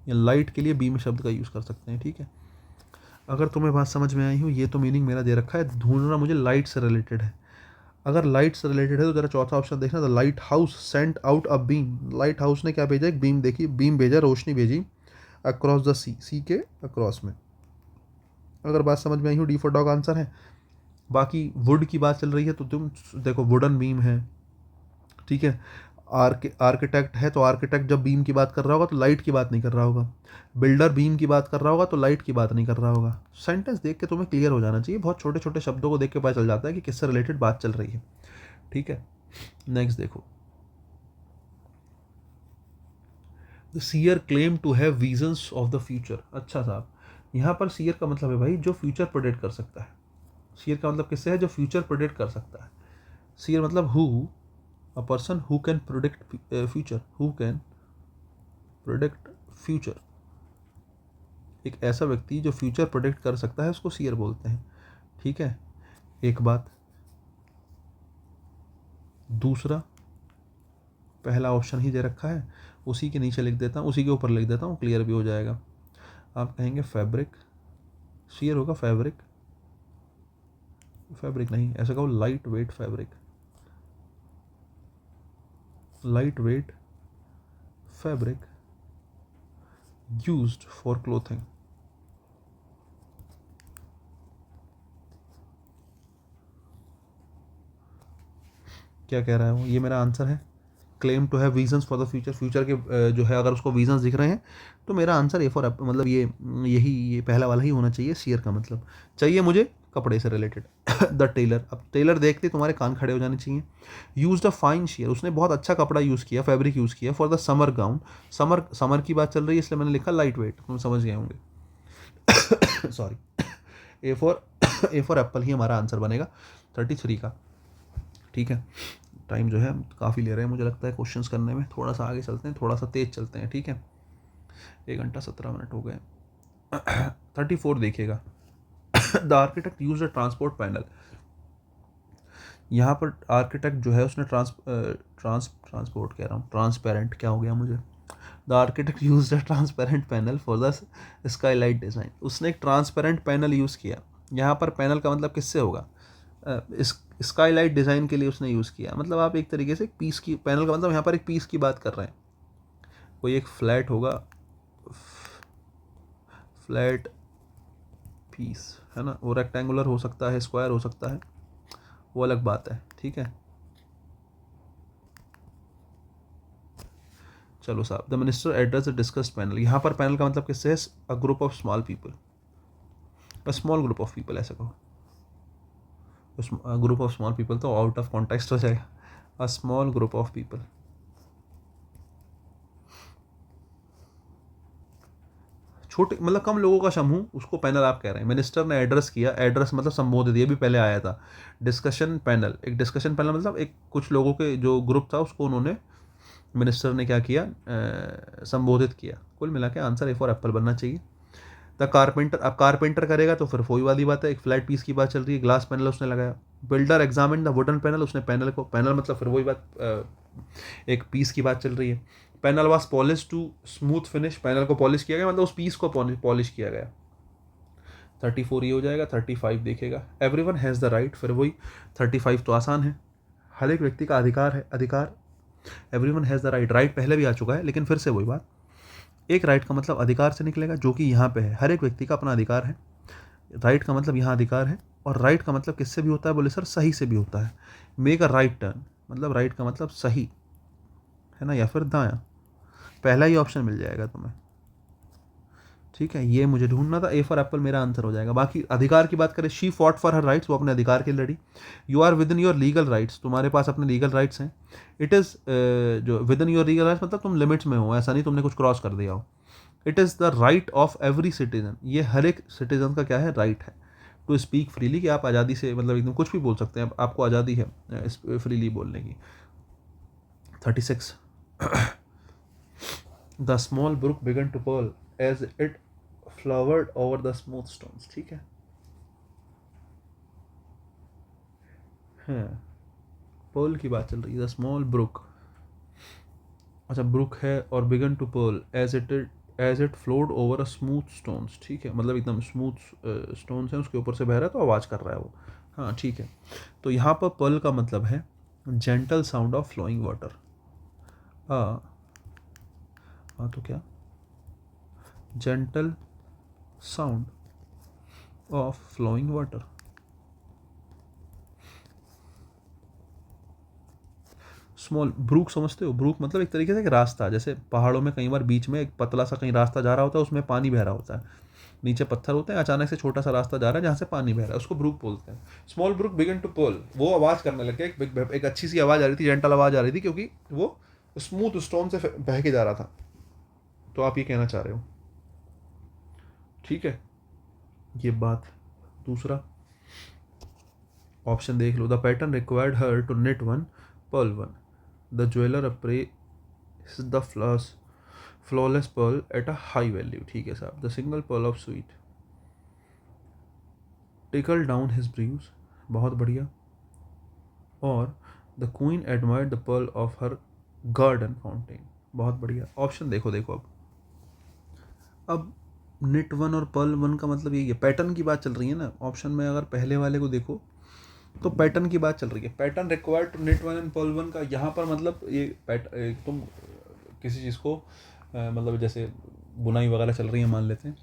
या लाइट के लिए बीम शब्द का यूज़ कर सकते हैं, ठीक है। अगर तुम्हें बात समझ में आई हो, ये तो मीनिंग मेरा दे रखा है, ढूंढना मुझे लाइट से रिलेटेड है। अगर लाइट से रिलेटेड है तो तेरा चौथा ऑप्शन देखना, the light house sent out a beam. Light house ने क्या भेजा, एक बीम देखी, बीम भेजा, रोशनी भेजी अक्रॉस द सी, सी के अक्रॉस में। अगर बात समझ में आई हो, डी फॉर डॉग आंसर है। बाकी वुड की बात चल रही है तो तुम देखो वुडन बीम है, ठीक है। आर्किटेक्ट है तो आर्किटेक्ट जब बीम की बात कर रहा होगा तो लाइट की बात नहीं कर रहा होगा। बिल्डर बीम की बात कर रहा होगा तो लाइट की बात नहीं कर रहा होगा। सेंटेंस देख के तुम्हें क्लियर हो जाना चाहिए, बहुत छोटे छोटे शब्दों को देख के पता चल जाता है कि किससे रिलेटेड बात चल रही है, ठीक है। नेक्स्ट देखो, the seer claim to have visions of the future. अच्छा साहब, यहाँ पर सीयर का मतलब है भाई जो फ्यूचर प्रेडिक्ट कर सकता है। सीयर का मतलब किससे है, जो फ्यूचर प्रेडिक्ट कर सकता है। सीयर मतलब who, a person who can predict future, who can predict future। एक ऐसा व्यक्ति जो फ्यूचर प्रेडिक्ट कर सकता है उसको सीयर बोलते हैं, ठीक है। एक बात, दूसरा, पहला ऑप्शन ही दे रखा है, उसी के नीचे लिख देता हूँ, उसी के ऊपर लिख देता हूँ, क्लियर भी हो जाएगा। आप कहेंगे फैब्रिक, सीयर होगा फैब्रिक, फैब्रिक नहीं, ऐसा कहो lightweight fabric, lightweight fabric used for clothing. क्या कह रहा है वो, ये मेरा आंसर है। Claim to have visions for the future, future के जो है अगर उसको विजन्स दिख रहे हैं तो मेरा आंसर ए फॉर मतलब ये पहला वाला ही होना चाहिए। सीयर का मतलब चाहिए मुझे कपड़े से रिलेटेड द टेलर। अब टेलर देखते तुम्हारे कान खड़े हो जाने चाहिए। यूज द फाइन शेयर, उसने बहुत अच्छा कपड़ा यूज़ किया, फैब्रिक यूज़ किया for the summer gown. Summer की बात चल रही है इसलिए मैंने लिखा लाइट वेट, तुम समझ गए होंगे सॉरी। ए फॉर एप्पल ही हमारा आंसर बनेगा 33 का, ठीक है। टाइम जो है काफ़ी ले रहे हैं मुझे लगता है क्वेश्चंस करने में, थोड़ा सा आगे चलते हैं, थोड़ा सा तेज चलते हैं, ठीक है। 1 घंटा 17 मिनट हो गए। 34 देखिएगा, the architect use the transport panel. यहाँ पर आर्किटेक्ट जो है उसने ट्रांसपोर्ट कह रहा हूँ, ट्रांसपेरेंट क्या हो गया मुझे। The architect use the transparent panel for the Skylight design. उसने एक ट्रांसपेरेंट पैनल यूज़ किया। यहाँ पर पैनल का मतलब किससे होगा, इस स्काईलाइट डिज़ाइन के लिए उसने यूज़ किया। मतलब आप एक तरीके से एक पीस की, पैनल का मतलब यहाँ पर एक पीस की बात कर रहे हैं। कोई एक फ्लैट होगा, फ्लैट पीस, है ना, वो रेक्टेंगुलर हो सकता है, स्क्वायर हो सकता है, वो अलग बात है, ठीक है। चलो साहब, the minister address the discussed panel. यहाँ पर पैनल का मतलब किससे है, अ group of small people, a small group of people ऐसा कहो। ग्रुप ऑफ स्मॉल पीपल तो आउट ऑफ कॉन्टेक्स्ट हो जाएगा, a small group of people. छोटे मतलब कम लोगों का समूह, उसको पैनल आप कह रहे हैं। मिनिस्टर ने एड्रेस किया, एड्रेस मतलब संबोधित, ये भी पहले आया था। डिस्कशन पैनल, एक डिस्कशन पैनल मतलब एक कुछ लोगों के जो ग्रुप था उसको उन्होंने, मिनिस्टर ने क्या किया, संबोधित किया। कुल मिला के आंसर ए फॉर एप्पल बनना चाहिए। द कारपेंटर, अब कारपेंटर करेगा तो फिर वही वाली बात है, एक फ्लैट पीस की बात चल रही है, ग्लास पैनल उसने लगाया। Builder examine the wooden panel, उसने पैनल को, पैनल मतलब फिर वही बात, एक पीस की बात चल रही है। Panel was polish to smooth finish, panel को पॉलिश किया गया मतलब उस पीस को पॉलिश किया गया। 34 ये हो जाएगा। 35 देखेगा, एवरीवन हैज़ द राइट, फिर वही 35 तो आसान है, हर एक व्यक्ति का अधिकार है, अधिकार। Everyone has the right, right पहले भी आ चुका है लेकिन फिर से वही बात, एक राइट का मतलब अधिकार से निकलेगा जो कि यहाँ पे है, हर एक व्यक्ति का अपना अधिकार है। राइट का मतलब यहाँ अधिकार है, और राइट का मतलब किससे भी होता है, बोले सर सही से भी होता है। मेक अ राइट टर्न, मतलब राइट का मतलब सही, है ना, या फिर दायां, पहला ही ऑप्शन मिल जाएगा तुम्हें। ठीक है, ये मुझे ढूंढना था। ए फॉर एप्पल मेरा आंसर हो जाएगा। बाकी अधिकार की बात करें, she fought for her rights, वो अपने अधिकार के लिए लड़ी। You are within your legal rights, तुम्हारे पास अपने लीगल राइट्स हैं। इट इज़ जो within your legal rights मतलब तुम लिमिट्स में हो, ऐसा नहीं तुमने कुछ क्रॉस कर दिया हो। It is the right of every citizen, ये हर एक सिटीजन का क्या है, राइट है। टू स्पीक फ्रीली, कि आप आज़ादी से मतलब एकदम कुछ भी बोल सकते हैं, आपको आज़ादी है फ्रीली बोलने की। 36 the small brook began to purl as it flowed over the smooth stones. ठीक है, हाँ, पर्ल की बात चल रही है। द स्मॉल ब्रुक, अच्छा ब्रुक है और began to purl as it flowed over a smooth stones. ठीक है, मतलब एकदम स्मूथ स्टोन्स हैं उसके ऊपर से बह रहा है तो आवाज़ कर रहा है वो। हाँ ठीक है, तो यहाँ पर पर्ल का मतलब है gentle sound of flowing water. हाँ तो क्या, gentle sound of flowing water. Small brook समझते हो, ब्रूक मतलब एक तरीके से एक रास्ता, जैसे पहाड़ों में कई बार बीच में एक पतला सा कहीं रास्ता जा रहा होता है, उसमें पानी बह रहा होता है, नीचे पत्थर होते हैं, अचानक से छोटा सा रास्ता जा रहा है जहाँ से पानी बह रहा है, उसको ब्रूक बोलते हैं। Small brook began to purl, वो आवाज़ करने लग गया, एक अच्छी सी आवाज़ आ रही थी, जेंटल आवाज़ आ रही थी, क्योंकि वो स्मूथ स्टोन से बह के जा रहा था। तो आप ये कहना चाह रहे हो, ठीक है, ये बात। दूसरा ऑप्शन देख लो, the pattern required her to net one purl one, the jeweller appraise the flawless pearl at a high value. ठीक है साहब, the single pearl of sweat trickle down his brows, बहुत बढ़िया। और the queen admired the pearl of her garden fountain, बहुत बढ़िया। Option देखो देखो, अब नेट वन और पर्ल वन का मतलब यही है, पैटर्न की बात चल रही है ना। ऑप्शन में अगर पहले वाले को देखो तो पैटर्न की बात चल रही है, pattern required to net one and purl one का यहाँ पर मतलब ये तुम किसी चीज़ को मतलब जैसे बुनाई वगैरह चल रही है मान लेते हैं,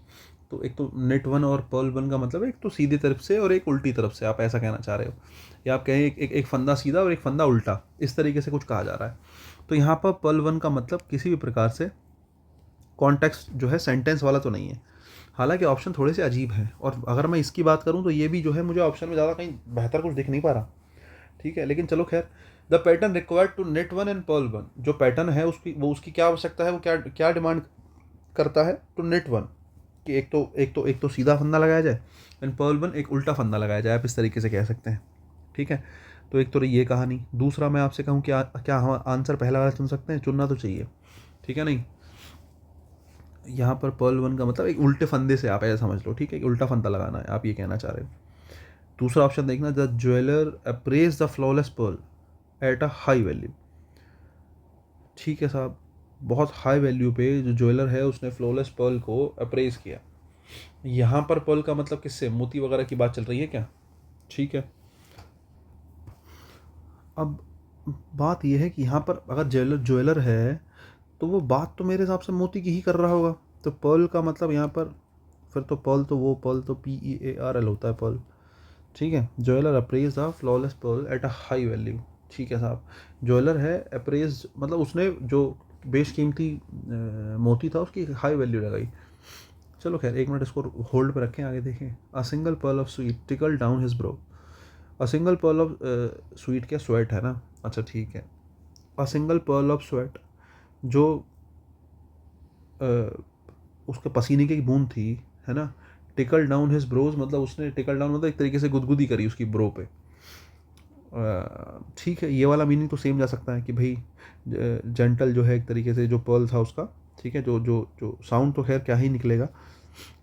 तो एक तो नेट वन और पर्ल वन का मतलब एक तो सीधी तरफ से और एक उल्टी तरफ से, आप ऐसा कहना चाह रहे हो, या आप कहें एक फंदा सीधा और एक फंदा उल्टा, इस तरीके से कुछ कहा जा रहा है। तो यहाँ पर पर्ल वन का मतलब किसी भी प्रकार से कॉन्टेक्स्ट जो है सेंटेंस वाला तो नहीं है। हालांकि ऑप्शन थोड़े से अजीब हैं, और अगर मैं इसकी बात करूं तो ये भी जो है मुझे ऑप्शन में ज़्यादा कहीं बेहतर कुछ दिख नहीं पा रहा। ठीक है, लेकिन चलो खैर, the pattern required to net one and purl one, जो पैटर्न है उसकी क्या आवश्यकता है, वो क्या क्या डिमांड करता है, टू नेट वन, कि एक तो सीधा फंदा लगाया जाए, एंड पर्ल वन एक उल्टा फंदा लगाया जाए, आप इस तरीके से कह सकते हैं। ठीक है, तो एक तो ये कहानी। दूसरा मैं आपसे कहूँ क्या क्या हम आंसर पहला वाला चुन सकते हैं, चुनना तो चाहिए, ठीक है नहीं। यहाँ पर पर्ल वन का मतलब एक उल्टे फंदे से, आप ऐसा समझ लो, ठीक है, उल्टा फंदा लगाना है, आप ये कहना चाह रहे हो। दूसरा ऑप्शन देखना, the jeweller appraise the flawless pearl at a high value. ठीक है साहब, बहुत हाई वैल्यू पे जो ज्वेलर है उसने फ्लॉलेस पर्ल को अप्रेज किया। यहाँ पर पर्ल का मतलब किससे, मोती वगैरह की बात चल रही है क्या। ठीक है, अब बात यह है कि यहाँ पर अगर ज्वेलर है तो वो बात तो मेरे हिसाब से मोती की ही कर रहा होगा। तो पर्ल का मतलब यहाँ पर फिर तो पर्ल तो PEARL होता है पर्ल। ठीक है, jeweller appraise the flawless pearl at a high value. ठीक है साहब, ज्वेलर है अप्रेज मतलब उसने जो बेशकीमती मोती था उसकी हाई वैल्यू लगाई। चलो खैर, एक मिनट इसको होल्ड पर रखें, आगे देखें। A single pearl of sweat trickle down his bro, a single pearl of sweet क्या, स्वेट है ना, अच्छा ठीक है। A single pearl of sweat, जो उसके पसीने की बूंद थी, है ना। टिकल डाउन हिज ब्रोज मतलब उसने टिकल डाउन मतलब एक तरीके से गुदगुदी करी उसकी ब्रो पे। ठीक है, ये वाला मीनिंग तो सेम जा सकता है कि भाई जेंटल जो है एक तरीके से जो पर्ल था उसका, ठीक है, जो जो जो साउंड तो खैर क्या ही निकलेगा,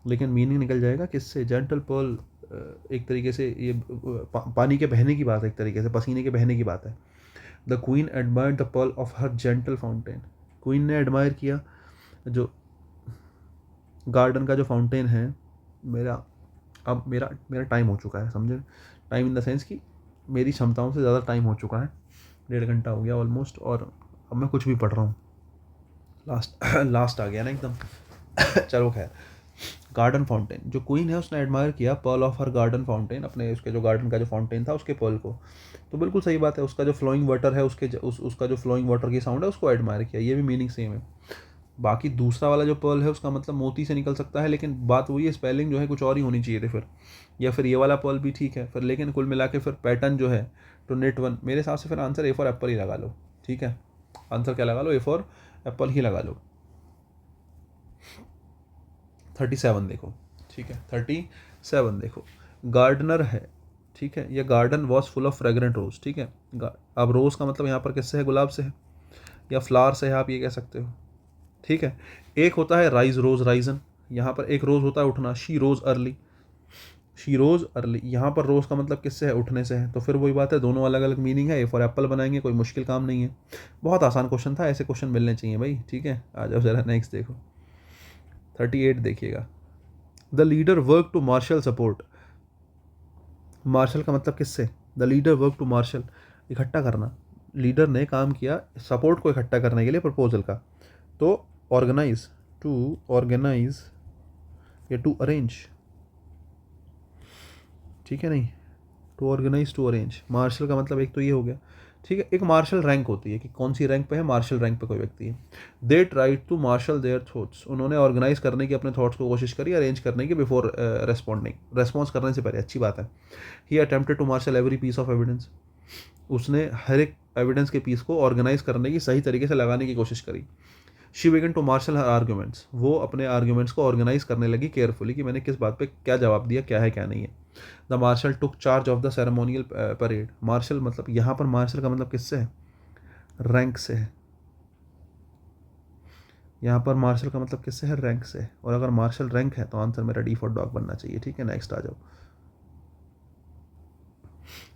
लेकिन मीनिंग निकल जाएगा किससे, जेंटल पर्ल। एक तरीके से ये पानी के बहने की बात है, एक तरीके से पसीने के बहने की बात है। The queen admired the pearl of her gentle fountain, queen ने एडमायर किया जो गार्डन का जो फाउंटेन है। मेरा अब मेरा मेरा टाइम हो चुका है, समझे, टाइम इन द सेंस कि मेरी क्षमताओं से ज़्यादा टाइम हो चुका है, 1.5 घंटा हो गया ऑलमोस्ट, और अब मैं कुछ भी पढ़ रहा हूँ, लास्ट लास्ट आ गया ना एकदम। चलो खैर, गार्डन फाउंटेन, जो क्वीन है उसने एडमायर किया Perl of her garden fountain, अपने उसके जो गार्डन का जो फाउंटेन था उसके पर्ल को। तो बिल्कुल सही बात है, उसका जो फ्लोइंग वाटर है उसका जो फ्लोइंग वाटर की साउंड है उसको एडमायर किया, ये भी मीनिंग सेम है। बाकी दूसरा वाला जो पर्ल है उसका मतलब मोती से निकल सकता है, लेकिन बात वही है, स्पेलिंग जो है कुछ और ही होनी चाहिए थी फिर, या फिर ये वाला पर्ल भी ठीक है फिर, लेकिन कुल मिला के फिर पैटर्न जो है टू नेट वन, मेरे हिसाब से फिर आंसर ए फॉर एप्पल ही लगा लो। ठीक है, आंसर क्या लगा लो, ए फॉर एप्पल ही लगा लो। 37 देखो, ठीक है 37 देखो, गार्डनर है, ठीक है, ये garden was full of fragrant rose, ठीक है। अब रोज का मतलब यहाँ पर किससे है, गुलाब से है, या फ्लावर से है, आप ये कह सकते हो, ठीक है। एक होता है राइज, रोज राइजन, यहाँ पर एक रोज होता है उठना, she rose early, she rose early, यहाँ पर रोज का मतलब किससे है, उठने से है, तो फिर वही बात है, दोनों अलग अलग मीनिंग है, ए फॉर एप्पल बनाएंगे, कोई मुश्किल काम नहीं है, बहुत आसान क्वेश्चन था, ऐसे क्वेश्चन मिलने चाहिए भाई। ठीक है, आ जाओ जरा नेक्स्ट देखो, 38 देखिएगा, the leader work to marshal support, marshal का मतलब किससे, the leader work to marshal, इकट्ठा करना, लीडर ने काम किया सपोर्ट को इकट्ठा करने के लिए प्रपोजल का, तो ऑर्गेनाइज, टू ऑर्गेनाइज या टू अरेंज, ठीक है, नहीं, to organise to arrange, marshal का मतलब एक तो ये हो गया, ठीक है। एक मार्शल रैंक होती है कि कौन सी रैंक पे है, मार्शल रैंक पे कोई व्यक्ति है। They tried to marshal their thoughts, उन्होंने ऑर्गेनाइज करने की अपने थॉट्स को कोशिश करी, अरेंज करने की, बिफोर रेस्पॉन्डिंग, रेस्पॉन्स करने से पहले, अच्छी बात है। He attempted to marshal every piece of evidence, उसने हर एक एविडेंस के पीस को ऑर्गेनाइज करने की, सही तरीके से लगाने की कोशिश करी। She began to marshal her arguments, वो अपने आर्ग्यूमेंट्स को ऑर्गेनाइज करने लगी केयरफुली कि मैंने किस बात पे क्या जवाब दिया, क्या है क्या नहीं है। The marshal took charge of the ceremonial parade, marshal मतलब यहाँ पर मार्शल का मतलब किससे है, रैंक से है, यहाँ पर मार्शल का मतलब किससे है, रैंक से है, और अगर मार्शल रैंक है तो आंसर मेरा डी फॉर डॉग बनना चाहिए। ठीक है, नेक्स्ट आ जाओ,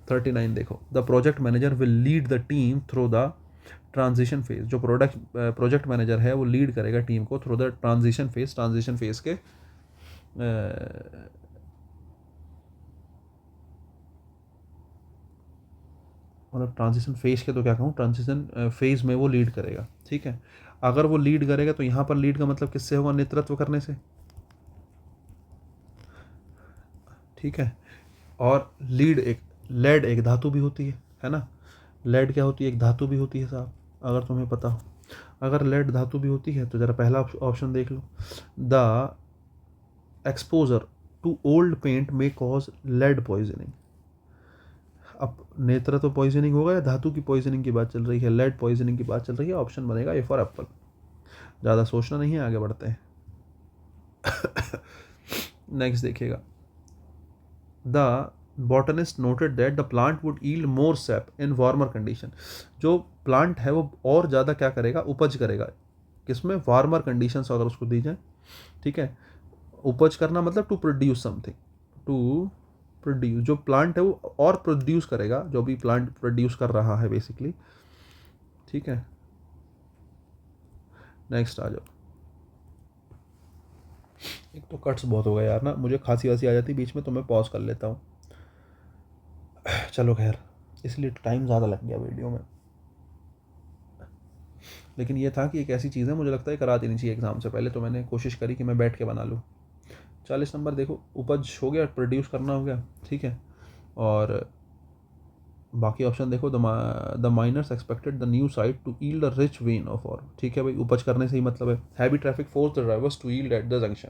39 देखो, the project manager will lead the team through the transition phase, जो प्रोजेक्ट मैनेजर है वो लीड करेगा टीम को through the transition phase, transition phase के मतलब ट्रांजिशन फेज के तो क्या कहूँ, ट्रांजिशन फेज में वो लीड करेगा। ठीक है, अगर वो लीड करेगा तो यहाँ पर लीड का मतलब किससे होगा, नेतृत्व करने से। ठीक है, और लीड एक, लेड एक धातु भी होती है ना, लेड क्या होती है, एक धातु भी होती है साहब, अगर तुम्हें पता हो। अगर लेड धातु भी होती है तो जरा पहला ऑप्शन देख लो, the exposure to old paint may cause lead poisoning. अब नेत्र तो पॉइजनिंग होगा या धातु की पॉइजनिंग की बात चल रही है, लेड पॉइजनिंग की बात चल रही है, ऑप्शन बनेगा ए फॉर एप्पल। ज़्यादा सोचना नहीं है, आगे बढ़ते हैं। नेक्स्ट देखिएगा, the botanist noted that the plant would yield more SAP in warmer condition, जो प्लांट है वो और ज़्यादा क्या करेगा, उपज करेगा, किसमें, वार्मर कंडीशन अगर उसको दी जाए। ठीक है, उपज करना मतलब to produce something, to produce, जो प्लांट है वो और प्रोड्यूस करेगा, जो भी प्लांट प्रोड्यूस कर रहा है बेसिकली। ठीक है, नेक्स्ट आ जाओ, एक तो कट्स बहुत हो गया यार ना, मुझे खांसी वासी आ जाती बीच में तो मैं पॉज कर लेता हूँ। चलो खैर, इसलिए टाइम ज़्यादा लग गया वीडियो में, लेकिन ये था कि एक ऐसी चीज़ है मुझे लगता है करा देनी चाहिए एग्ज़ाम से पहले, तो मैंने कोशिश करी कि मैं बैठ के बना लूँ। 40 नंबर देखो, उपज हो गया, प्रोड्यूस करना हो गया। ठीक है, और बाकी ऑप्शन देखो, the miners expected the new site to yield a rich vein of ore, ठीक है भाई, उपज करने से ही मतलब है। Heavy traffic forces the drivers to yield at the junction,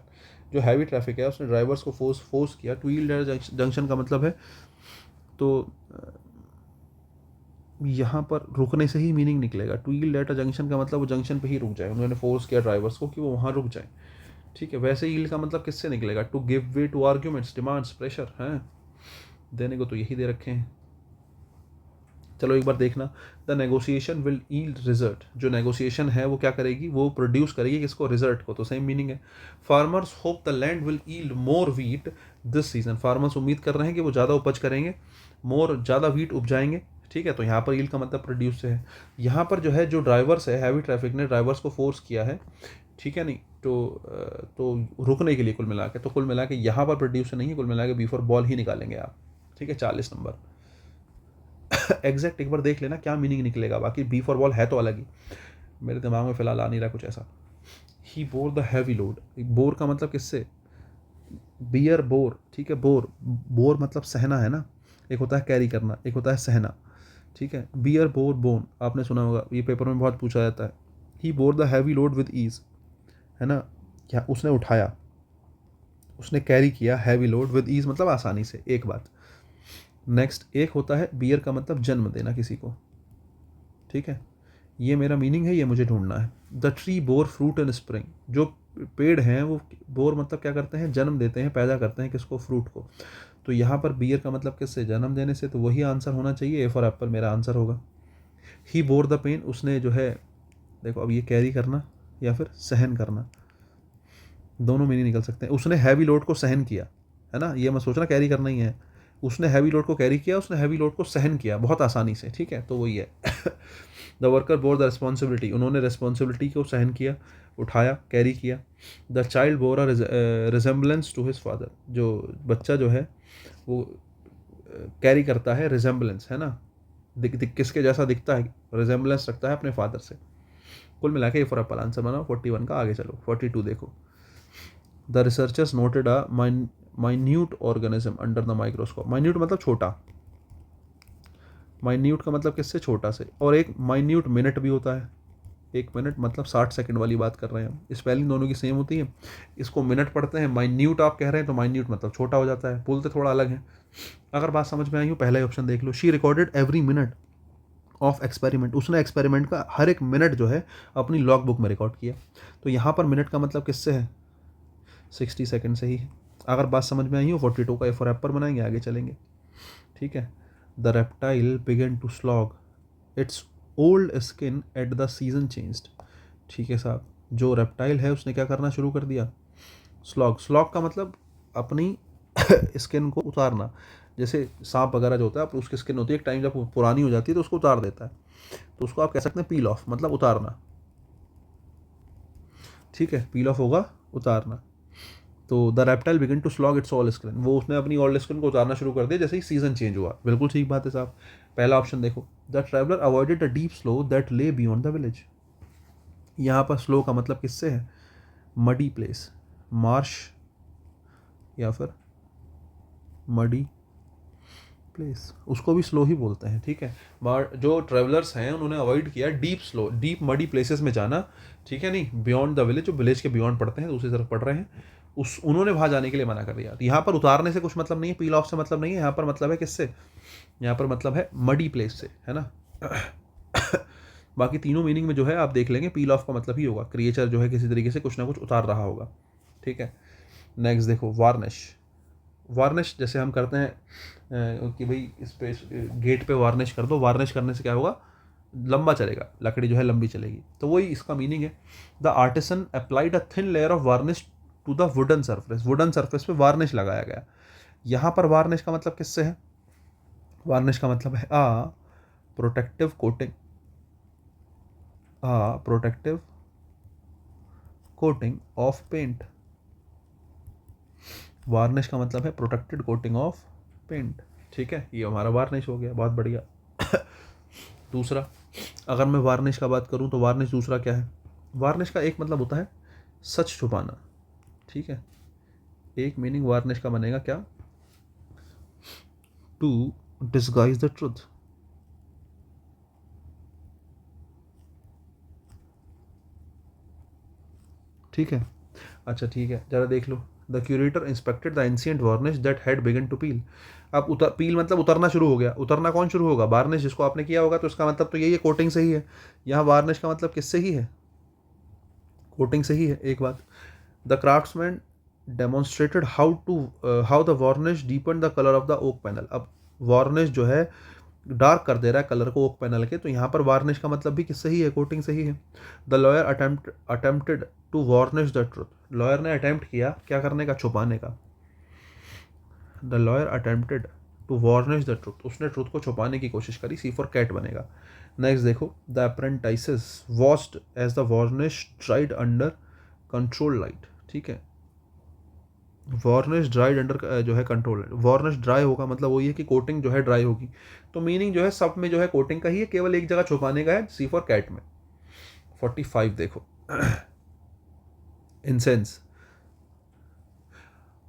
जो हैवी ट्रैफिक है उसने ड्राइवर्स को फोर्स किया, टू ईल्ड एट जंक्शन का मतलब है, तो यहाँ पर रुकने से ही मीनिंग निकलेगा, to yield at a junction का मतलब वो जंक्शन पे ही रुक जाए, उन्होंने फोर्स किया ड्राइवर्स को कि वो वहाँ रुक जाए। ठीक है, वैसे ईल्ड का मतलब किससे निकलेगा, to give way to arguments, demands, pressure हैं, देने को तो यही दे रखे हैं। चलो एक बार देखना, the negotiation will yield result, जो नेगोशिएशन है वो क्या करेगी, वो प्रोड्यूस करेगी किसको, रिजल्ट को, तो सेम मीनिंग है। Farmers hope the land will yield more wheat this season, farmers उम्मीद कर रहे हैं कि वो ज़्यादा उपज करेंगे, मोर ज़्यादा वीट उपजाएंगे। ठीक है, तो यहाँ पर ईल्ड का मतलब प्रोड्यूस से है। यहाँ पर जो है, जो ड्राइवर्स है, हैवी ट्रैफिक ने ड्राइवर्स को फोर्स किया है, ठीक है, नहीं तो रुकने के लिए, कुल मिला के, तो कुल मिला के यहाँ पर प्रोड्यूस नहीं है, कुल मिला के बिफोर बॉल ही निकालेंगे आप। ठीक है, 40 नंबर। एग्जैक्ट एक बार देख लेना क्या मीनिंग निकलेगा, बाकी बी फॉर बॉल है तो अलग ही, मेरे दिमाग में फिलहाल आ नहीं रहा कुछ ऐसा। He bore the heavy load, bore का मतलब किससे, बियर बोर, ठीक है, बोर, बोर मतलब सहना है ना, एक होता है कैरी करना, एक होता है सहना, ठीक है। बियर बोर बोन आपने सुना होगा, ये पेपर में बहुत पूछा जाता है। He bore the heavy load with ease, है ना, क्या उसने उठाया, उसने कैरी किया हैवी लोड विद ईज मतलब आसानी से, एक बात। नेक्स्ट एक होता है बियर का मतलब जन्म देना किसी को, ठीक है, ये मेरा मीनिंग है, ये मुझे ढूंढना है। The tree bore fruit in spring, जो पेड़ हैं वो बोर मतलब क्या करते हैं, जन्म देते हैं, पैदा करते हैं किसको, फ्रूट को। तो यहाँ पर बियर का मतलब किससे, जन्म देने से, तो वही आंसर होना चाहिए, ए फॉर एप्पल मेरा आंसर होगा। ही बोर द पेन, उसने जो है, देखो अब ये कैरी करना या फिर सहन करना, दोनों मीनिंग निकल सकते हैं। उसने हैवी लोड को सहन किया, है ना, ये मत सोचना कैरी करना ही है, उसने हैवी लोड को कैरी किया, उसने हैवी लोड को सहन किया बहुत आसानी से, ठीक है, तो वही है। The worker bore the responsibility, उन्होंने रिस्पॉन्सिबिलिटी को सहन किया, उठाया, कैरी किया। The child bore a resemblance to his father, जो बच्चा जो है वो कैरी करता है रिजेम्बलेंस, है ना, किसके जैसा दिखता है, रिजेम्बलेंस रखता है अपने फादर से। कुल मिला के ये फॉर एप्पल आंसर बनाओ 41 का। आगे चलो 42 देखो। The researchers noted a minute organism under the microscope, minute मतलब छोटा, माइन्यूट का मतलब किससे, छोटा से। और एक माइन्यूट मिनट भी होता है, एक मिनट मतलब 60 सेकंड वाली बात कर रहे हैं हम, स्पेलिंग दोनों की सेम होती है। इसको मिनट पढ़ते हैं, माइन्यूट आप कह रहे हैं तो माइन्यूट मतलब छोटा हो जाता है, बोलते थोड़ा अलग है। अगर बात समझ में आई हो, पहला ही ऑप्शन देख लो। She recorded every minute of experiment, उसने एक्सपेरिमेंट का हर एक मिनट जो है अपनी लॉग बुक में रिकॉर्ड किया। तो यहाँ पर मिनट का मतलब किससे है, 60 सेकंड से ही है। अगर बात समझ में आई हो 42 का ए फॉर एप्पल बनाएंगे, आगे चलेंगे, ठीक है। The reptile began to slough its old skin at the season changed, ठीक है साहब, जो रेप्टाइल है उसने क्या करना शुरू कर दिया, स्लॉग, स्लॉग का मतलब अपनी स्किन को उतारना, जैसे सांप वगैरह जो होता है, उसकी स्किन होती है एक टाइम जब पुरानी हो जाती है तो उसको उतार देता है, तो उसको आप कह सकते हैं पील ऑफ, मतलब उतारना, ठीक है, पील ऑफ होगा उतारना। तो the reptile began to slough its all skin, वो उसने अपनी ऑल स्किन को उतारना शुरू कर दिया जैसे ही सीजन चेंज हुआ, बिल्कुल ठीक बात है साहब। पहला ऑप्शन देखो। The traveller avoided a deep slow that ले बियॉन्ड द विलेज, यहाँ पर स्लो का मतलब किससे है, मडी प्लेस, मार्श या फिर मडी प्लेस, उसको भी स्लो ही बोलते हैं, ठीक है। जो ट्रेवलर्स हैं उन्होंने अवॉइड किया deep slow, deep muddy places में जाना, ठीक है, नहीं बियॉन्ड द विलेज, जो विलेज के बियॉन्ड पड़ते हैं दूसरी तरफ पड़ रहे हैं, उस उन्होंने वहाँ जाने के लिए मना कर दिया। यहाँ पर उतारने से कुछ मतलब नहीं है, पील ऑफ से मतलब नहीं है, यहाँ पर मतलब है किससे, यहाँ पर मतलब है मडी प्लेस से, है ना। बाकी तीनों मीनिंग में जो है आप देख लेंगे, पील ऑफ का मतलब ही होगा क्रिएचर जो है किसी तरीके से कुछ ना कुछ उतार रहा होगा, ठीक है। नेक्स्ट देखो वार्निश, वार्निश जैसे हम करते हैं कि भाई इस पे गेट पे वार्निश कर दो, वार्निश करने से क्या होगा, लंबा चलेगा, लकड़ी जो है लंबी चलेगी, तो वही इसका मीनिंग है। The artisan applied a thin layer of varnish to the wooden surface, wooden surface पे वार्निश लगाया गया। यहाँ पर वार्निश का मतलब किससे है, वार्निश का मतलब है protective coating, protective coating of paint, varnish का मतलब है प्रोटेक्टेड कोटिंग ऑफ पेंट, ठीक है, ये हमारा वार्निश हो गया, बहुत बढ़िया। दूसरा, अगर मैं वार्निश का बात करूं तो वार्निश दूसरा क्या है, वार्निश का एक मतलब होता है सच छुपाना, ठीक है, एक मीनिंग वार्निश का बनेगा क्या, टू डिस्गाइज द ट्रुथ, ठीक है। अच्छा ठीक है, जरा देख लो। The curator inspected the ancient varnish that had begun to peel, अब पील मतलब उतरना शुरू हो गया, उतरना कौन शुरू होगा, वार्निश जिसको आपने किया होगा, तो इसका मतलब तो यही है कोटिंग से ही है। यहाँ वार्निश का मतलब किससे ही है, कोटिंग से ही है, एक बात। The craftsman demonstrated how the varnish deepen the colour of the oak panel, अब वार्निश जो है डार्क कर दे रहा है कलर को ओक पैनल के, तो यहाँ पर वार्निश का मतलब भी किससे ही है, कोटिंग से ही है। The lawyer attempted to varnish the truth, lawyer ने अटेम्प्ट किया क्या करने का, छुपाने का। The lawyer attempted to varnish the truth, उसने ट्रुथ को छुपाने की कोशिश करी, सी फॉर कैट बनेगा। नेक्स्ट देखो। The apprentices watched as the varnish dried under control light, ठीक है, वार्निश ड्राइड अंडर जो है कंट्रोल, वार्निश ड्राई होगा मतलब वही है कि कोटिंग जो है ड्राई होगी, तो मीनिंग जो है सब में जो है कोटिंग का ही है, केवल एक जगह छुपाने का है, सी फॉर कैट में। 45 देखो। Incense,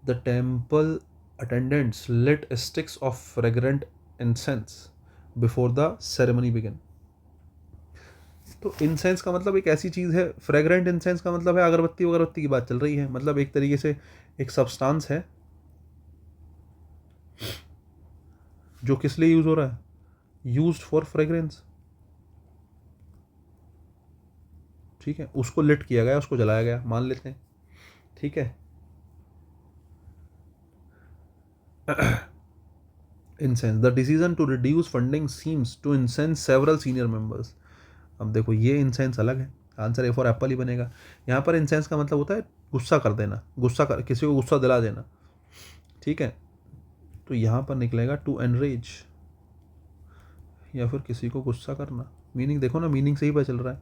the temple attendants lit sticks of fragrant incense before the ceremony began. तो इंसेंस का मतलब एक ऐसी चीज़ है, फ्रेग्रेंट इंसेंस का मतलब है अगरबत्ती वगरबत्ती की बात चल रही है, मतलब एक तरीके से एक सब्सटेंस है जो किस लिए यूज हो रहा है, यूज्ड फॉर फ्रेग्रेंस, ठीक है, उसको लिट किया गया, उसको जलाया गया, मान लेते हैं, ठीक है। Incense, the decision to reduce funding seems to incense several senior members. अब देखो ये इंसेंस अलग है, आंसर ए फॉर एप्पल ही बनेगा। यहाँ पर इंसेंस का मतलब होता है गुस्सा कर देना, गुस्सा कर, किसी को गुस्सा दिला देना, ठीक है। तो यहाँ पर निकलेगा टू एनरेज, या फिर किसी को गुस्सा करना। मीनिंग देखो ना, मीनिंग से ही पता चल रहा है।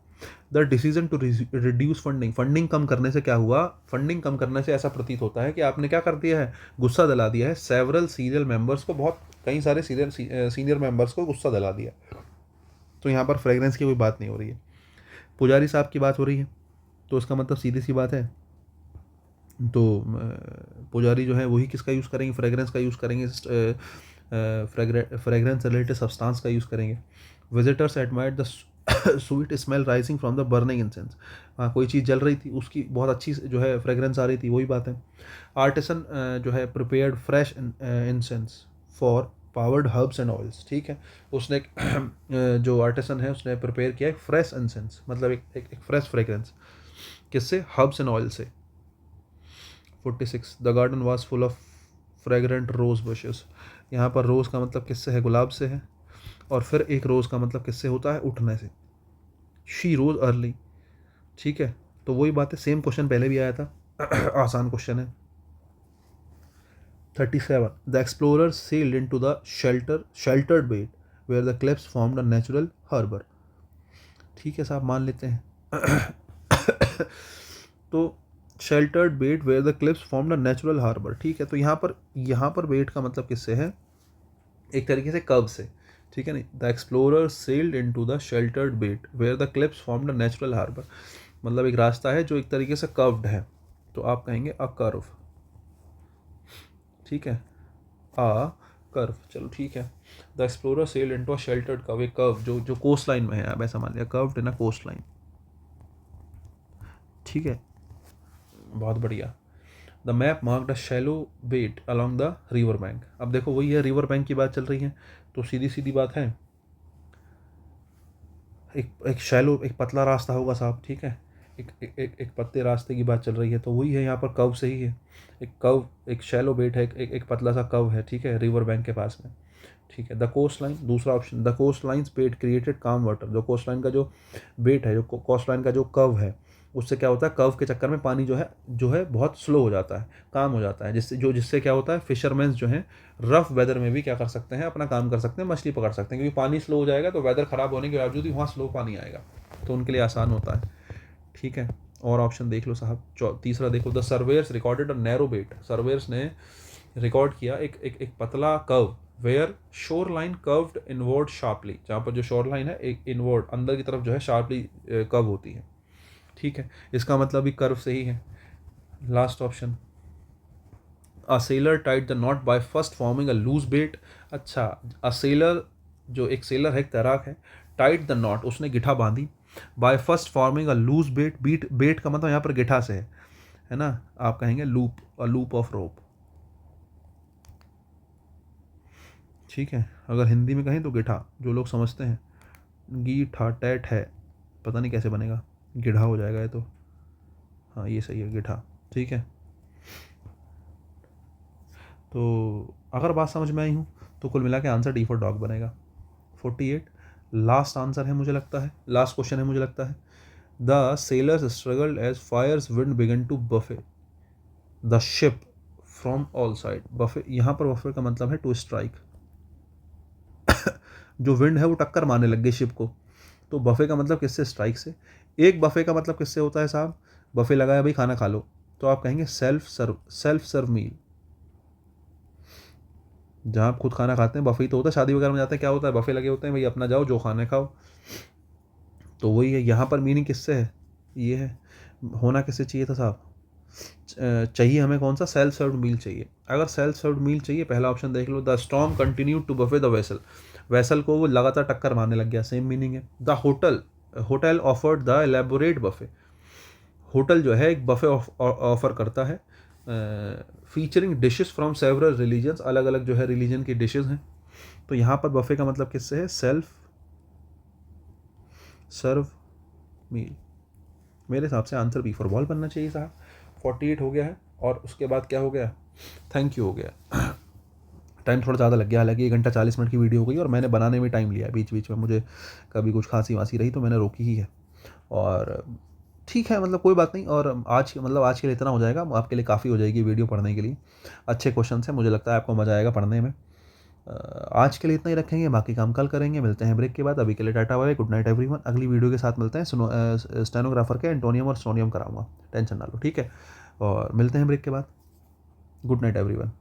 The decision to reduce funding, funding कम करने से क्या हुआ, फंडिंग कम करने से ऐसा प्रतीत होता है कि आपने क्या कर दिया है, गुस्सा दिला दिया है सेवरल सीरियल मेंबर्स को, बहुत कई सारे सीनियर मेंबर्स को गुस्सा दिला दिया। तो यहाँ पर फ्रेग्रेंस की कोई बात नहीं हो रही है, पुजारी साहब की बात हो रही है, तो उसका मतलब सीधी सी बात है, तो पुजारी जो है वही किसका यूज़ करेंगे, फ्रेग्रेंस का यूज़ करेंगे, फ्रेग्रेंस रिलेटेड सब्सटेंस का यूज़ करेंगे। Visitors admired the sweet smell rising from the burning incense, हाँ कोई चीज़ जल रही थी, उसकी बहुत अच्छी जो है फ्रेग्रेंस आ रही थी, वही बात है। आर्टिसन जो है prepared fresh incense for powered herbs and oils, ठीक है, उसने जो आर्टिसन है उसने प्रिपेयर किया एक फ्रेश इंसेंस, मतलब एक फ्रेश फ्रेग्रेंस, किससे, हर्ब्स एंड ऑयल से। 46 the garden was full of fragrant rose bushes, यहाँ पर रोज़ का मतलब किससे है, गुलाब से है, और फिर एक रोज़ का मतलब किससे होता है, उठने से, शी रोज अर्ली, ठीक है। तो वही बात है, सेम क्वेश्चन पहले भी आया था, आसान क्वेश्चन है। 37 the explorer sailed into the sheltered bight where the cliffs formed a natural harbour, ठीक है साहब, मान लेते हैं। तो sheltered bight where the cliffs formed a natural harbour, ठीक है। तो यहाँ पर बेट का मतलब किससे है, एक तरीके से कव से, ठीक है नहीं। The explorer sailed into the sheltered bight where the cliffs formed a natural harbour, मतलब एक रास्ता है जो एक तरीके से कर्व्ड है, तो आप कहेंगे अ कर्व, ठीक है, अ कर्व, चलो ठीक है। The explorer sailed into a sheltered curve, एक कर्व जो कोस्ट लाइन में है, आप ऐसा मान लिया, curved in a coastline, ठीक है, बहुत बढ़िया। The map marked a shallow bight along the river bank, अब देखो वही है, रिवर बैंक की बात चल रही है, तो सीधी सीधी बात है, एक शैलो, एक पतला रास्ता होगा साहब, ठीक है, एक पतले रास्ते की बात चल रही है, तो वही है, यहाँ पर कव से ही है, एक कव, एक शैलो बेट है, एक पतला सा कव है, ठीक है, रिवर बैंक के पास में, ठीक है। द कोस्ट लाइन, दूसरा ऑप्शन, the coastlines bight created calm water, जो कोस्ट लाइन का जो बेट है, जो कोस्ट लाइन का जो कव है, उससे क्या होता है, कव के चक्कर में पानी जो है बहुत स्लो हो जाता है, काम हो जाता है, जिससे क्या होता है, फिशरमैन जो है रफ वेदर में भी क्या कर सकते हैं, अपना काम कर सकते हैं, मछली पकड़ सकते हैं, क्योंकि पानी स्लो हो जाएगा तो वेदर ख़राब होने के बावजूद ही वहाँ स्लो पानी आएगा, तो उनके लिए आसान होता है, ठीक है। और ऑप्शन देख लो साहब, तीसरा देखो, the surveyors recorded a narrow bight, surveyors ने रिकॉर्ड किया एक पतला curve, where shoreline curved inward sharply, जहाँ पर जो शोर लाइन है एक इनवर्ड अंदर की तरफ जो है शार्पली कर्व होती है, ठीक है, इसका मतलब भी कर्व से ही है। Last option, a sailor tied the knot by first forming a loose bight, अच्छा, अ सेलर, जो एक सेलर है, एक तैराक है, टाइड द नॉट, उसने गिठा बांधी, by first forming a loose bight का मतलब यहाँ पर गिठा से है ना, आप कहेंगे loop, a loop of rope, ठीक है। अगर हिंदी में कहें तो गिठा, जो लोग समझते हैं, गीठा टैट है, पता नहीं कैसे बनेगा, गिढ़ा हो जाएगा ये तो, हाँ ये सही है, गिठा, ठीक है। तो अगर बात समझ में आई हूँ तो कुल मिला के आंसर डी फॉर डॉग बनेगा। 48 लास्ट आंसर है मुझे लगता है, लास्ट क्वेश्चन है मुझे लगता है। The sailors struggled as fierce wind began to buffet the ship from all side, buffet, यहाँ पर बफे का मतलब है टू स्ट्राइक, जो विंड है वो टक्कर मारने लग गई शिप को, तो बफे का मतलब किससे, स्ट्राइक से। एक बफे का मतलब किससे होता है साहब, बफे लगाया भाई खाना खा लो, तो आप कहेंगे सेल्फ सर्व मील, जहाँ आप खुद खाना खाते हैं, बफे ही तो होता है, शादी वगैरह में जाते हैं क्या होता है, बफे लगे होते हैं, भाई अपना जाओ जो खाने खाओ, तो वही है, यहाँ पर मीनिंग किससे है, ये है, होना किससे चाहिए था साहब, चाहिए हमें कौन सा, सेल्फ सर्व्ड मील चाहिए। अगर सेल्फ सर्व्ड मील चाहिए, पहला ऑप्शन देख लो, the storm continue to buffet the vessel, vessel को वो लगातार टक्कर मारने लग गया, सेम मीनिंग है। The hotel, hotel offered the elaborate buffet, hotel जो है एक बफे ऑफर करता है, featuring dishes from several religions, अलग अलग जो है रिलीजन की डिशेस हैं। तो यहाँ पर बफे का मतलब किससे है, सेल्फ सर्व मील। मेरे हिसाब से आंसर बी फॉर बॉल बनना चाहिए साहब। 48 हो गया है, और उसके बाद क्या हो गया, थैंक यू हो गया। टाइम थोड़ा ज़्यादा लग गया, हालांकि 1 घंटा 40 मिनट की वीडियो हो गई, और मैंने बनाने में टाइम लिया, बीच बीच में मुझे कभी कुछ खांसी वासी रही तो मैंने रोकी ही है। और ठीक है, मतलब कोई बात नहीं। और आज मतलब आज के लिए इतना हो जाएगा, आपके लिए काफ़ी हो जाएगी वीडियो पढ़ने के लिए। अच्छे क्वेश्चन हैं, मुझे लगता है आपको मज़ा आएगा पढ़ने में। आज के लिए इतना ही रखेंगे, बाकी काम कल करेंगे। मिलते हैं ब्रेक के बाद, अभी के लिए ta ta bye, good night everyone. अगली वीडियो के साथ मिलते हैं, स्टेनोग्राफर के एंटोनियम और सोनियम कराऊंगा, टेंशन ना लो, ठीक है। और मिलते हैं ब्रेक के बाद, गुड नाइट एवरीवन।